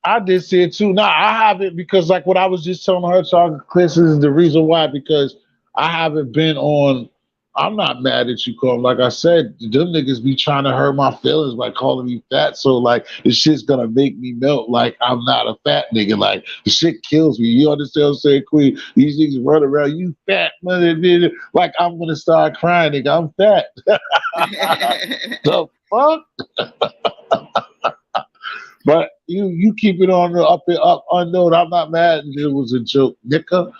I did see it too. Now I haven't, because like what I was just telling her, Chocolate Clips, is the reason why, because I haven't been on. I'm not mad that you call them. Like I said, them niggas be trying to hurt my feelings by calling me fat. So like this shit's gonna make me melt. Like I'm not a fat nigga. Like the shit kills me. You understand what I'm saying, Queen? These niggas run around, you fat mother. Like I'm gonna start crying, nigga. I'm fat. The fuck? But you keep it on the up unknown. I'm not mad. It was a joke, nigga.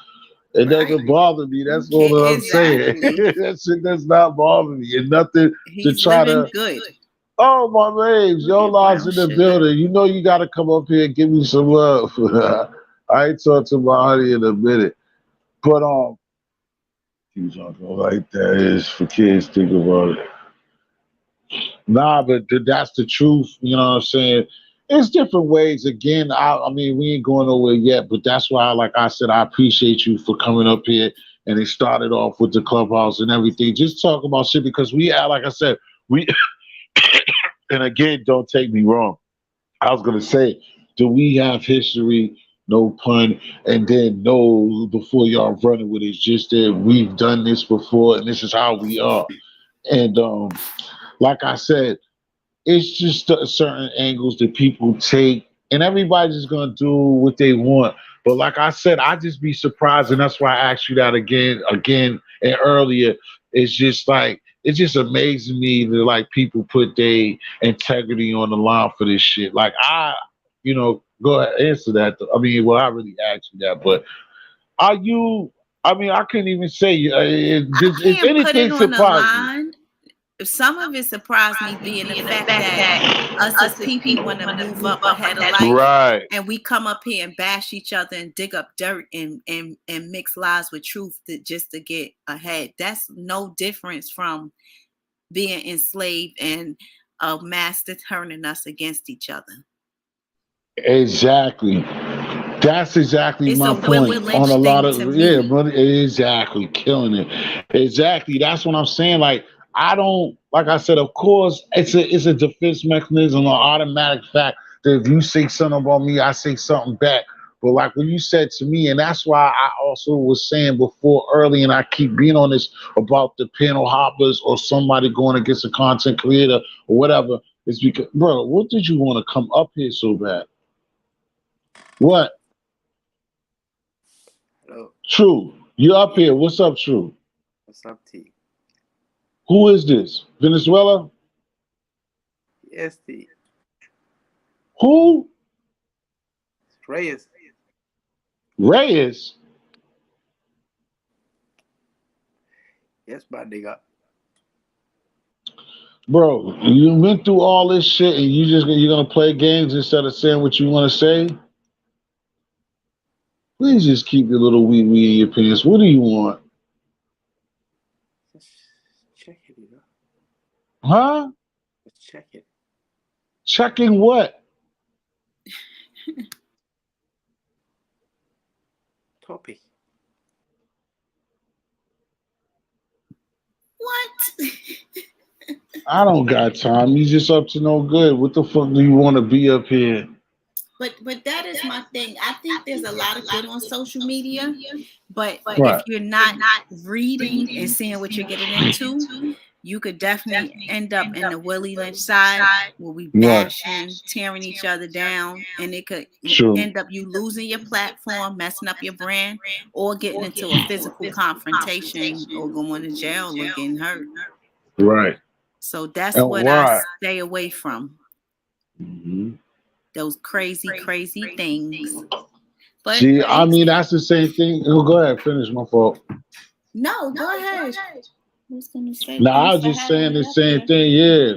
It doesn't bother me. That's all that I'm saying. That shit does not bother me. And nothing to try to. Good. Oh, my name's Yola's in the building. You got to come up here and give me some love. I ain't talked to my honey in a minute. But keep talking like that is for kids. Think about it. Nah, but that's the truth. You know what I'm saying? It's different ways. Again, I mean, we ain't going nowhere yet, but that's why, like I said, I appreciate you for coming up here. And it started off with the Clubhouse and everything. Just talk about shit because we are, like I said, we. And again, don't take me wrong. I was gonna say, do we have history? No pun. And then no, before y'all running with it, it's just that we've done this before, and this is how we are. And like I said, it's just certain angles that people take, and everybody's just gonna do what they want. But like I said, I just be surprised, and that's why I asked you that again, and earlier. It's just like it's just amazing me that like people put their integrity on the line for this shit. Like go ahead answer that. I mean, well, I really asked you that, but are you? I mean, I couldn't even say. If can't put it anything on the surprised you. line. Some of it surprised me being the fact that us as people want to move up ahead of life, Right. and we come up here and bash each other and dig up dirt and mix lies with truth just to get ahead. That's no difference from being enslaved and a master turning us against each other. Exactly. That's exactly It's my a point. Willie Lynch On a lot of thing to me. brother, exactly killing it. Exactly. That's what I'm saying. Like I don't like I said, of course, it's a defense mechanism, an automatic fact that if you say something about me, I say something back. But like when you said to me, and that's why I also was saying before early, and I keep being on this about the panel hoppers or somebody going against a content creator or whatever, it's because, bro, what did you want to come up here so bad? What? Hello. True. You up here. What's up, True? What's up, T? Who is this? Venezuela? Yes, T. Who? Reyes. Reyes? Yes, my nigga. Bro, you went through all this shit and you're gonna play games instead of saying what you want to say? Please just keep your little wee wee in your pants. What do you want? Just check it, you know. Huh? Let's check it. Checking what? Topic. What? I don't got time. You just up to no good. What the fuck do you want to be up here? But that is my thing. I think there's a lot of good on social media, but Right. if you're not reading and seeing what you're getting into, you could definitely end up in the Willie Lynch side where we bashing, tearing each other down, and it could end up you losing your platform, messing up your brand, or getting into a physical confrontation or going to jail or getting hurt. Right. So that's what I stay away from. Mm-hmm. Those crazy things. But see, I mean, that's the same thing. Oh, go ahead, finish my fault. No, go ahead. I was gonna say. No, I was just saying the same thing. Yeah,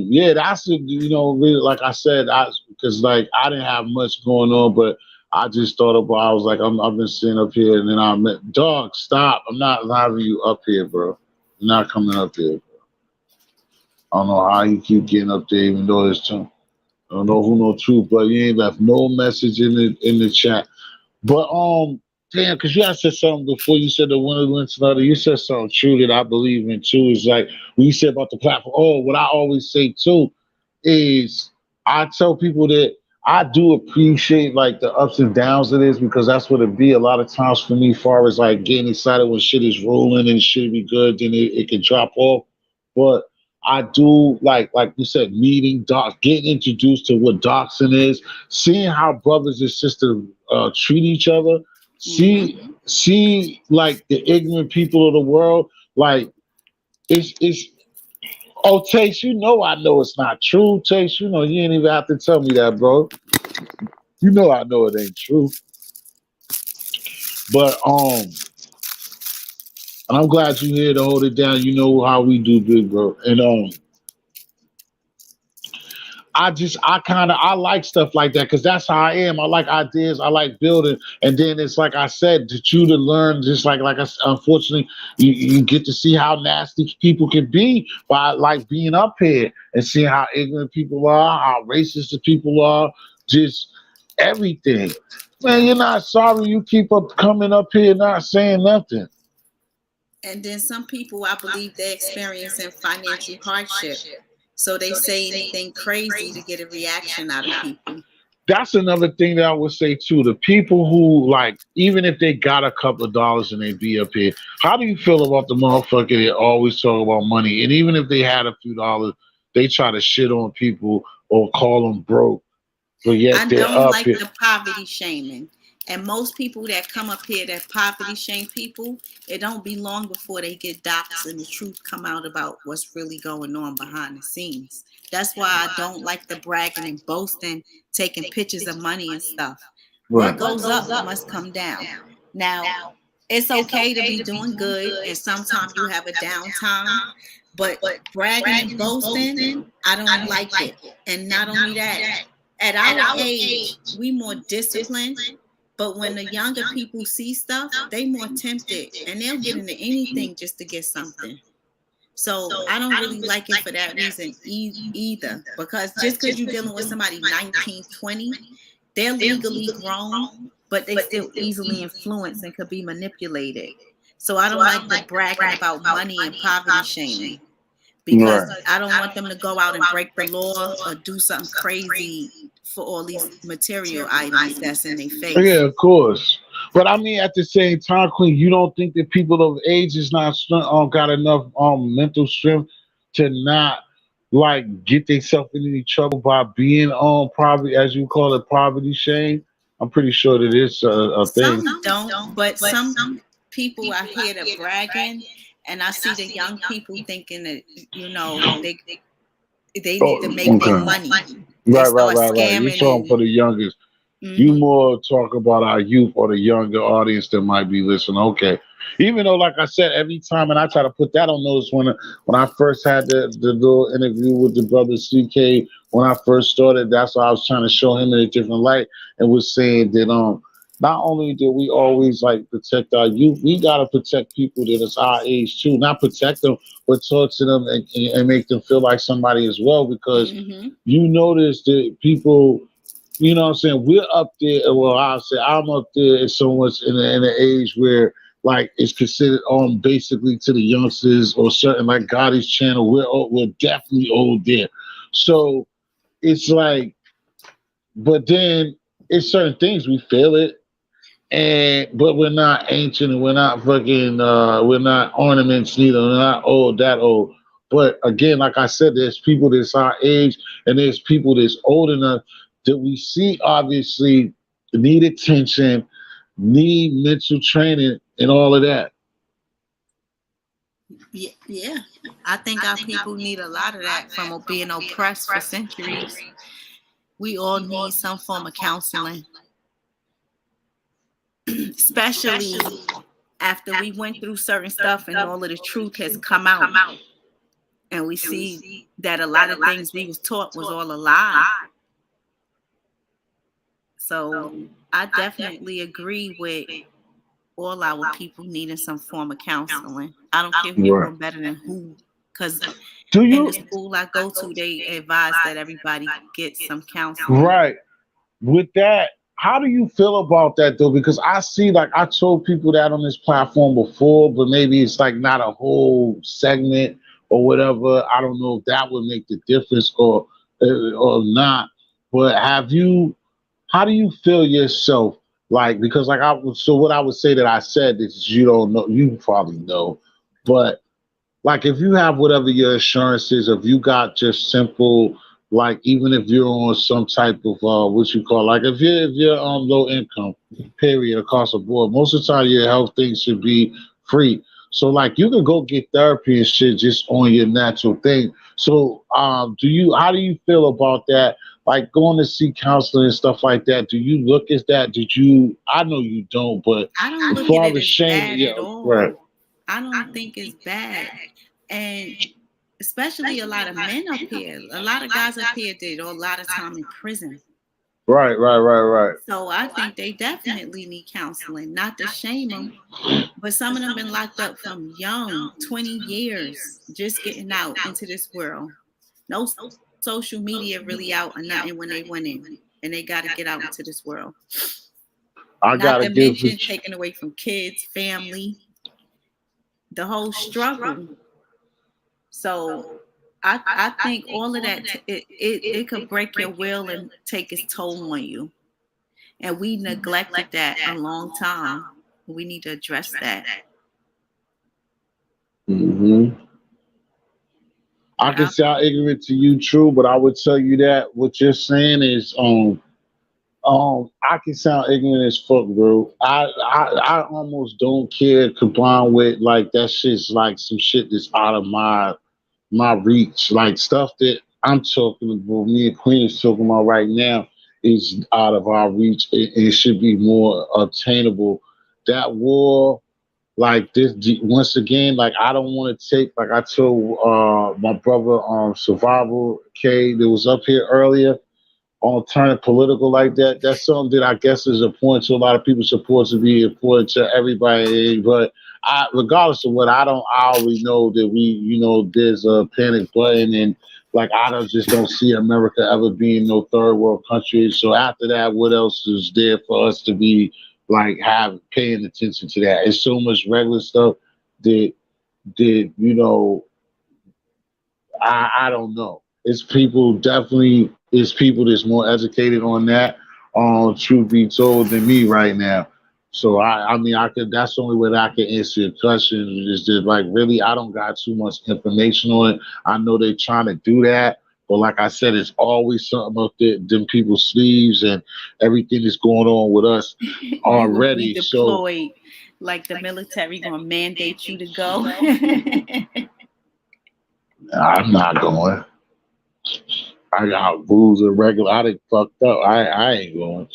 yeah, that's really, like I said, because like I didn't have much going on, but I just thought about. I was like, I've been sitting up here, and then I met dog. Stop! I'm not having you up here, bro. You're not coming up here. Bro. I don't know how you keep getting up there, even though it's true. I don't know who no truth, but you ain't left no message in the chat. But damn, because you had said something before. You said the one went to another. You said something true that I believe in too. Is like when you said about the platform. Oh, what I always say too is I tell people that I do appreciate like the ups and downs of this because that's what it be a lot of times for me. Far as like getting excited when shit is rolling and shit be good, then it can drop off. But I do like you said, meeting docs, getting introduced to what doxing is, seeing how brothers and sisters treat each other, see like the ignorant people of the world, like it's oh Taste, I know it's not true, Taste, you ain't even have to tell me that, bro. I know it ain't true. But and I'm glad you're here to hold it down. You know how we do, big bro. And I like stuff like that because that's how I am. I like ideas. I like building, and then it's like I said, to learn. Just unfortunately, you get to see how nasty people can be by like being up here and seeing how ignorant people are, how racist the people are, just everything. Man, you're not sorry. You keep up coming up here not saying nothing. And then some people, I believe, they're experiencing financial hardship. So they say anything crazy to get a reaction out of people. That's another thing that I would say too. The people who like, even if they got a couple of dollars and they be up here, how do you feel about the motherfucker that always talk about money? And even if they had a few dollars, they try to shit on people or call them broke. But yet I they're don't up like here. the poverty shaming. And most people that come up here that poverty shame people, it don't be long before they get doxxed and the truth come out about what's really going on behind the scenes. That's why I don't like the bragging and boasting, taking pictures of money and stuff. Right. What goes up must come down. Now, it's okay to be doing good, and sometimes you have a downtime, but bragging and boasting, I don't like it. And not only that, at our age, we more disciplined. But when the younger people see stuff, they more tempted and they'll get into anything just to get something. So I don't really like it for that reason either. Because just because you're dealing with somebody 19, 20, they're legally grown, but they still easily influenced and could be manipulated. So I don't like the bragging about money and poverty shaming. Because I don't want them to go out and break the law or do something crazy for all these material items that's in their face. Yeah, of course. But I mean, at the same time, Queen, you don't think that people of age is not got enough mental strength to not like get themselves into any trouble by being on poverty, as you call it, poverty shame? I'm pretty sure that it's a thing. Some don't, but some people are here to bragging. And I see the young people thinking that, they need to make their money. Right. You talking for the youngest. Mm-hmm. You more talk about our youth or the younger audience that might be listening. Okay. Even though, like I said, every time, and I try to put that on notice when I first had the little interview with the brother CK, when I first started, that's why I was trying to show him in a different light and was saying that not only do we always like protect our youth, we gotta protect people that is our age too. Not protect them, but talk to them and make them feel like somebody as well. Because you notice that people, you know what I'm saying, we're up there. Well, I'll say I'm up there so much in an age where like it's considered basically to the youngsters or certain like Gotti's channel. We're definitely old there. So it's like, but then it's certain things we feel it. But we're not ancient and we're not fucking we're not ornaments neither. We're not that old. But again, like I said, there's people that's our age and there's people that's old enough that we see obviously need attention, need mental training and all of that. Yeah. I think our people need a lot of that from being oppressed for centuries. We all need some form of counseling. Especially after we went through certain stuff and all of the truth has come out. And we see that a lot of things we was taught was all a lie. So I definitely agree with all our people needing some form of counseling. I don't care who you're doing better than who. Because in the school I go to, they advise that everybody gets some counseling. Right. With that, how do you feel about that though? Because I see, like I told people that on this platform before, but maybe it's like not a whole segment or whatever. I don't know if that would make the difference or not. But how do you feel yourself? Like, because like what I would say that I said is you don't know, you probably know, but like if you have whatever your insurance is, if you got just simple, like even if you're on some type of what you call, like if you're on low income, period, across the board, most of the time your health things should be free. So like you can go get therapy and shit just on your natural thing. So how do you feel about that? Like going to see counseling and stuff like that. Do you look at that? I know you don't, but I don't look at it as bad at all. Right. I don't think it's bad. And especially a lot of men up here. A lot of guys up here did a lot of time in prison. Right. So I think they definitely need counseling. Not to shame them, but some of them been locked up from young, 20 years, just getting out into this world. No social media really out or nothing when they went in, and they got to get out into this world. Not to mention taken away from kids, family, the whole struggle. So I think all of that it could break your will and take its toll on you. And we neglected that a long time. We need to address that. I can sound ignorant to you, true, but I would tell you that what you're saying is I can sound ignorant as fuck, bro. I almost don't care complying with like that shit's like some shit that's out of my reach. Like stuff that I'm talking about, me and Queen is talking about right now is out of our reach. It should be more obtainable. That war, like this, once again, like I don't want to take, like I told my brother Survival K that was up here earlier, on turning political like that. That's something that I guess is important to a lot of people, supposed to be important to everybody. But regardless of what, I already know that there's a panic button, and like just don't see America ever being no third world country. So after that, what else is there for us to be like paying attention to that? It's so much regular stuff that I don't know. It's people that's more educated on that, truth be told, than me right now. So I mean that's the only way that I can answer your question is just like really I don't got too much information on it. I know they're trying to do that, but like I said, it's always something up there, them people's sleeves and everything that's going on with us already. You will be deployed, like the military gonna mandate you to go. I'm not going. I got rules and regular. I done fucked up. I ain't going.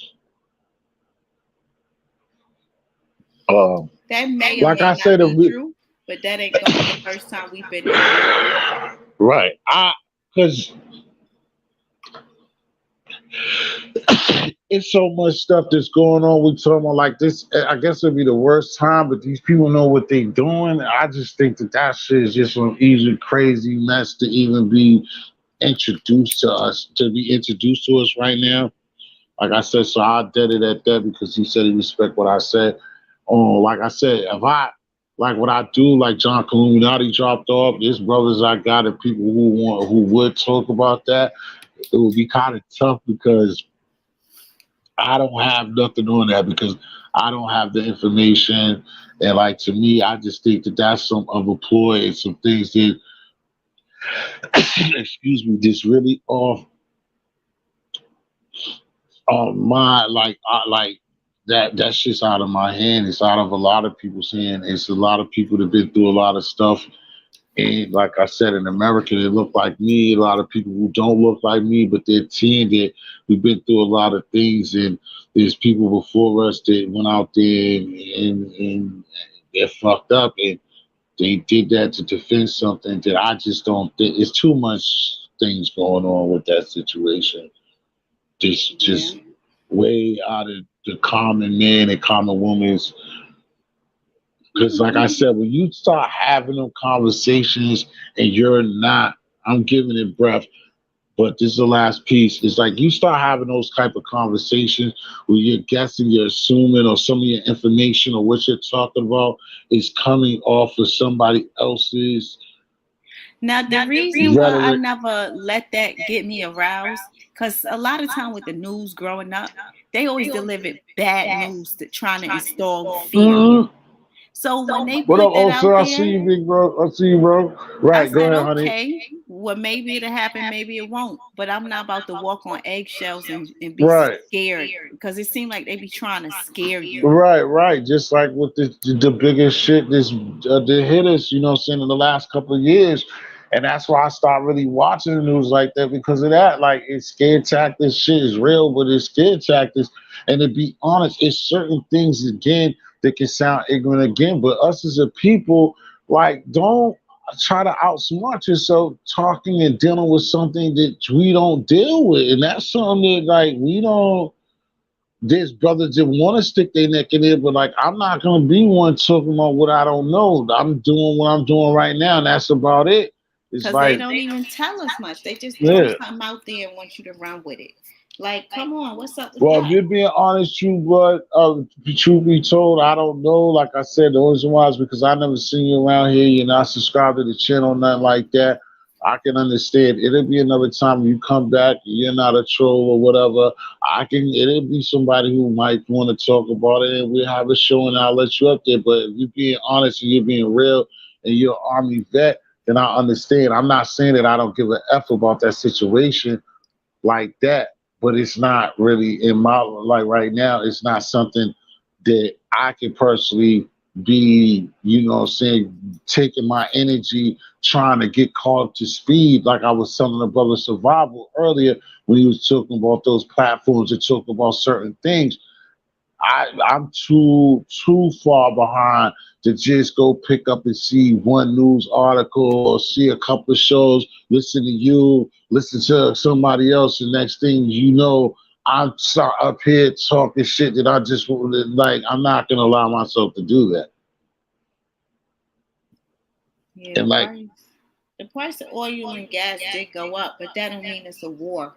That may or like may I said, not be true, but that ain't gonna be the first time we've been there. Right. Because it's so much stuff that's going on. We talking about like this. I guess it'd be the worst time, but these people know what they doing. I just think that shit is just some easy, crazy mess to even be introduced to us right now. Like I said, so I did it at that because he said he respect what I said. Like I said, if I like what I do, like John Illuminati dropped off, there's brothers I got and people who would talk about that. It would be kind of tough because I don't have nothing on that because I don't have the information. And like to me, I just think that that's some of a ploy and some things that excuse me, this really off my like that shit's out of my hand. It's out of a lot of people's hand. It's a lot of people that been through a lot of stuff. And like I said, in America, they look like me. A lot of people who don't look like me, but they're that we've been through a lot of things. And there's people before us that went out there and they're fucked up. And they did that to defend something that I just don't think. It's too much things going on with that situation. Just way out of the common man and common woman's. Because like I said, when you start having them conversations and you're not, I'm giving it breath, but this is the last piece. It's like you start having those type of conversations where you're guessing, you're assuming, or some of your information or what you're talking about is coming off of somebody else's. Now, the reason why I never let that get me aroused, because a lot of time with the news growing up, they always delivered bad news to trying to install fear. So when they put that out there, I see you, big bro. I see you, bro. Right, go ahead, honey. Okay, well, maybe it'll happen, maybe it won't. But I'm not about to walk on eggshells and be scared because it seems like they be trying to scare you. Right. Just like with the biggest shit that hit us, you know what I'm saying, in the last couple of years. And that's why I started really watching the news like that because of that. Like, it's scare tactics. Shit is real, but it's scare tactics. And to be honest, it's certain things, again, that can sound ignorant again. But us as a people, like, don't try to outsmart yourself talking and dealing with something that we don't deal with. And that's something that, like, we don't, there's brothers that want to stick their neck in it, but, like, I'm not going to be one talking about what I don't know. I'm doing what I'm doing right now, and that's about it. It's Because like, they don't even tell us much. They just throw yeah. something out there and want you to run with it. Like, come on, what's up with Well, if that? you're being honest, truth be told, I don't know. Like I said, the only reason why is because I never seen you around here. You're not subscribed to the channel, nothing like that. I can understand. It'll be another time when you come back, you're not a troll or whatever. It'll be somebody who might want to talk about it, and we'll have a show, and I'll let you up there. But if you're being honest and you're being real, and you're an Army vet, then I understand. I'm not saying that I don't give a F about that situation like that, but it's not really in my, like, right now, it's not something that I can personally be, you know what I'm saying, taking my energy trying to get caught up to speed. Like I was telling the brother Survival earlier when he was talking about those platforms that talk about certain things. I'm too far behind to just go pick up and see one news article or see a couple of shows, listen to you, listen to somebody else, and next thing you know, I'm up here talking shit that I just like. I'm not gonna allow myself to do that. Yeah, And like, the price of oil and gas did go up, but that don't mean it's a war.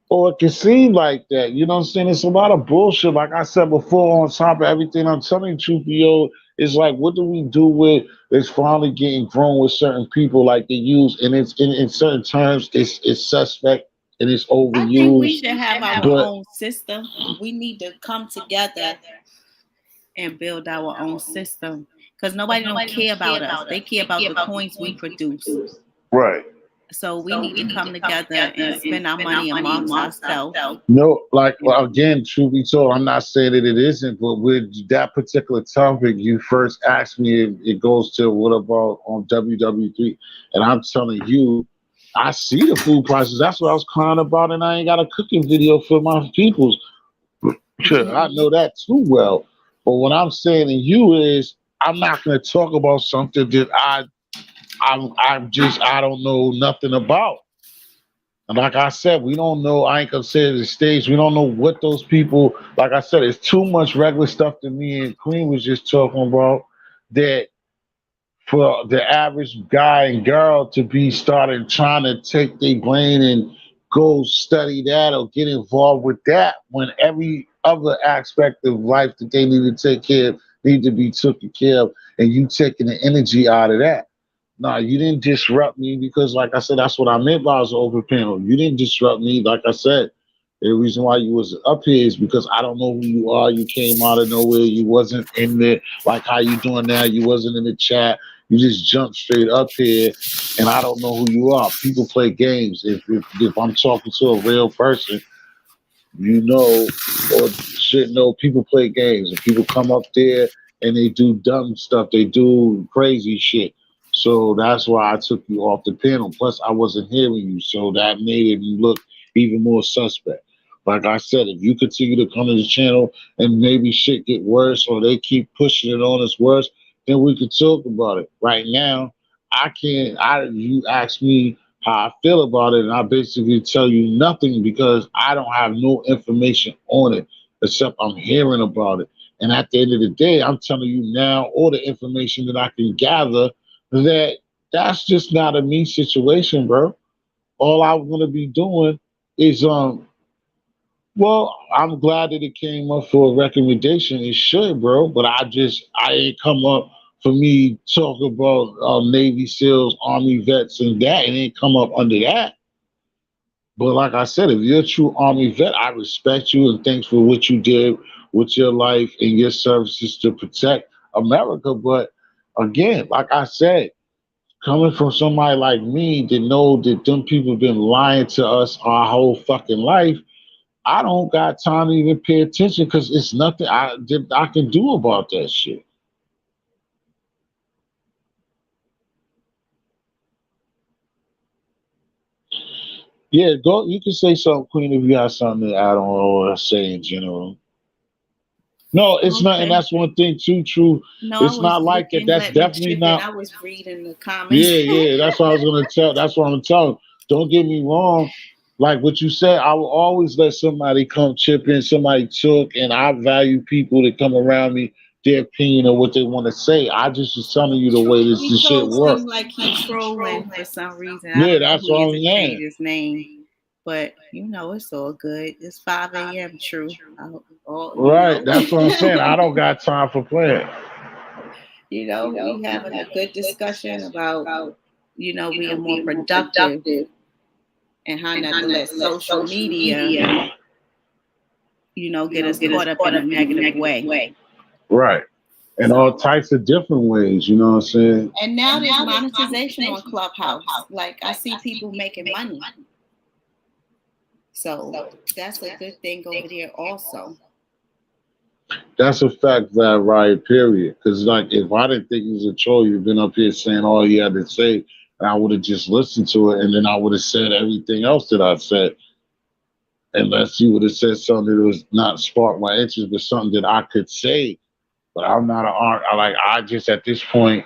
or it can seem like that. You know what I'm saying? It's a lot of bullshit. Like I said before, on top of everything I'm telling you, truth be told, it's like, what do we do with it's finally getting grown with certain people? Like they use, and it's in certain terms, it's suspect and it's I think we overused. should have our But own system. We need to come together and build our own system because nobody don't care about us. They care about the coins we produce. right. So we need to come together and spend our money amongst ourselves. No, like, well, again, truth be told, I'm not saying that it isn't, but with that particular topic, you first asked me, it goes to what about on WW3, and I'm telling you, I see the food prices. That's what I was crying about, and I ain't got a cooking video for my peoples. Sure, I know that too well. But what I'm saying to you is, I'm not going to talk about something that I don't know nothing about. And like I said, we don't know. I ain't gonna say the stage. We don't know what those people. Like I said, it's too much regular stuff that me and Queen was just talking about. That for the average guy and girl to be started trying to take their brain and go study that or get involved with that when every other aspect of life that they need to take care of need to be taken care of, and you taking the energy out of that. No, you didn't disrupt me because, like I said, that's what I meant by I was an open panel. You didn't disrupt me. Like I said, the reason why you was up here is because I don't know who you are. You came out of nowhere. You wasn't in there like how you doing now. You wasn't in the chat. You just jumped straight up here, and I don't know who you are. People play games. If I'm talking to a real person, you know, or should know, people play games and people come up there and they do dumb stuff. They do crazy shit. So that's why I took you off the panel. Plus, I wasn't hearing you, so that made it look even more suspect. Like I said, if you continue to come to the channel and maybe shit get worse or they keep pushing it on us worse, then we could talk about it. Right now, I can't. You ask me how I feel about it, and I basically tell you nothing because I don't have no information on it except I'm hearing about it. And at the end of the day, I'm telling you now all the information that I can gather that that's just not a me situation, bro. All I'm gonna be doing is well, I'm glad that it came up for a recommendation. It should, bro. But I ain't come up for me talk about Navy SEALs, Army vets, and that. It ain't come up under that. But like I said, if you're a true Army vet, I respect you and thanks for what you did with your life and your services to protect America. But again, like I said, coming from somebody like me that know that them people been lying to us our whole fucking life, I don't got time to even pay attention because it's nothing I can do about that shit. Yeah, go. You can say something, Queen, if you got something to add on or say in general. No, it's not, and that's one thing too. True, No, it's not like that. That's definitely not. I was reading the comments. Yeah. That's what I was gonna tell. That's what I'm telling. Don't get me wrong. Like what you said, I will always let somebody come chip in. Somebody took, and I value people that come around me, their opinion or what they want to say. I just was telling you the way this shit works. Seems like he's trolling for some reason. I Yeah, don't know that's who what I'm he is to change saying. his name. But it's all good. It's 5 a.m. True. Right, that's what I'm saying. I don't got time for playing. We having a good discussion about being more productive and how not to let social media get us caught up in a negative way. Right. And all types of different ways, you know what I'm saying? And now there's monetization on Clubhouse. Like I see people making money. So that's a good thing over there also. That's a fact, that right, period. Because like if I didn't think he was a troll, you've been up here saying all you had to say, and I would have just listened to it, and then I would have said everything else that I said. Unless you would have said something that was not sparked my interest, but something that I could say. But I'm not an art. I just at this point,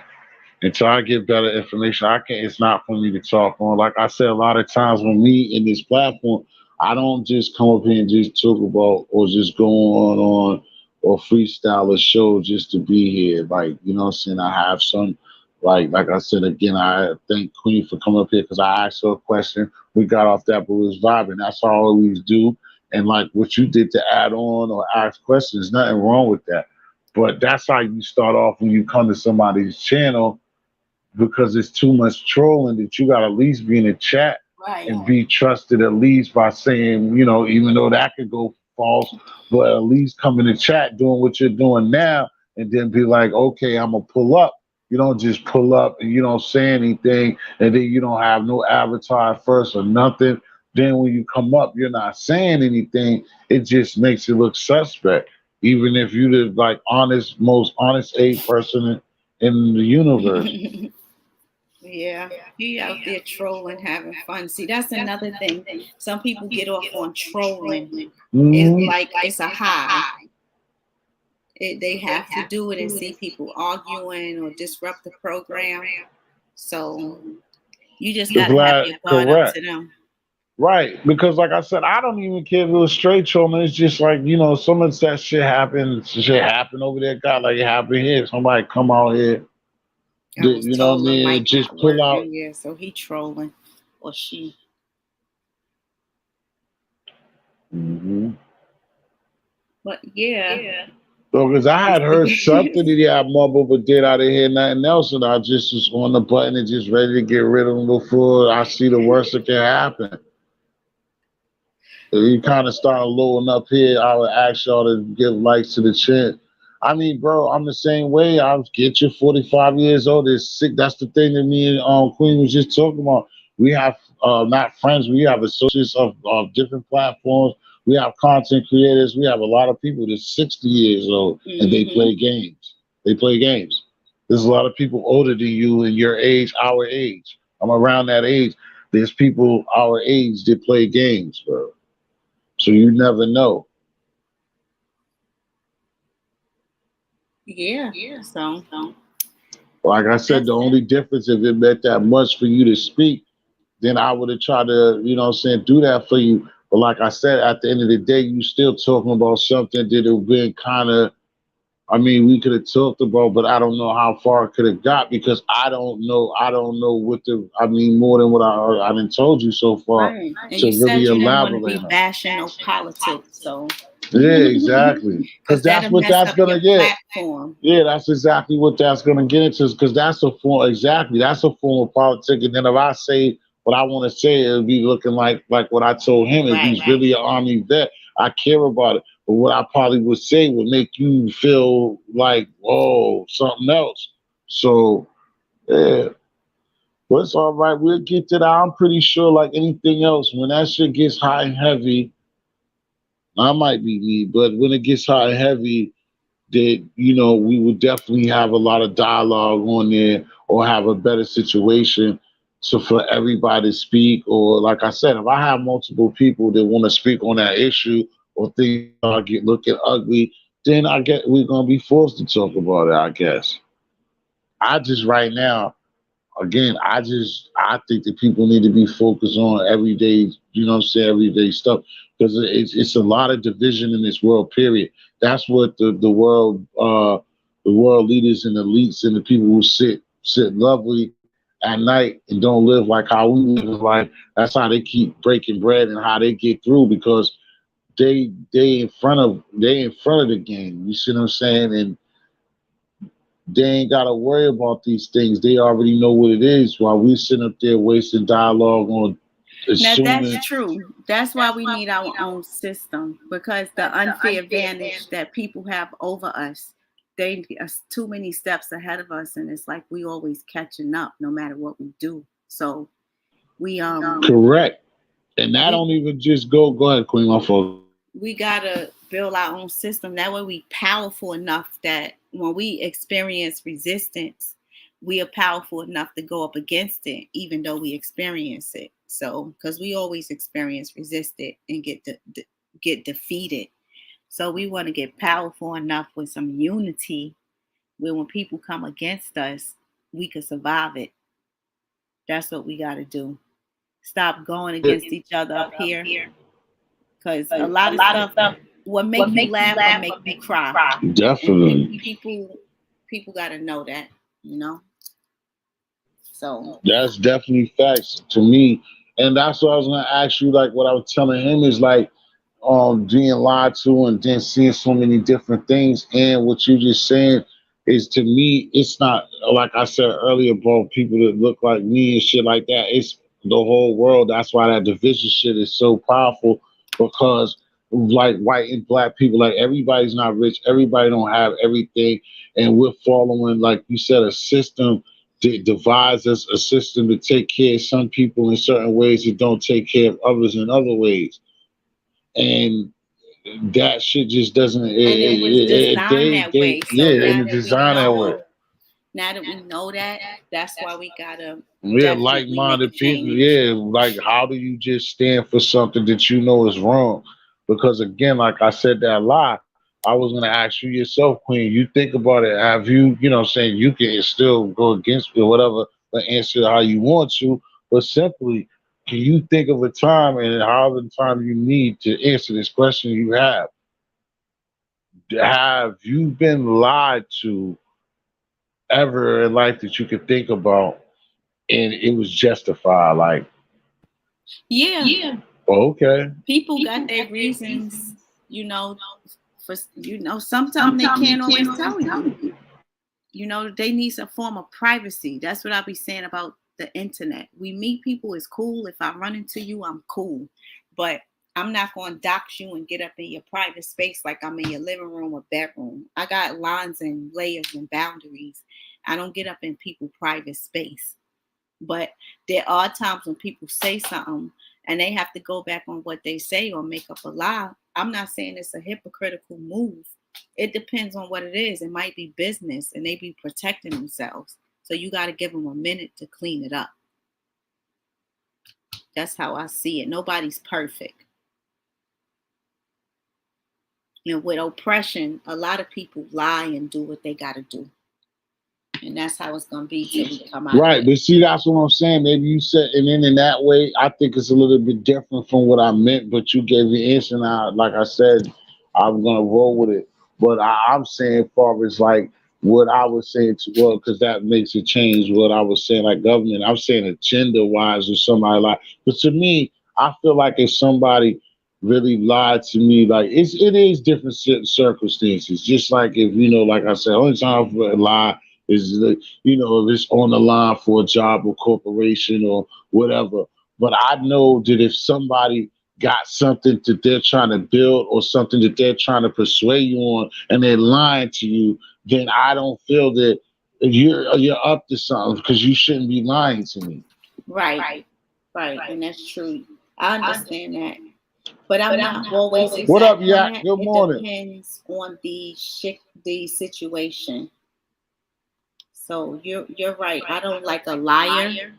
until I get better information, I can't. It's not for me to talk on. Like I said, a lot of times when me in this platform, I don't just come up here and just talk about or just go on or freestyle a show just to be here. Like you know what I'm saying. I have some. Like I said again, I thank Queen for coming up here because I asked her a question. We got off that, but it was vibing. That's how I always do. And like what you did to add on or ask questions, nothing wrong with that. But that's how you start off when you come to somebody's channel, because it's too much trolling that you got to at least be in a chat and be trusted at least by saying, even though that could go false, but at least come in the chat doing what you're doing now and then be like, okay, I'm going to pull up. You don't just pull up and you don't say anything and then you don't have no avatar first or nothing. Then when you come up, you're not saying anything. It just makes it look suspect. Even if you're the most honest A person in the universe. Yeah, he out there trolling, having fun. See, that's another thing. Some people get off on trolling. It's like it's a high. They have to do it and see people arguing or disrupt the program. So you just got to have your guard up to them. Right, because like I said, I don't even care if it was straight trolling. It's just like, some of that shit happened. Shit happened over there, God, like it happened here. Somebody come out here. You know what I mean? Just pull out. Yeah, so he trolling or she. Mm-hmm. But yeah. So, because I had heard something that y'all mumble, but did I didn't hear nothing else, and I just was on the button and just ready to get rid of them before I see the worst that can happen. If you kind of start loading up here, I would ask y'all to give likes to the chat. I mean, bro, I'm the same way. I'll get you 45 years old. It's sick. That's the thing that me and Queen was just talking about. We have not friends. We have associates of different platforms. We have content creators. We have a lot of people that's 60 years old and they play games. They play games. There's a lot of people older than you and your age, our age. I'm around that age. There's people our age that play games, bro. So you never know. Yeah. So like I said, the only difference if it meant that much for you to speak, then I would have tried to, do that for you. But like I said, at the end of the day, you still talking about something that have been kind of, we could have talked about, but I don't know how far it could have got because I don't know what more than what I done told you so far. Right. And you said you didn't want to be bashing no politics, so. Yeah, exactly. Because that's what that's gonna get. Platform. Yeah, that's exactly what that's gonna get into. Because that's a form. Exactly, that's a form of politics. And then if I say what I want to say, it'll be looking like what I told him. If he's really an Army vet, I care about it. But what I probably would say would make you feel like, whoa, something else. So, yeah. But it's all right. We'll get to that. I'm pretty sure, like anything else, when that shit gets hot and heavy, I might be me, but when it gets hot and heavy, that we would definitely have a lot of dialogue on there or have a better situation. So for everybody to speak, or like I said, if I have multiple people that want to speak on that issue or things are looking ugly, then I get we're gonna be forced to talk about it, I guess. I just right now, again, I think that people need to be focused on everyday, you know what I'm saying, everyday stuff. Because it's a lot of division in this world, period. That's what the world leaders and elites and the people who sit lovely at night and don't live like how we live life. That's how they keep breaking bread and how they get through because they in front of the game. You see what I'm saying? And they ain't gotta worry about these things. They already know what it is. While we sitting up there wasting dialogue on Now assuming. that's true. That's why we need our own system because the unfair advantage that people have over us, they are too many steps ahead of us, and it's like we always catching up no matter what we do. So we Correct. And that don't even just go ahead, Queen, my fault. we gotta build our own system. That way we powerful enough that when we experience resistance, we are powerful enough to go up against it, even though we experience it. So, because we always experience resisted and get defeated. So we want to get powerful enough with some unity where when people come against us, we can survive it. That's what we got to do. Stop going against each other up here. Because a lot of stuff will make you laugh or make you cry. Definitely. And people got to know that, you know? So That's definitely facts to me. And that's what I was gonna ask you, like what I was telling him is like being lied to and then seeing so many different things. And what you just saying is to me, it's not like I said earlier about people that look like me and shit like that. It's the whole world. That's why that division shit is so powerful because like white and black people, like everybody's not rich, everybody don't have everything, and we're following, like you said, a system that divides us, a system to take care of some people in certain ways that don't take care of others in other ways. And that shit just doesn't. and it was designed that way. So Yeah, now and that it's we designed that way. know, now that we know that, that's why we gotta Yeah, definitely make a like-minded people. change. Yeah, like how do you just stand for something that you know is wrong? Because again, like I said that lie, I was gonna ask you yourself, Queen. You think about it. Have you, you know, what I'm saying you can still go against me or whatever, but answer how you want to. But simply, can you think of a time and however the time you need to answer this question you have you been lied to ever in life that you could think about and it was justified? Like, Yeah, okay, people got their reasons, you know, for sometimes they can't always tell you. You know, they need some form of privacy. That's what I be saying about the internet. We meet people, it's cool. If I run into you, I'm cool. But I'm not going to dox you and get up in your private space like I'm in your living room or bedroom. I got lines and layers and boundaries. I don't get up in people's private space. But there are times when people say something and they have to go back on what they say or make up a lie. I'm not saying it's a hypocritical move. It depends on what it is. It might be business and they be protecting themselves. So you got to give them a minute to clean it up. That's how I see it. Nobody's perfect. And with oppression, a lot of people lie and do what they got to do. And that's how it's going to be till we come out right. of it. But see, that's what I'm saying. Maybe you said, and then in that way, I think it's a little bit different from what I meant. But you gave the answer, and like I said, I'm gonna roll with it. But I'm saying, far as like what I was saying to well, because that makes it change what I was saying, like government. I'm saying agenda wise or somebody like. But to me, I feel like if somebody really lied to me, like it is different circumstances. Just like if you know, like I said, only time for a lie is you know, if it's on the line for a job or corporation or whatever. But I know that if somebody got something that they're trying to build or something that they're trying to persuade you on and they're lying to you, then I don't feel that you're up to something because you shouldn't be lying to me. Right. And that's true. I understand that. But I'm not always What up, exact on Yak? that. Good It morning. depends on the situation. So you're right. I don't like a liar,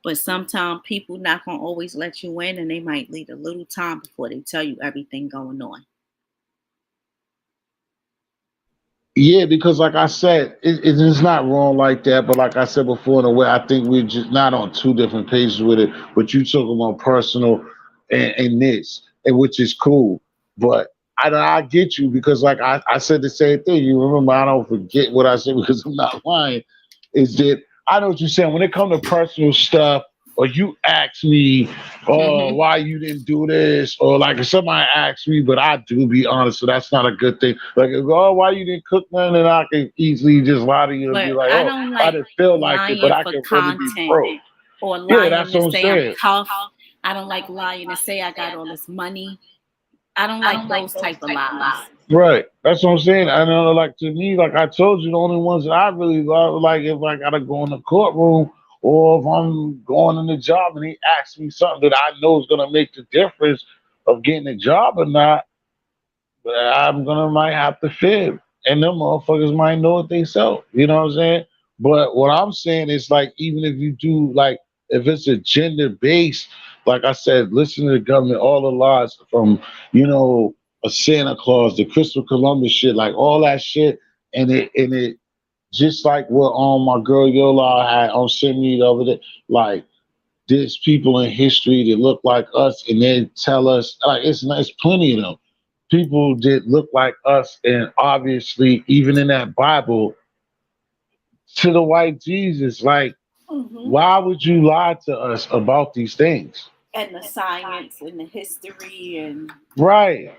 but sometimes people not gonna always let you in, and they might leave a little time before they tell you everything going on. Yeah, because like I said, it's not wrong like that. But like I said before, in a way, I think we're just not on two different pages with it. But you talking about personal and this, and which is cool. But I get you because like I said the same thing. You remember? I don't forget what I said because I'm not lying. Is that I know what you're saying when it comes to personal stuff. Or you ask me, oh, Mm-hmm. why you didn't do this? Or like if somebody asks me, but I do be honest, so that's not a good thing. Like, oh, why you didn't cook nothing? And I can easily just lie to you and be But like, I oh, don't I like didn't feel like it, but lying I for can really be content broke. or Yeah, lying that's to what I'm say I'm saying. tough. I don't like lying to say I got all this money. I don't like those type of lies. Right. That's what I'm saying. I know, like to me, like I told you, the only ones that I really love, like if I gotta go in the courtroom or if I'm going in the job and he asks me something that I know is gonna make the difference of getting a job or not, I'm gonna might have to fib, and them motherfuckers might know what they sell. You know what I'm saying? But what I'm saying is like, even if you do like, if it's a gender based, like I said, listen to the government, all the laws from you know a Santa Claus, the Christopher Columbus shit, like all that shit, and it just like what my girl Yola had on sent me the other day, like there's people in history that look like us and they tell us like it's plenty of them people that look like us and obviously even in that bible to the white jesus like Mm-hmm. why would you lie to us about these things And the science and the history and right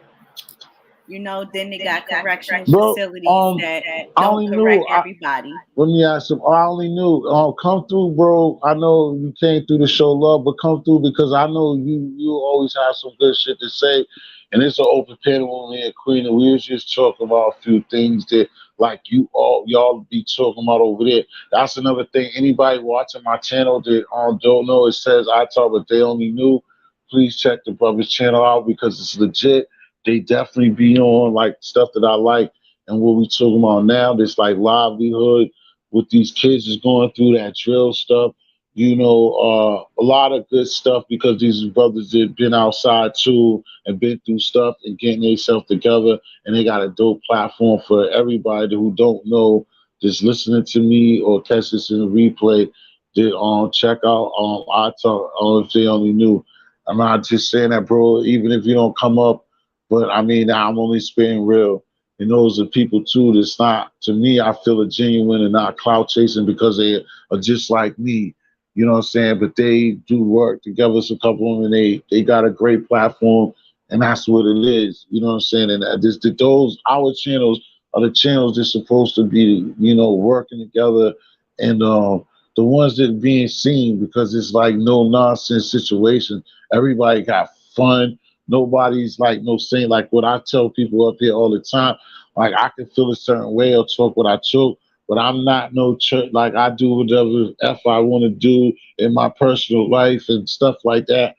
then they got correctional bro facilities that I don't only knew correct everybody. let me ask him. I only knew. Come through, bro. I know you came through the show, love, but come through because I know you always have some good shit to say, and it's an open panel with me and Queen, and we was just talking about a few things that like y'all be talking about over there. That's another thing. Anybody watching my channel that don't know, it says I talk, but they only knew. Please check the brother's channel out because it's legit. They definitely be on like stuff that I like and what we talking about now. This like livelihood what these kids is going through, that drill stuff, a lot of good stuff because these brothers that been outside too and been through stuff and getting themselves together and they got a dope platform for everybody who don't know, just listening to me or catch this in the replay, that check out I talk if they only knew. I'm not just saying that, bro, even if you don't come up, but I mean I'm only spitting real. And those are people too that's not, to me, I feel are genuine and not clout chasing because they are just like me. You know what I'm saying? But they do work together. It's a couple of them and they got a great platform and that's what it is. You know what I'm saying? And those, our channels are the channels that's supposed to be, working together and the ones that are being seen because it's like no nonsense situation. Everybody got fun. Nobody's like no saying like what I tell people up here all the time. Like I can feel a certain way or talk what I talk, but I'm not no church. Like I do whatever f I want to do in my personal life and stuff like that.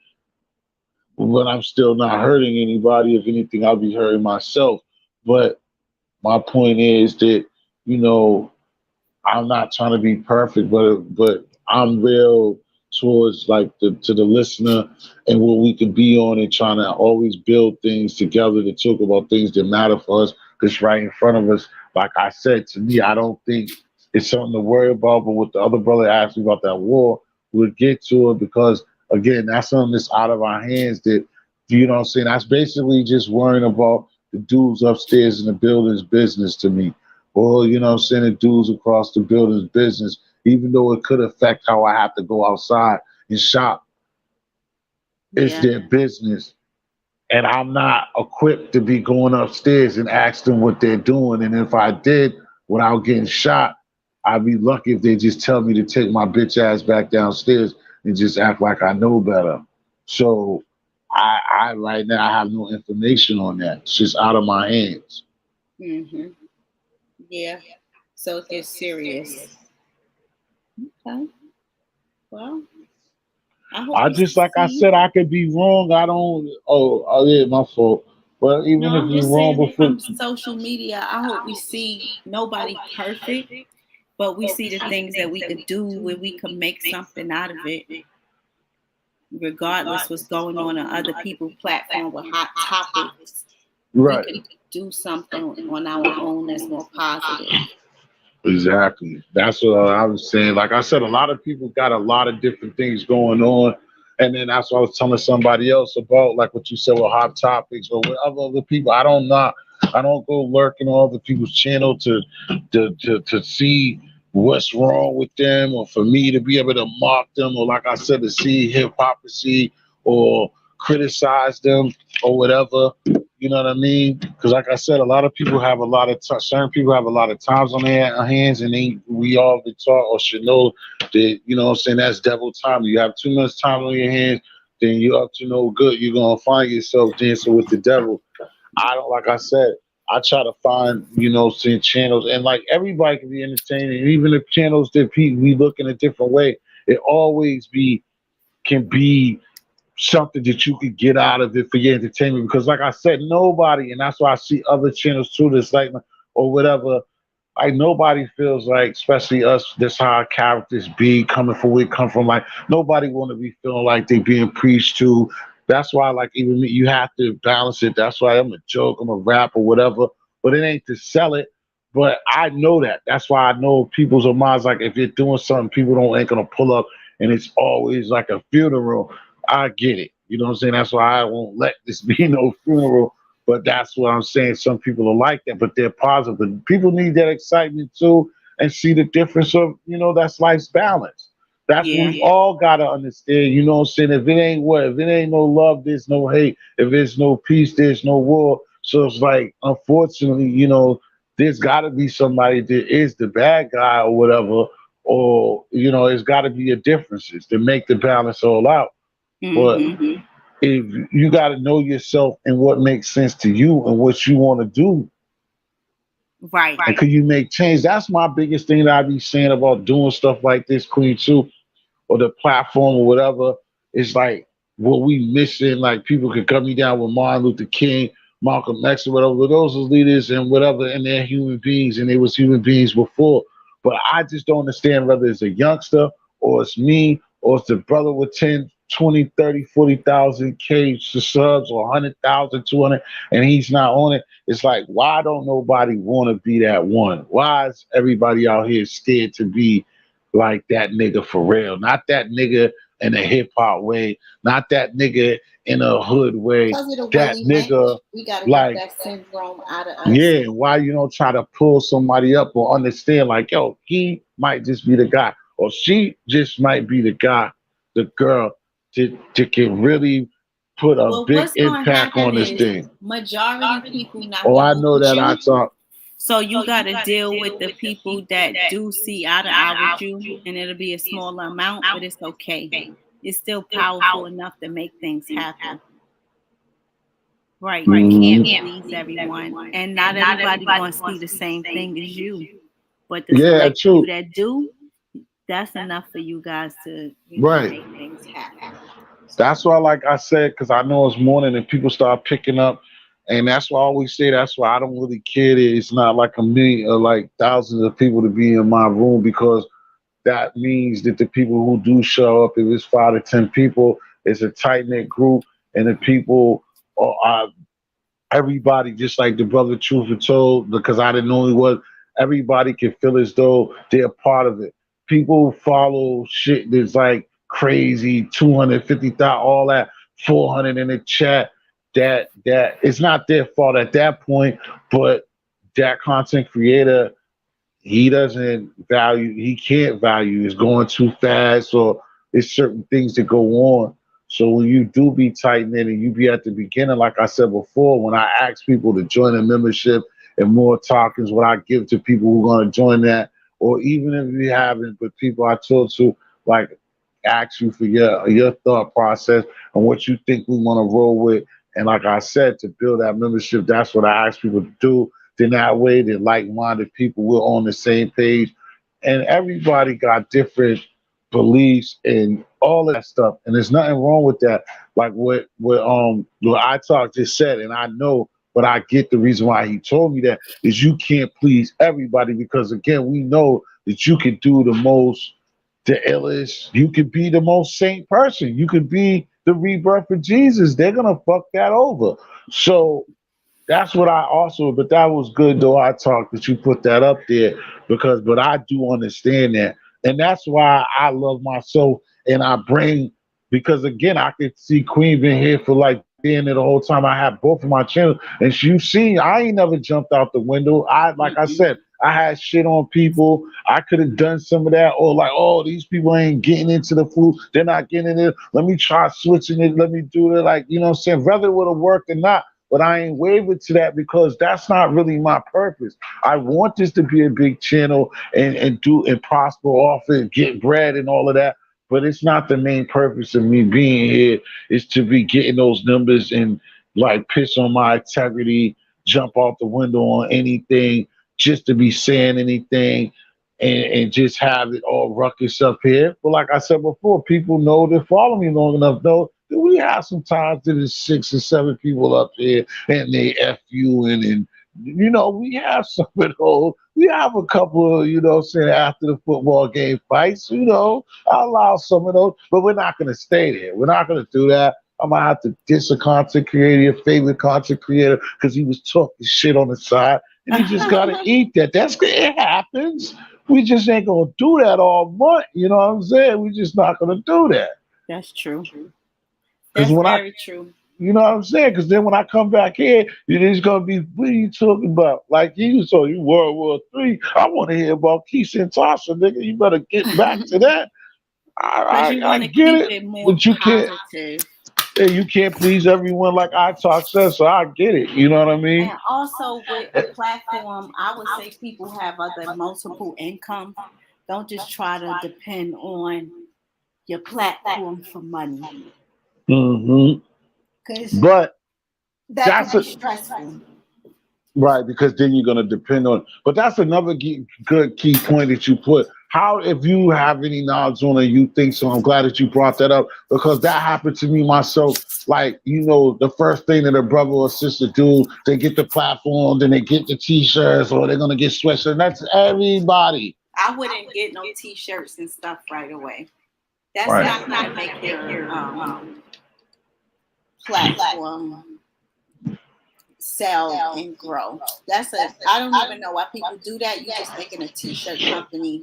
But I'm still not hurting anybody. If anything, I'll be hurting myself. But my point is that you know I'm not trying to be perfect, but I'm real towards like to the listener and what we could be on and trying to always build things together to talk about things that matter for us that's right in front of us. Like I said, to me, I don't think it's something to worry about. But what the other brother asked me about that war, we'll get to it because again, that's something that's out of our hands that you know what I'm saying? That's basically just worrying about the dudes upstairs in the building's business to me or you know what I'm saying, the dudes across the building's business, even though it could affect how I have to go outside and shop. It's Yeah. their business. And I'm not equipped to be going upstairs and ask them what they're doing. And if I did without getting shot, I'd be lucky if they just tell me to take my bitch ass back downstairs and just act like I know better. So I right now I have no information on that. It's just out of my hands. Mm-hmm. Yeah. So it gets serious. Okay. Well, I hope I we just like I see. said, I could be wrong. I don't. Oh yeah, my fault. But even No, if I'm you're just wrong saying before, from social media, I hope we see nobody perfect, but we see the things that we could do where we could make something out of it, regardless what's going on other people's platform with hot topics. Right. we could do something on our own that's more positive. Exactly. That's what I was saying. Like I said, a lot of people got a lot of different things going on. And then that's what I was telling somebody else about, like what you said with Hot Topics or with other people. I don't go lurking on other people's channel to see what's wrong with them, or for me to be able to mock them, or like I said, to see hypocrisy or criticize them or whatever. You know what I mean? Because like I said, a lot of people have a lot of certain people have a lot of times on their hands, and we all been taught or should know that, you know what I'm saying, that's devil time. You have too much time on your hands, then you're up to no good. You're gonna find yourself dancing with the devil. I don't, like I said, I try to find, you know, seeing channels, and like everybody can be entertaining, even if channels that we look in a different way, it always can be something that you could get out of it for your entertainment. Because like I said, nobody, and that's why I see other channels too, that's like, or whatever, like nobody feels like, especially us, this how our characters be coming from where we come from. Like nobody want to be feeling like they being preached to. That's why, like, even me, you have to balance it. That's why I'm a joke, I'm a rap or whatever, but it ain't to sell it. But I know that. That's why I know people's minds, like if you're doing something, people ain't gonna pull up, and it's always like a funeral. I get it. You know what I'm saying? That's why I won't let this be no funeral. But that's what I'm saying. Some people are like that, but they're positive. But people need that excitement too, and see the difference of, you know, that's life's balance. That's what we all gotta understand. You know what I'm saying? If it ain't no love, there's no hate. If there's no peace, there's no war. So it's like, unfortunately, you know, there's gotta be somebody that is the bad guy or whatever, or you know, it's gotta be a differences to make the balance all out. But if you got to know yourself and what makes sense to you and what you want to do, Right. and could you make change? That's my biggest thing that I be saying about doing stuff like this, Queen, too, or the platform or whatever. It's like what we missing. Like people could cut me down with Martin Luther King, Malcolm X, or whatever. Those are leaders and whatever, and they're human beings, and they was human beings before. But I just don't understand whether it's a youngster or it's me or it's the brother with 10, 20, 30, 40,000 K subs or 100,000, 200, and he's not on it. It's like, why don't nobody want to be that one? Why is everybody out here scared to be like that nigga for real? Not that nigga in a hip hop way, not that nigga in a hood way. Because of the way That nigga, we gotta like, get that syndrome out of us. yeah, why you don't try to pull somebody up or understand, like, yo, he might just be the guy, or she just might be the guy, the girl, to can really put a Well, big what's gonna impact on happen this is thing. majority people not Oh, I gonna know look that at I you. talk. So you gotta deal with the people that do see eye to eye with you, and it'll be a smaller amount, but it's okay. It's still powerful enough to make things happen. Right. You can't please everyone. And not everybody gonna see the same thing as you. But the Yeah, select true. few that do, that's enough for you guys to, Right. make things happen. That's why, like I said, because I know it's morning and people start picking up, and that's why I always say that's why I don't really care that it's not like a million or like thousands of people to be in my room, because that means that the people who do show up, if it's 5 to 10 people, it's a tight knit group, and the people are everybody, just like the brother Truth or Told, because I didn't know he was, everybody can feel as though they're part of it. People follow shit that's like crazy, 250,000, all that, 400 in the chat. That it's not their fault at that point, but that content creator, he can't value, it's going too fast, or there's certain things that go on. So when you do be tight knit and you be at the beginning, like I said before, when I ask people to join a membership and more talkings, what I give to people who are going to join that, or even if you haven't, but people I talk to, like, ask you for your thought process and what you think we want to roll with. And like I said, to build that membership, that's what I ask people to do. Then that way, they're like-minded people. We're on the same page, and everybody got different beliefs and all of that stuff. And there's nothing wrong with that. Like what I talk just said, and I know, but I get the reason why he told me that is you can't please everybody, because again, we know that you can do the illest, you could be the most saint person, you could be the rebirth of Jesus. They're gonna fuck that over. So That's what I also, but that was good though. I talked that you put that up there but I do understand that. And that's why I love myself and I bring, because again, I could see Queen been here for like being there the whole time. I had both of my channels and you see, I ain't never jumped out the window. Like I Mm-mm. said, I had shit on people. I could have done some of that, or like, oh, these people ain't getting into the food. They're not getting it. Let me try switching it. Let me do it. Like, you know what I'm saying? Whether it would have worked or not. But I ain't wavered to that because that's not really my purpose. I want this to be a big channel and do and prosper off it, get bread and all of that. But it's not the main purpose of me being here. Is to be getting those numbers and like piss on my integrity, jump off the window on anything, just to be saying anything and just have it all ruckus up here. But like I said before, people know that follow me long enough know that we have some times that there's 6 or 7 people up here and they F you and you know, we have some of those. We have a couple of, you know what I'm saying, after the football game fights, you know, I allow some of those, but we're not gonna stay there. We're not gonna do that. I'm gonna have to diss a content creator, your favorite content creator, because he was talking shit on the side. And you just gotta eat that. It happens. We just ain't gonna do that all month. You know what I'm saying? We just not gonna do that. That's true. Because That's when very true. you know what I'm saying? Because then when I come back here, it's gonna be, what are you talking about? Like you was talking World War III. I want to hear about Keisha and Tasha, nigga. You better get back to that. Because you I want to get keep it, it more but you can't. positive. Yeah, you can't please everyone like I talk says. So I get it. You know what I mean? And also with a platform, I would say people have other multiple income. Don't just try to depend on your platform for money. hmm Because But that could that's be a stressful. right, because then you're gonna depend on. But that's another good key point that you put. How, if you have any knowledge on it, you think so? I'm glad that you brought that up because that happened to me myself. Like, you know, the first thing that a brother or sister do, they get the platform, then they get the t-shirts, or they're gonna get sweatshirts. That's everybody. I wouldn't get no t-shirts and stuff right away. That's Right. not going to make your platform sell and grow. I don't even know why people do that. You're just making a t-shirt company,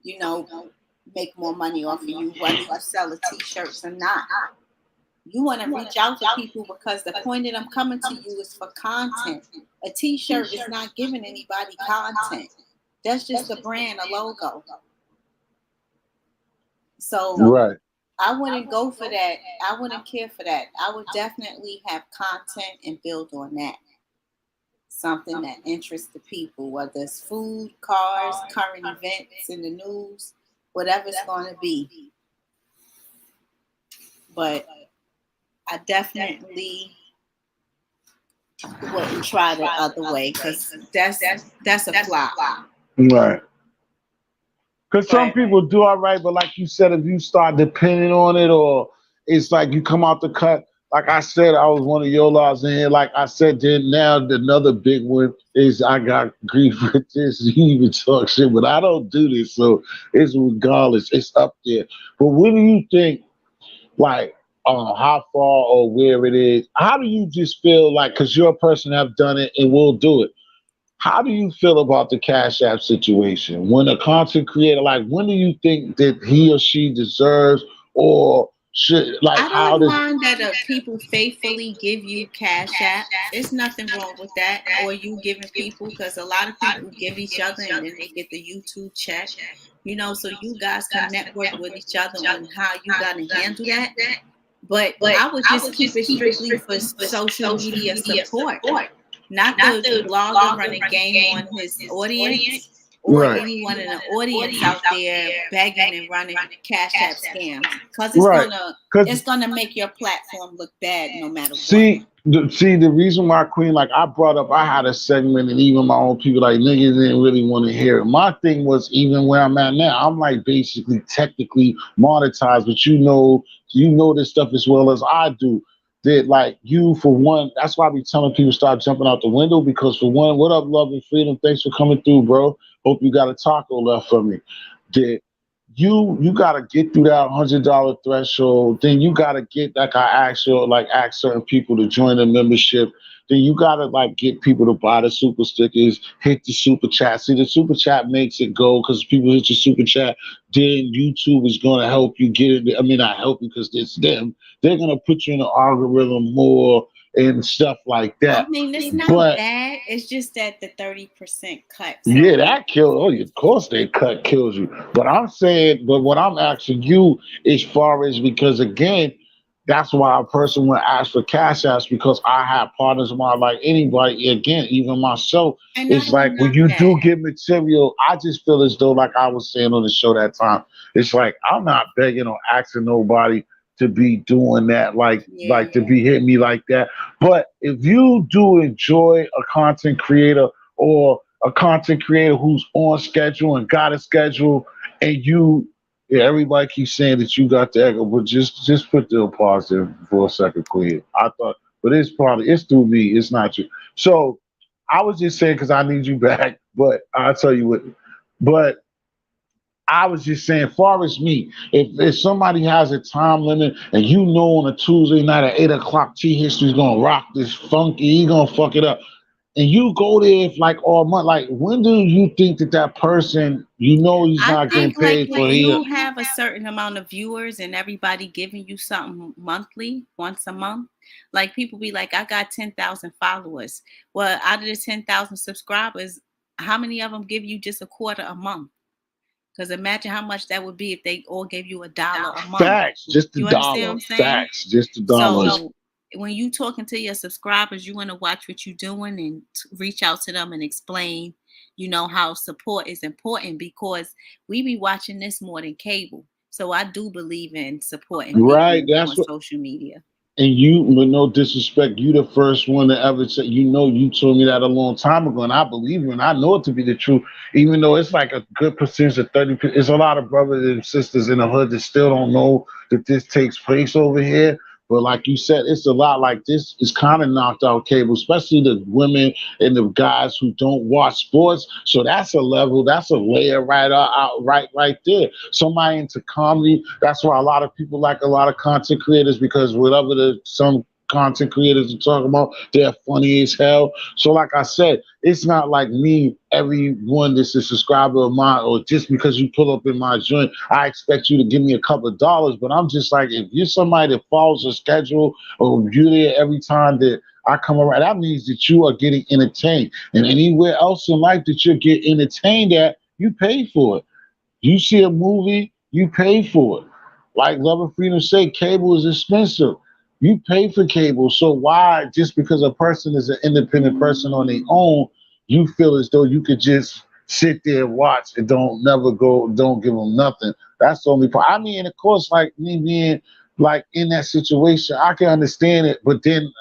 you know, make more money off of you, whether you sell the t-shirts or not. You want to reach out to people because the point of them coming to you is for content. A t-shirt is not giving anybody content. That's just a brand, a logo. So Right. I wouldn't go for that. I wouldn't care for that. I would definitely have content and build on that. Something that interests the people, whether it's food, cars, current events in the news, whatever it's going to be. But I definitely wouldn't try the other way because that's a flop. Right. Because some But people do all right, but like you said, if you start depending on it, or it's like you come out the cut. Like I said, I was one of your laws in here. Like I said, then now another big one is I got grief with this. You even talk shit, but I don't do this, so it's regardless. It's up there. But what do you think? Like, how far or where it is? How do you just feel like? Because you're a person that have done it and will do it. How do you feel about the Cash App situation? When a content creator, like, when do you think that he or she deserves or should, like, I how don't does, mind that people faithfully give you Cash App. There's nothing wrong with that. Or you giving people, because a lot of people give each other and then they get the YouTube check. You know, so you guys can network with each other on how you got to handle that. But I would just keep it strictly for social media support. Not the blogger running game on his audience or right, anyone in the audience out there begging and running Cash App scams, because right? it's gonna make your platform look bad no matter what. See, the reason why Queen, like I brought up, I had a segment, and even my own people, like niggas didn't really want to hear it. My thing was, even where I'm at now, I'm like basically technically monetized, but you know this stuff as well as I do. That like you, for one, that's why I be telling people start jumping out the window, because for one, what up, love and freedom? Thanks for coming through, bro. Hope you got a taco left for me. That you gotta get through that $100 threshold. Then you gotta get, like I ask certain people to join the membership. then you gotta like get people to buy the super stickers, hit the super chat. See, the super chat makes it go because people hit your super chat. Then YouTube is gonna help you get it. I mean, not help you because it's them. They're gonna put you in the algorithm more and stuff like I that. mean, it's not But bad. It's just that the 30% cut. yeah, that kills. Oh, of course, they cut kills you. But I'm saying, but what I'm asking you as far as because again, that's why a person would ask for cash apps because I have partners of mine like anybody. Again, even myself. And It's like when you do get material, I just feel as though, like I was saying on the show that time, it's like I'm not begging or asking nobody to be doing that, like to be hitting me like that. But if you do enjoy a content creator or a content creator who's on schedule and got a schedule, and you, yeah, everybody keeps saying that you got the echo, but just put the pause there for a second, Queen. I thought, but it's through me, it's not you. So I was just saying because I need you back, but I'll tell you what. But I was just saying, far as me, if somebody has a time limit and you know on a Tuesday night at 8 o'clock, T History's gonna rock this funky, he gonna fuck it up, and you go there if like all month, like when do you think that person, you know, he's I not getting think like paid for if here? you have a certain amount of viewers and everybody giving you something monthly, once a month, like people be like, I got 10,000 followers. Well, out of the 10,000 subscribers, how many of them give you just a quarter a month? Because imagine how much that would be if they all gave you $1 a month. Facts, just the You understand what dollar. I'm saying? Facts, just the dollars. So when you talking to your subscribers, you want to watch what you're doing and reach out to them and explain, you know, how support is important because we be watching this more than cable. So I do believe in supporting Right, people that's on what. social media. And you, with no disrespect, you the first one to ever say, you know, you told me that a long time ago, and I believe you, and I know it to be the truth, even though it's like a good percentage of 30. It's a lot of brothers and sisters in the hood that still don't know that this takes place over here. But like you said, it's a lot like this is kind of knocked out cable, especially the women and the guys who don't watch sports. So that's a level, that's a layer right there. Somebody into comedy. That's why a lot of people like a lot of content creators because whatever some content creators are talking about, they're funny as hell. So like I said, it's not like me, everyone that's a subscriber of mine, or just because you pull up in my joint, I expect you to give me a couple of dollars. But I'm just like, if you're somebody that follows a schedule or you're there every time that I come around, that means that you are getting entertained. And anywhere else in life that you get entertained at, you pay for it. You see a movie, you pay for it. Like Love and Freedom say, cable is expensive. You pay for cable. So why, just because a person is an independent person on their own, you feel as though you could just sit there and watch and don't give them nothing. That's the only part. I mean, of course, like me being like in that situation, I can understand it, but then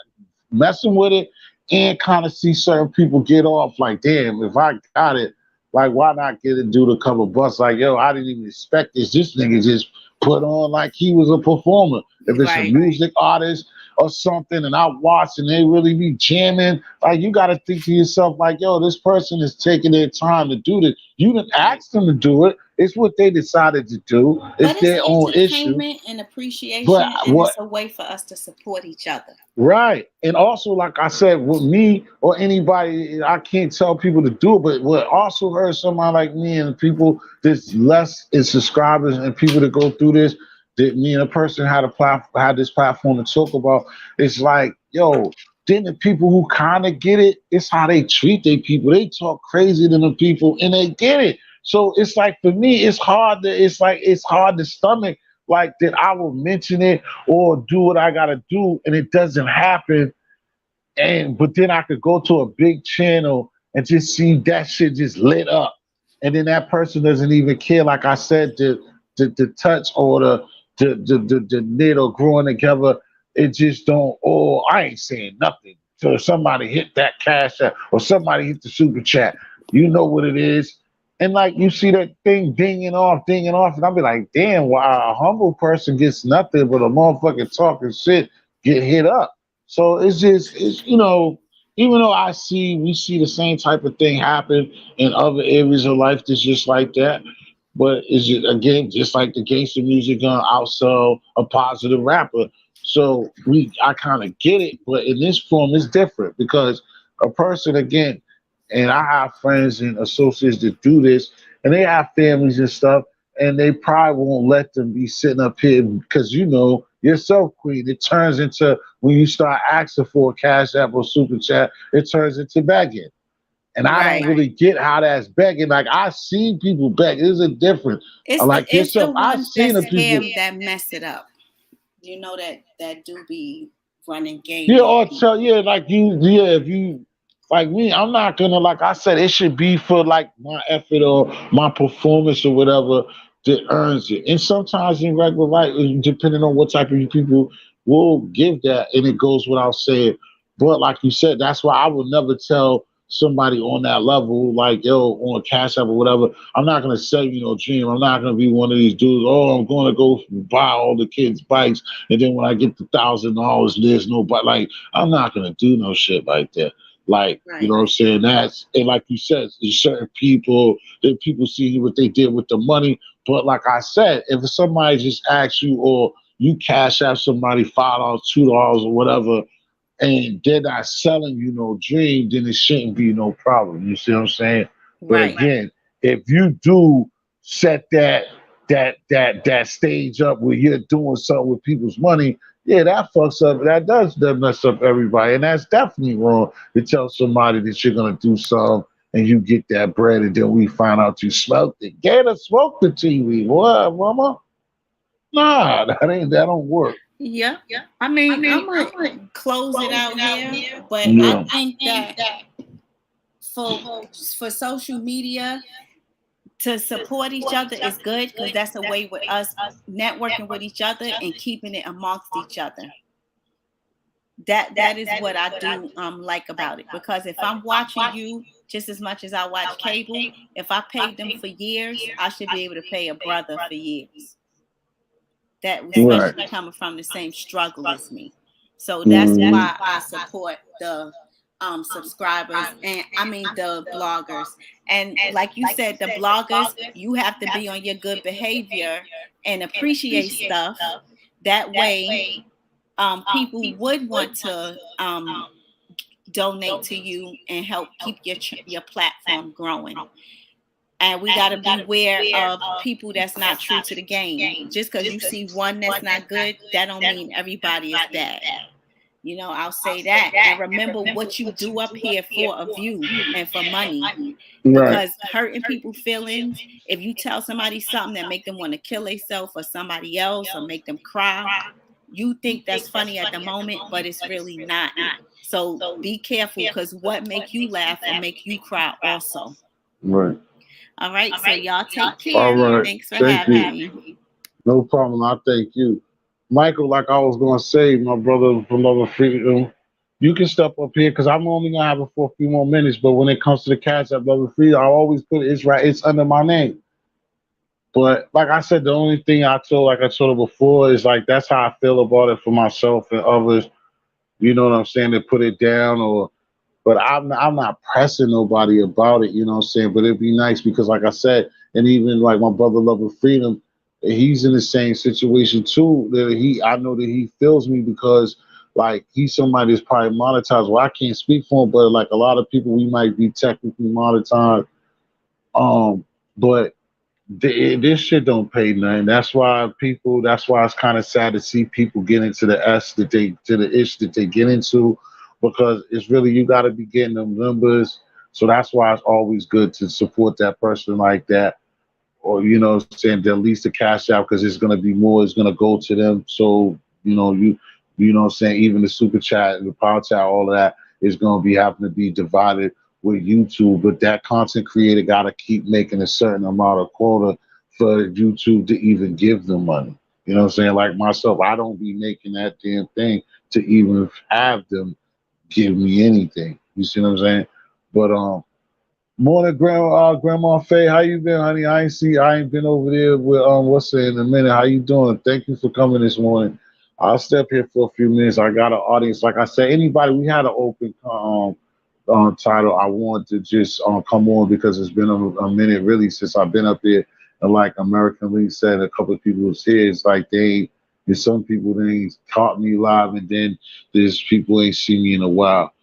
messing with it and kind of see certain people get off like, damn, if I got it, like, why not get it, do the couple bucks? Like, yo, I didn't even expect this. This nigga just put on like he was a performer. If it's a music artist or something, and I watch and they really be jamming, like, you got to think to yourself, like, yo, this person is taking their time to do this. You didn't ask them to do it. It's what they decided to do. It's their own issue. Entertainment and appreciation, But and it's a way for us to support each other. Right. And also, like I said, with me or anybody, I can't tell people to do it, but what also hurt somebody like me and people that's less in subscribers and people that go through this, that me and a person had this platform to talk about, it's like, yo, then the people who kind of get it, it's how they treat their people. They talk crazy to the people and they get it. So it's like, for me, it's hard to stomach like that I will mention it or do what I gotta do and it doesn't happen. But then I could go to a big channel and just see that shit just lit up. And then that person doesn't even care, like I said, the touch or the knit or growing together. It just don't, oh, I ain't saying nothing. So if somebody hit that cash app or somebody hit the super chat, you know what it is. And like you see that thing dinging off, and I'll be like, damn, why a humble person gets nothing but a motherfucking talking shit get hit up. So it's you know, even though we see the same type of thing happen in other areas of life that's just like that. But is it again just like the gangster music gonna outsell a positive rapper? So I kind of get it, but in this form, it's different because a person again, and I have friends and associates that do this, and they have families and stuff, and they probably won't let them be sitting up here because you know yourself, Queen. It turns into when you start asking for a cash app or super chat, it turns into begging. And I don't Right. really get how that's begging. Like I seen people beg. There's a difference. It's Like it's the yourself, I've ones seen that the people. scam that mess it up. You know that do be running game Yeah, on or people. tell like you, if you like me, I'm not gonna like I said, it should be for like my effort or my performance or whatever that earns it. And sometimes in regular life, depending on what type of people will give that, and it goes without saying. But like you said, that's why I would never tell somebody on that level, like yo, on Cash App or whatever. I'm not gonna say, Dream. I'm not gonna be one of these dudes. Oh, I'm gonna go buy all the kids' bikes, and then when I get the $1,000, there's nobody. Like I'm not gonna do no shit like that. Like, you Right. know what I'm saying? That's and like you said, there's certain people that people see what they did with the money. But like I said, if somebody just asks you or you cash out somebody $5, $2 or whatever, and they're not selling you no dream, then it shouldn't be no problem. You see what I'm saying? But Right. again, if you do set that stage up where you're doing something with people's money, yeah, that fucks up. That mess up everybody, and that's definitely wrong to tell somebody that you're gonna do something and you get that bread, and then we find out you smoked it. Gator smoked the TV. What, mama? Nah, that don't work. Yeah. I mean, I'm gonna close it out here, but I Yeah. think that for social media to support each other is good because that's a way with us networking with each other and keeping it amongst each other. That is what I do like about it, because if I'm watching you just as much as I watch cable, if I paid them for years, I should be able to pay a brother for years. That especially coming from the same struggle as me. So that's why I support the subscribers and I mean the bloggers. And like you said, the bloggers, you have to be on your good behavior and appreciate stuff. That way people would want to donate to you and help keep your platform growing. And we got to beware of people that's not true to the game. Just because you see one that's not good, that don't mean everybody is bad. I'll say that. And remember what you do up here for a view and for money. Because hurting people's feelings, if you tell somebody something that make them want to kill themselves or somebody else or make them cry, you think that's funny at the moment, but it's really not. So be careful, because what make you laugh will make you cry also. Right. All right, so y'all take care. All right. Thanks for Thank having you. me. No problem. I thank you. Michael, like I was going to say, my brother from Love and Freedom, you can step up here because I'm only going to have it for a few more minutes. But when it comes to the Cash App Love and Freedom, I always put it's right. It's under my name. But like I said, the only thing I told her before, is like that's how I feel about it for myself and others. You know what I'm saying? To put it down but I'm not pressing nobody about it, you know what I'm saying? But it'd be nice because, like I said, and even like my brother Love and Freedom, he's in the same situation too. That I know that he feels me because like he's somebody that's probably monetized. Well, I can't speak for him, but like a lot of people, we might be technically monetized. But this shit don't pay nothing. That's why it's kind of sad to see people get into the ish that they get into, because it's really, you got to be getting them numbers. So that's why it's always good to support that person like that, or saying at least the cash out, because it's going to be more is going to go to them. So you know what I'm saying, even the super chat, the power chat, all of that is going to be having to be divided with YouTube. But that content creator got to keep making a certain amount of quota for YouTube to even give them money. You know what I'm saying? Like myself, I don't be making that damn thing to even have them give me anything. You see what I'm saying? But morning, Grandma Faye. How you been, honey? I ain't been over there with what's it in a minute. How you doing? Thank you for coming this morning. I'll step here for a few minutes. I got an audience. Like I said, anybody, we had an open title. I want to just come on because it's been a minute really since I've been up here. And like American League said, a couple of people was here. It's like they, And some people they ain't caught me live, and then there's people ain't seen me in a while.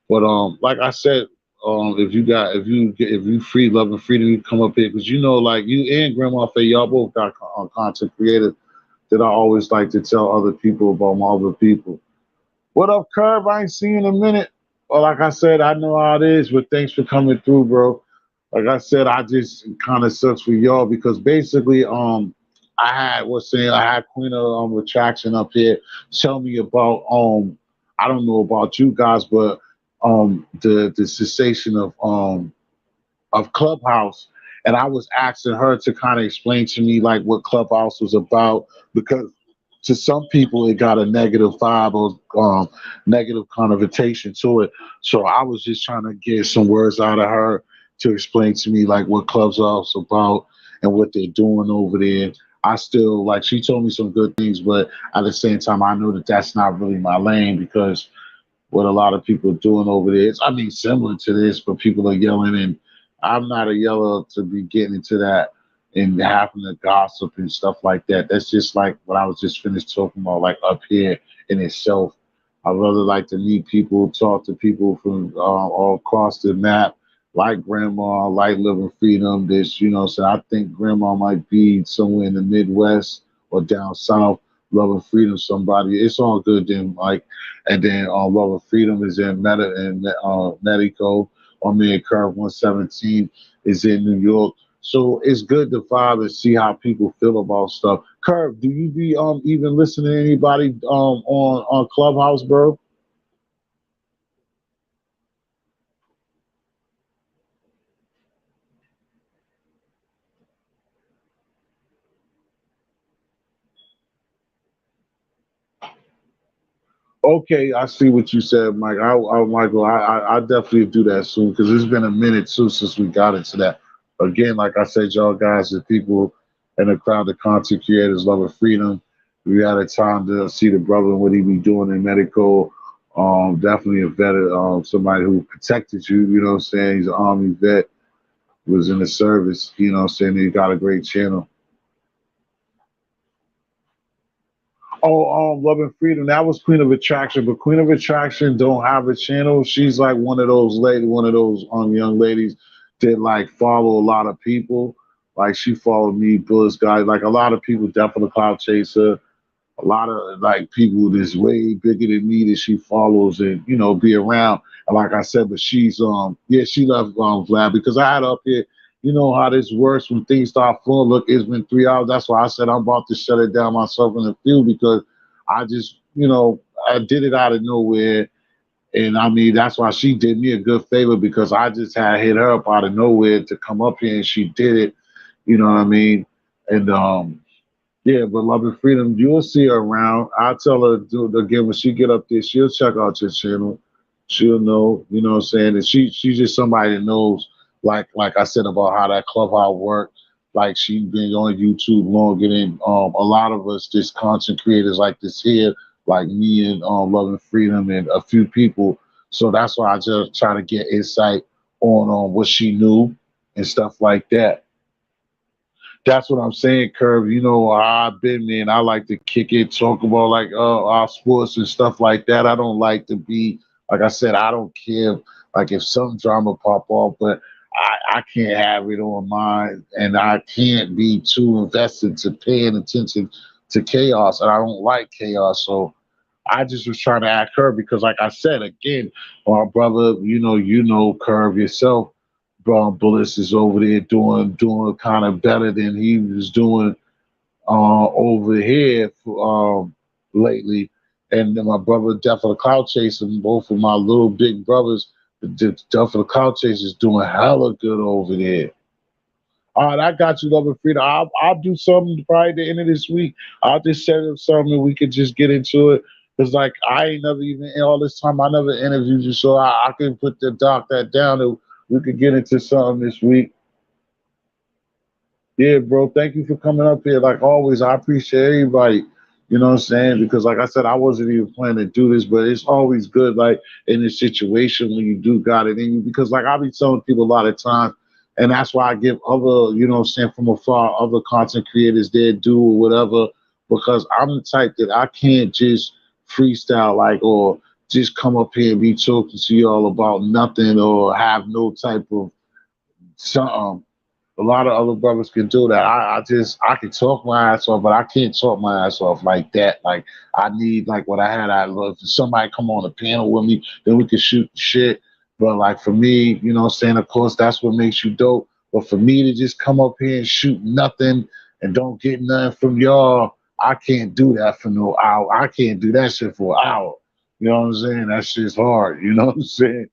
But like I said, if you free love and freedom, you come up here because you know, like you and Grandma Faye, y'all both got content creators that I always like to tell other people about my other people. What up, Curve? I ain't seen you in a minute. Well, like I said, I know how it is, but thanks for coming through, bro. Like I said, I just kind of sucks for y'all because basically, I had Queen of Retraction up here tell me about I don't know about you guys, but the cessation of Clubhouse, and I was asking her to kind of explain to me like what Clubhouse was about because to some people it got a negative vibe or negative connotation to it. So I was just trying to get some words out of her to explain to me like what Clubhouse about and what they're doing over there. I still like she told me some good things, but at the same time I know that that's not really my lane because what a lot of people are doing over there. I mean, similar to this, but people are yelling, and I'm not a yeller to be getting into that and having to gossip and stuff like that. That's just like what I was just finished talking about, like up here in itself. I rather like to meet people, talk to people from all across the map, like Grandma, like Living Freedom. This, you know, so I think Grandma might be somewhere in the Midwest or down south. Love and Freedom, somebody. It's all good then, like, and then Love and Freedom is in Medico. Or me and Curve 117 is in New York. So it's good to vibe and see how people feel about stuff. Curve, do you be even listening to anybody on Clubhouse, bro? Okay, I see what you said, Mike. Michael, I definitely do that soon because it's been a minute too since we got into that. Again, like I said, y'all guys, the people in the crowd, the content creators, love of freedom. We had a time to see the brother and what he be doing in medical. Definitely a vet, somebody who protected you. You know what I'm saying? He's an army vet, was in the service. You know what I'm saying? He got a great channel. Oh, Love and Freedom. That was Queen of Attraction, but Queen of Attraction don't have a channel. She's like one of those young ladies that like follow a lot of people. Like she followed me, Buzz guy. Like a lot of people definitely cloud chaser. A lot of like people that's way bigger than me that she follows and you know be around. And like I said, but she's yeah, she left Vlad because I had up here. You know how this works when things start flowing. Look, it's been 3 hours. That's why I said I'm about to shut it down myself in the field because I just, you know, I did it out of nowhere. And I mean, that's why she did me a good favor because I just had hit her up out of nowhere to come up here and she did it. You know what I mean? And yeah, but Love and Freedom, you'll see her around. I'll tell her again when she get up there, she'll check out your channel. She'll know, you know what I'm saying? And she's just somebody that knows, like I said about how that Clubhouse work. Like she's been on YouTube longer than a lot of us, just content creators like this here, like me and Love and Freedom and a few people. So that's why I just try to get insight on what she knew and stuff like that. That's what I'm saying, Curve. You know, I've been there and I like to kick it, talk about like our sports and stuff like that. I don't like to be, like I said, I don't care like if some drama pop off, but I can't have it on mine and I can't be too invested to paying attention to chaos. And I don't like chaos. So I just was trying to ask her because like I said, again, our brother, you know, Curve yourself. Bullets is over there doing kind of better than he was doing over here lately. And then my brother Death of the Cloud Chasing, both of my little big brothers, Death of the Cloud Chasers doing hella good over there. All right, I got you, Love and Freedom. I'll do something probably at the end of this week. I'll just set up something and we could just get into it. Cause like I ain't never even in all this time I never interviewed you, so I can put the doc that down and we could get into something this week. Yeah, bro. Thank you for coming up here. Like always, I appreciate everybody. You know what I'm saying? Because like I said, I wasn't even planning to do this, but it's always good, like in this situation when you do got it in you. Because like I be telling people a lot of times, and that's why I give other, you know what I'm saying, from afar, other content creators their due or whatever because I'm the type that I can't just freestyle like or just come up here and be talking to y'all about nothing or have no type of something. A lot of other brothers can do that. I can talk my ass off, but I can't talk my ass off like that. Like I need like what I had. I love somebody come on the panel with me, then we can shoot shit. But like for me, you know what I'm saying, of course that's what makes you dope. But for me to just come up here and shoot nothing and don't get nothing from y'all, I can't do that for no hour. I can't do that shit for an hour. You know what I'm saying? That shit's hard. You know what I'm saying?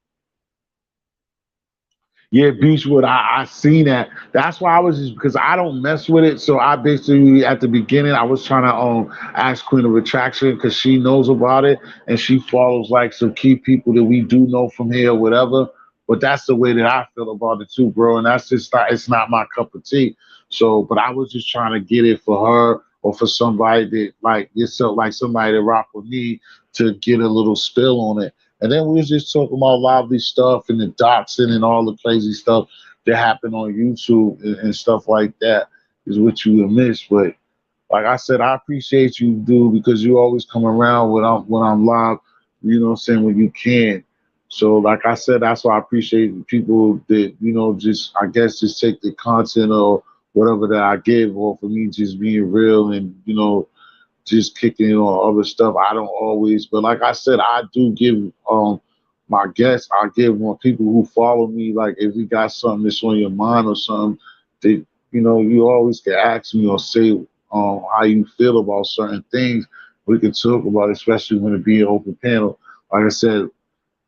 Yeah, Beachwood, I seen that. That's why I was just because I don't mess with it. So I basically at the beginning I was trying to ask Queen of Retraction because she knows about it and she follows like some key people that we do know from here or whatever. But that's the way that I feel about it too, bro. And that's just not it's not my cup of tea. So, but I was just trying to get it for her or for somebody that like yourself, like somebody that rock with me to get a little spill on it. And then we was just talking about lively stuff and the doxing and all the crazy stuff that happened on YouTube and stuff like that is what you would miss. But like I said, I appreciate you, dude, because you always come around when I'm live, you know what I'm saying, when you can. So like I said, that's why I appreciate people that, you know, just I guess just take the content or whatever that I give or for me just being real and, you know, just kicking in on other stuff. I don't always, but like I said, I do give my guests, I give more people who follow me, like if you got something that's on your mind or something that, you know, you always can ask me or say how you feel about certain things. We can talk about it, especially when it be an open panel. Like I said,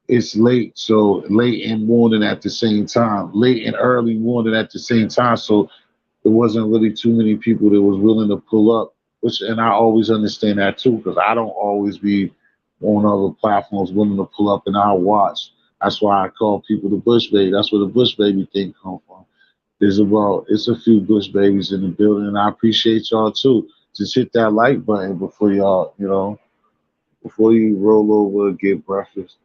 it's late, so late and morning at the same time, late and early morning at the same time. So there wasn't really too many people that was willing to pull up, which and I always understand that too, because I don't always be on other platforms willing to pull up and I'll watch. That's why I call people the Bush Baby. That's where the Bush Baby thing come from. It's a few Bush Babies in the building, and I appreciate y'all too. Just hit that like button before y'all, you know, before you roll over and get breakfast.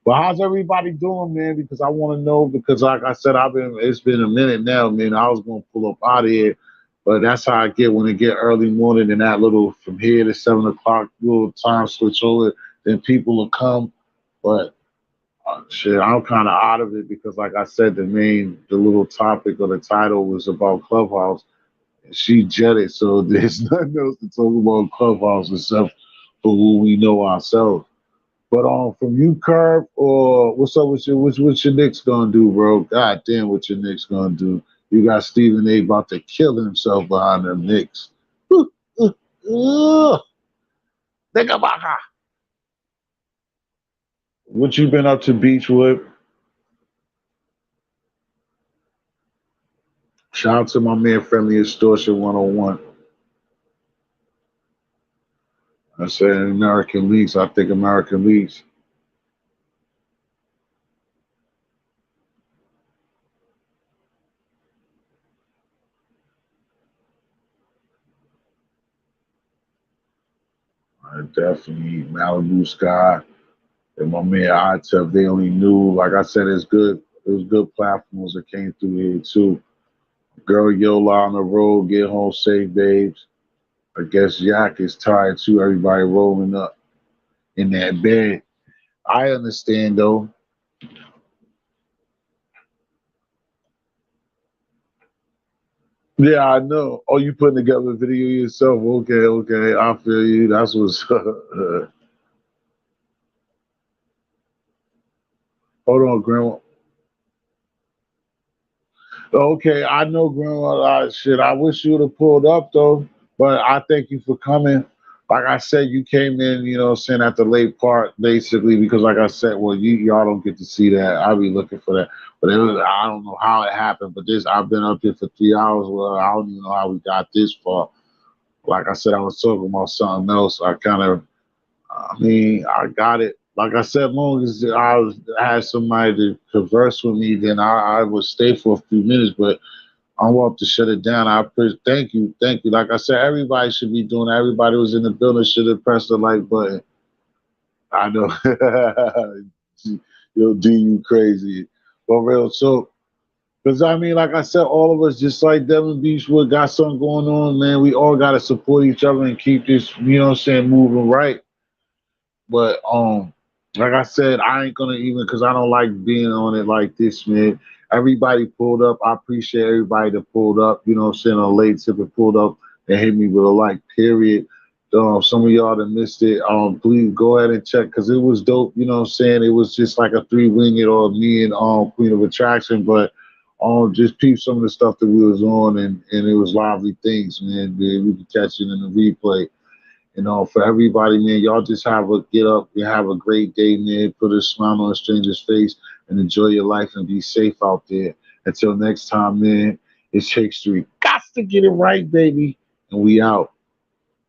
But how's everybody doing, man? Because I want to know. Because like I said, it's been a minute now, man. I was gonna pull up out of here, but that's how I get when it get early morning and that little from here to 7 o'clock little time switch over. Then people will come, but shit, I'm kind of out of it because, like I said, the little topic or the title was about Clubhouse. And she jetted, so there's nothing else to talk about Clubhouse except for who we know ourselves. But from you, Curve, or what's up with your what's your Knicks gonna do, bro? God damn, what your Knicks gonna do? You got Stephen A. about to kill himself behind them Knicks. Nigga baka. What you been up to, Beachwood? Shout out to my man, Friendly Extortion 101. I said American Leagues. I think American Leagues. I definitely Malibu Sky. And my man Ita, they only knew. Like I said, it's good. It was good platforms that came through here too. Girl Yola on the road, get home safe, babes. I guess Yak is tired too. Everybody rolling up in that bed. I understand though. Yeah, I know. Oh, you putting together a video yourself? Okay, okay. I feel you. That's what's. Hold on, Grandma. Okay, I know, Grandma. Shit, I wish you would have pulled up though. But I thank you for coming. Like I said, you came in, you know, saying at the late part, basically, because like I said, well, y'all don't get to see that. I'll be looking for that. But I don't know how it happened. But I've been up here for 3 hours. Well, I don't even know how we got this far. Like I said, I was talking about something else. I got it. Like I said, as long as had somebody to converse with me, then I would stay for a few minutes. But I'm about to shut it down. Thank you. Like I said, everybody should be doing that. Everybody who was in the building should have pressed the like button. I know. You'll do you crazy. But real, so Because I mean, like I said, all of us, just like Devin Beachwood, got something going on, man. We all got to support each other and keep this, you know what I'm saying, moving right. But like I said, I ain't gonna even, because I don't like being on it like this, man. Everybody pulled up. I appreciate everybody that pulled up. You know what I'm saying? On late tip and pulled up and hit me with a like. Period. Some of y'all that missed it, please go ahead and check because it was dope. You know what I'm saying? It was just like a 3-winged or me and Queen of Attraction, but just peep some of the stuff that we was on and it was lively things, man. We can catch it in the replay. You know, for everybody, man, y'all just get up and have a great day, man. Put a smile on a stranger's face and enjoy your life and be safe out there. Until next time, man, it's history. Got to get it right, baby. And we out.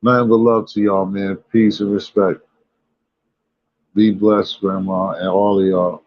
Nothing but love to y'all, man. Peace and respect. Be blessed, Grandma, and all of y'all.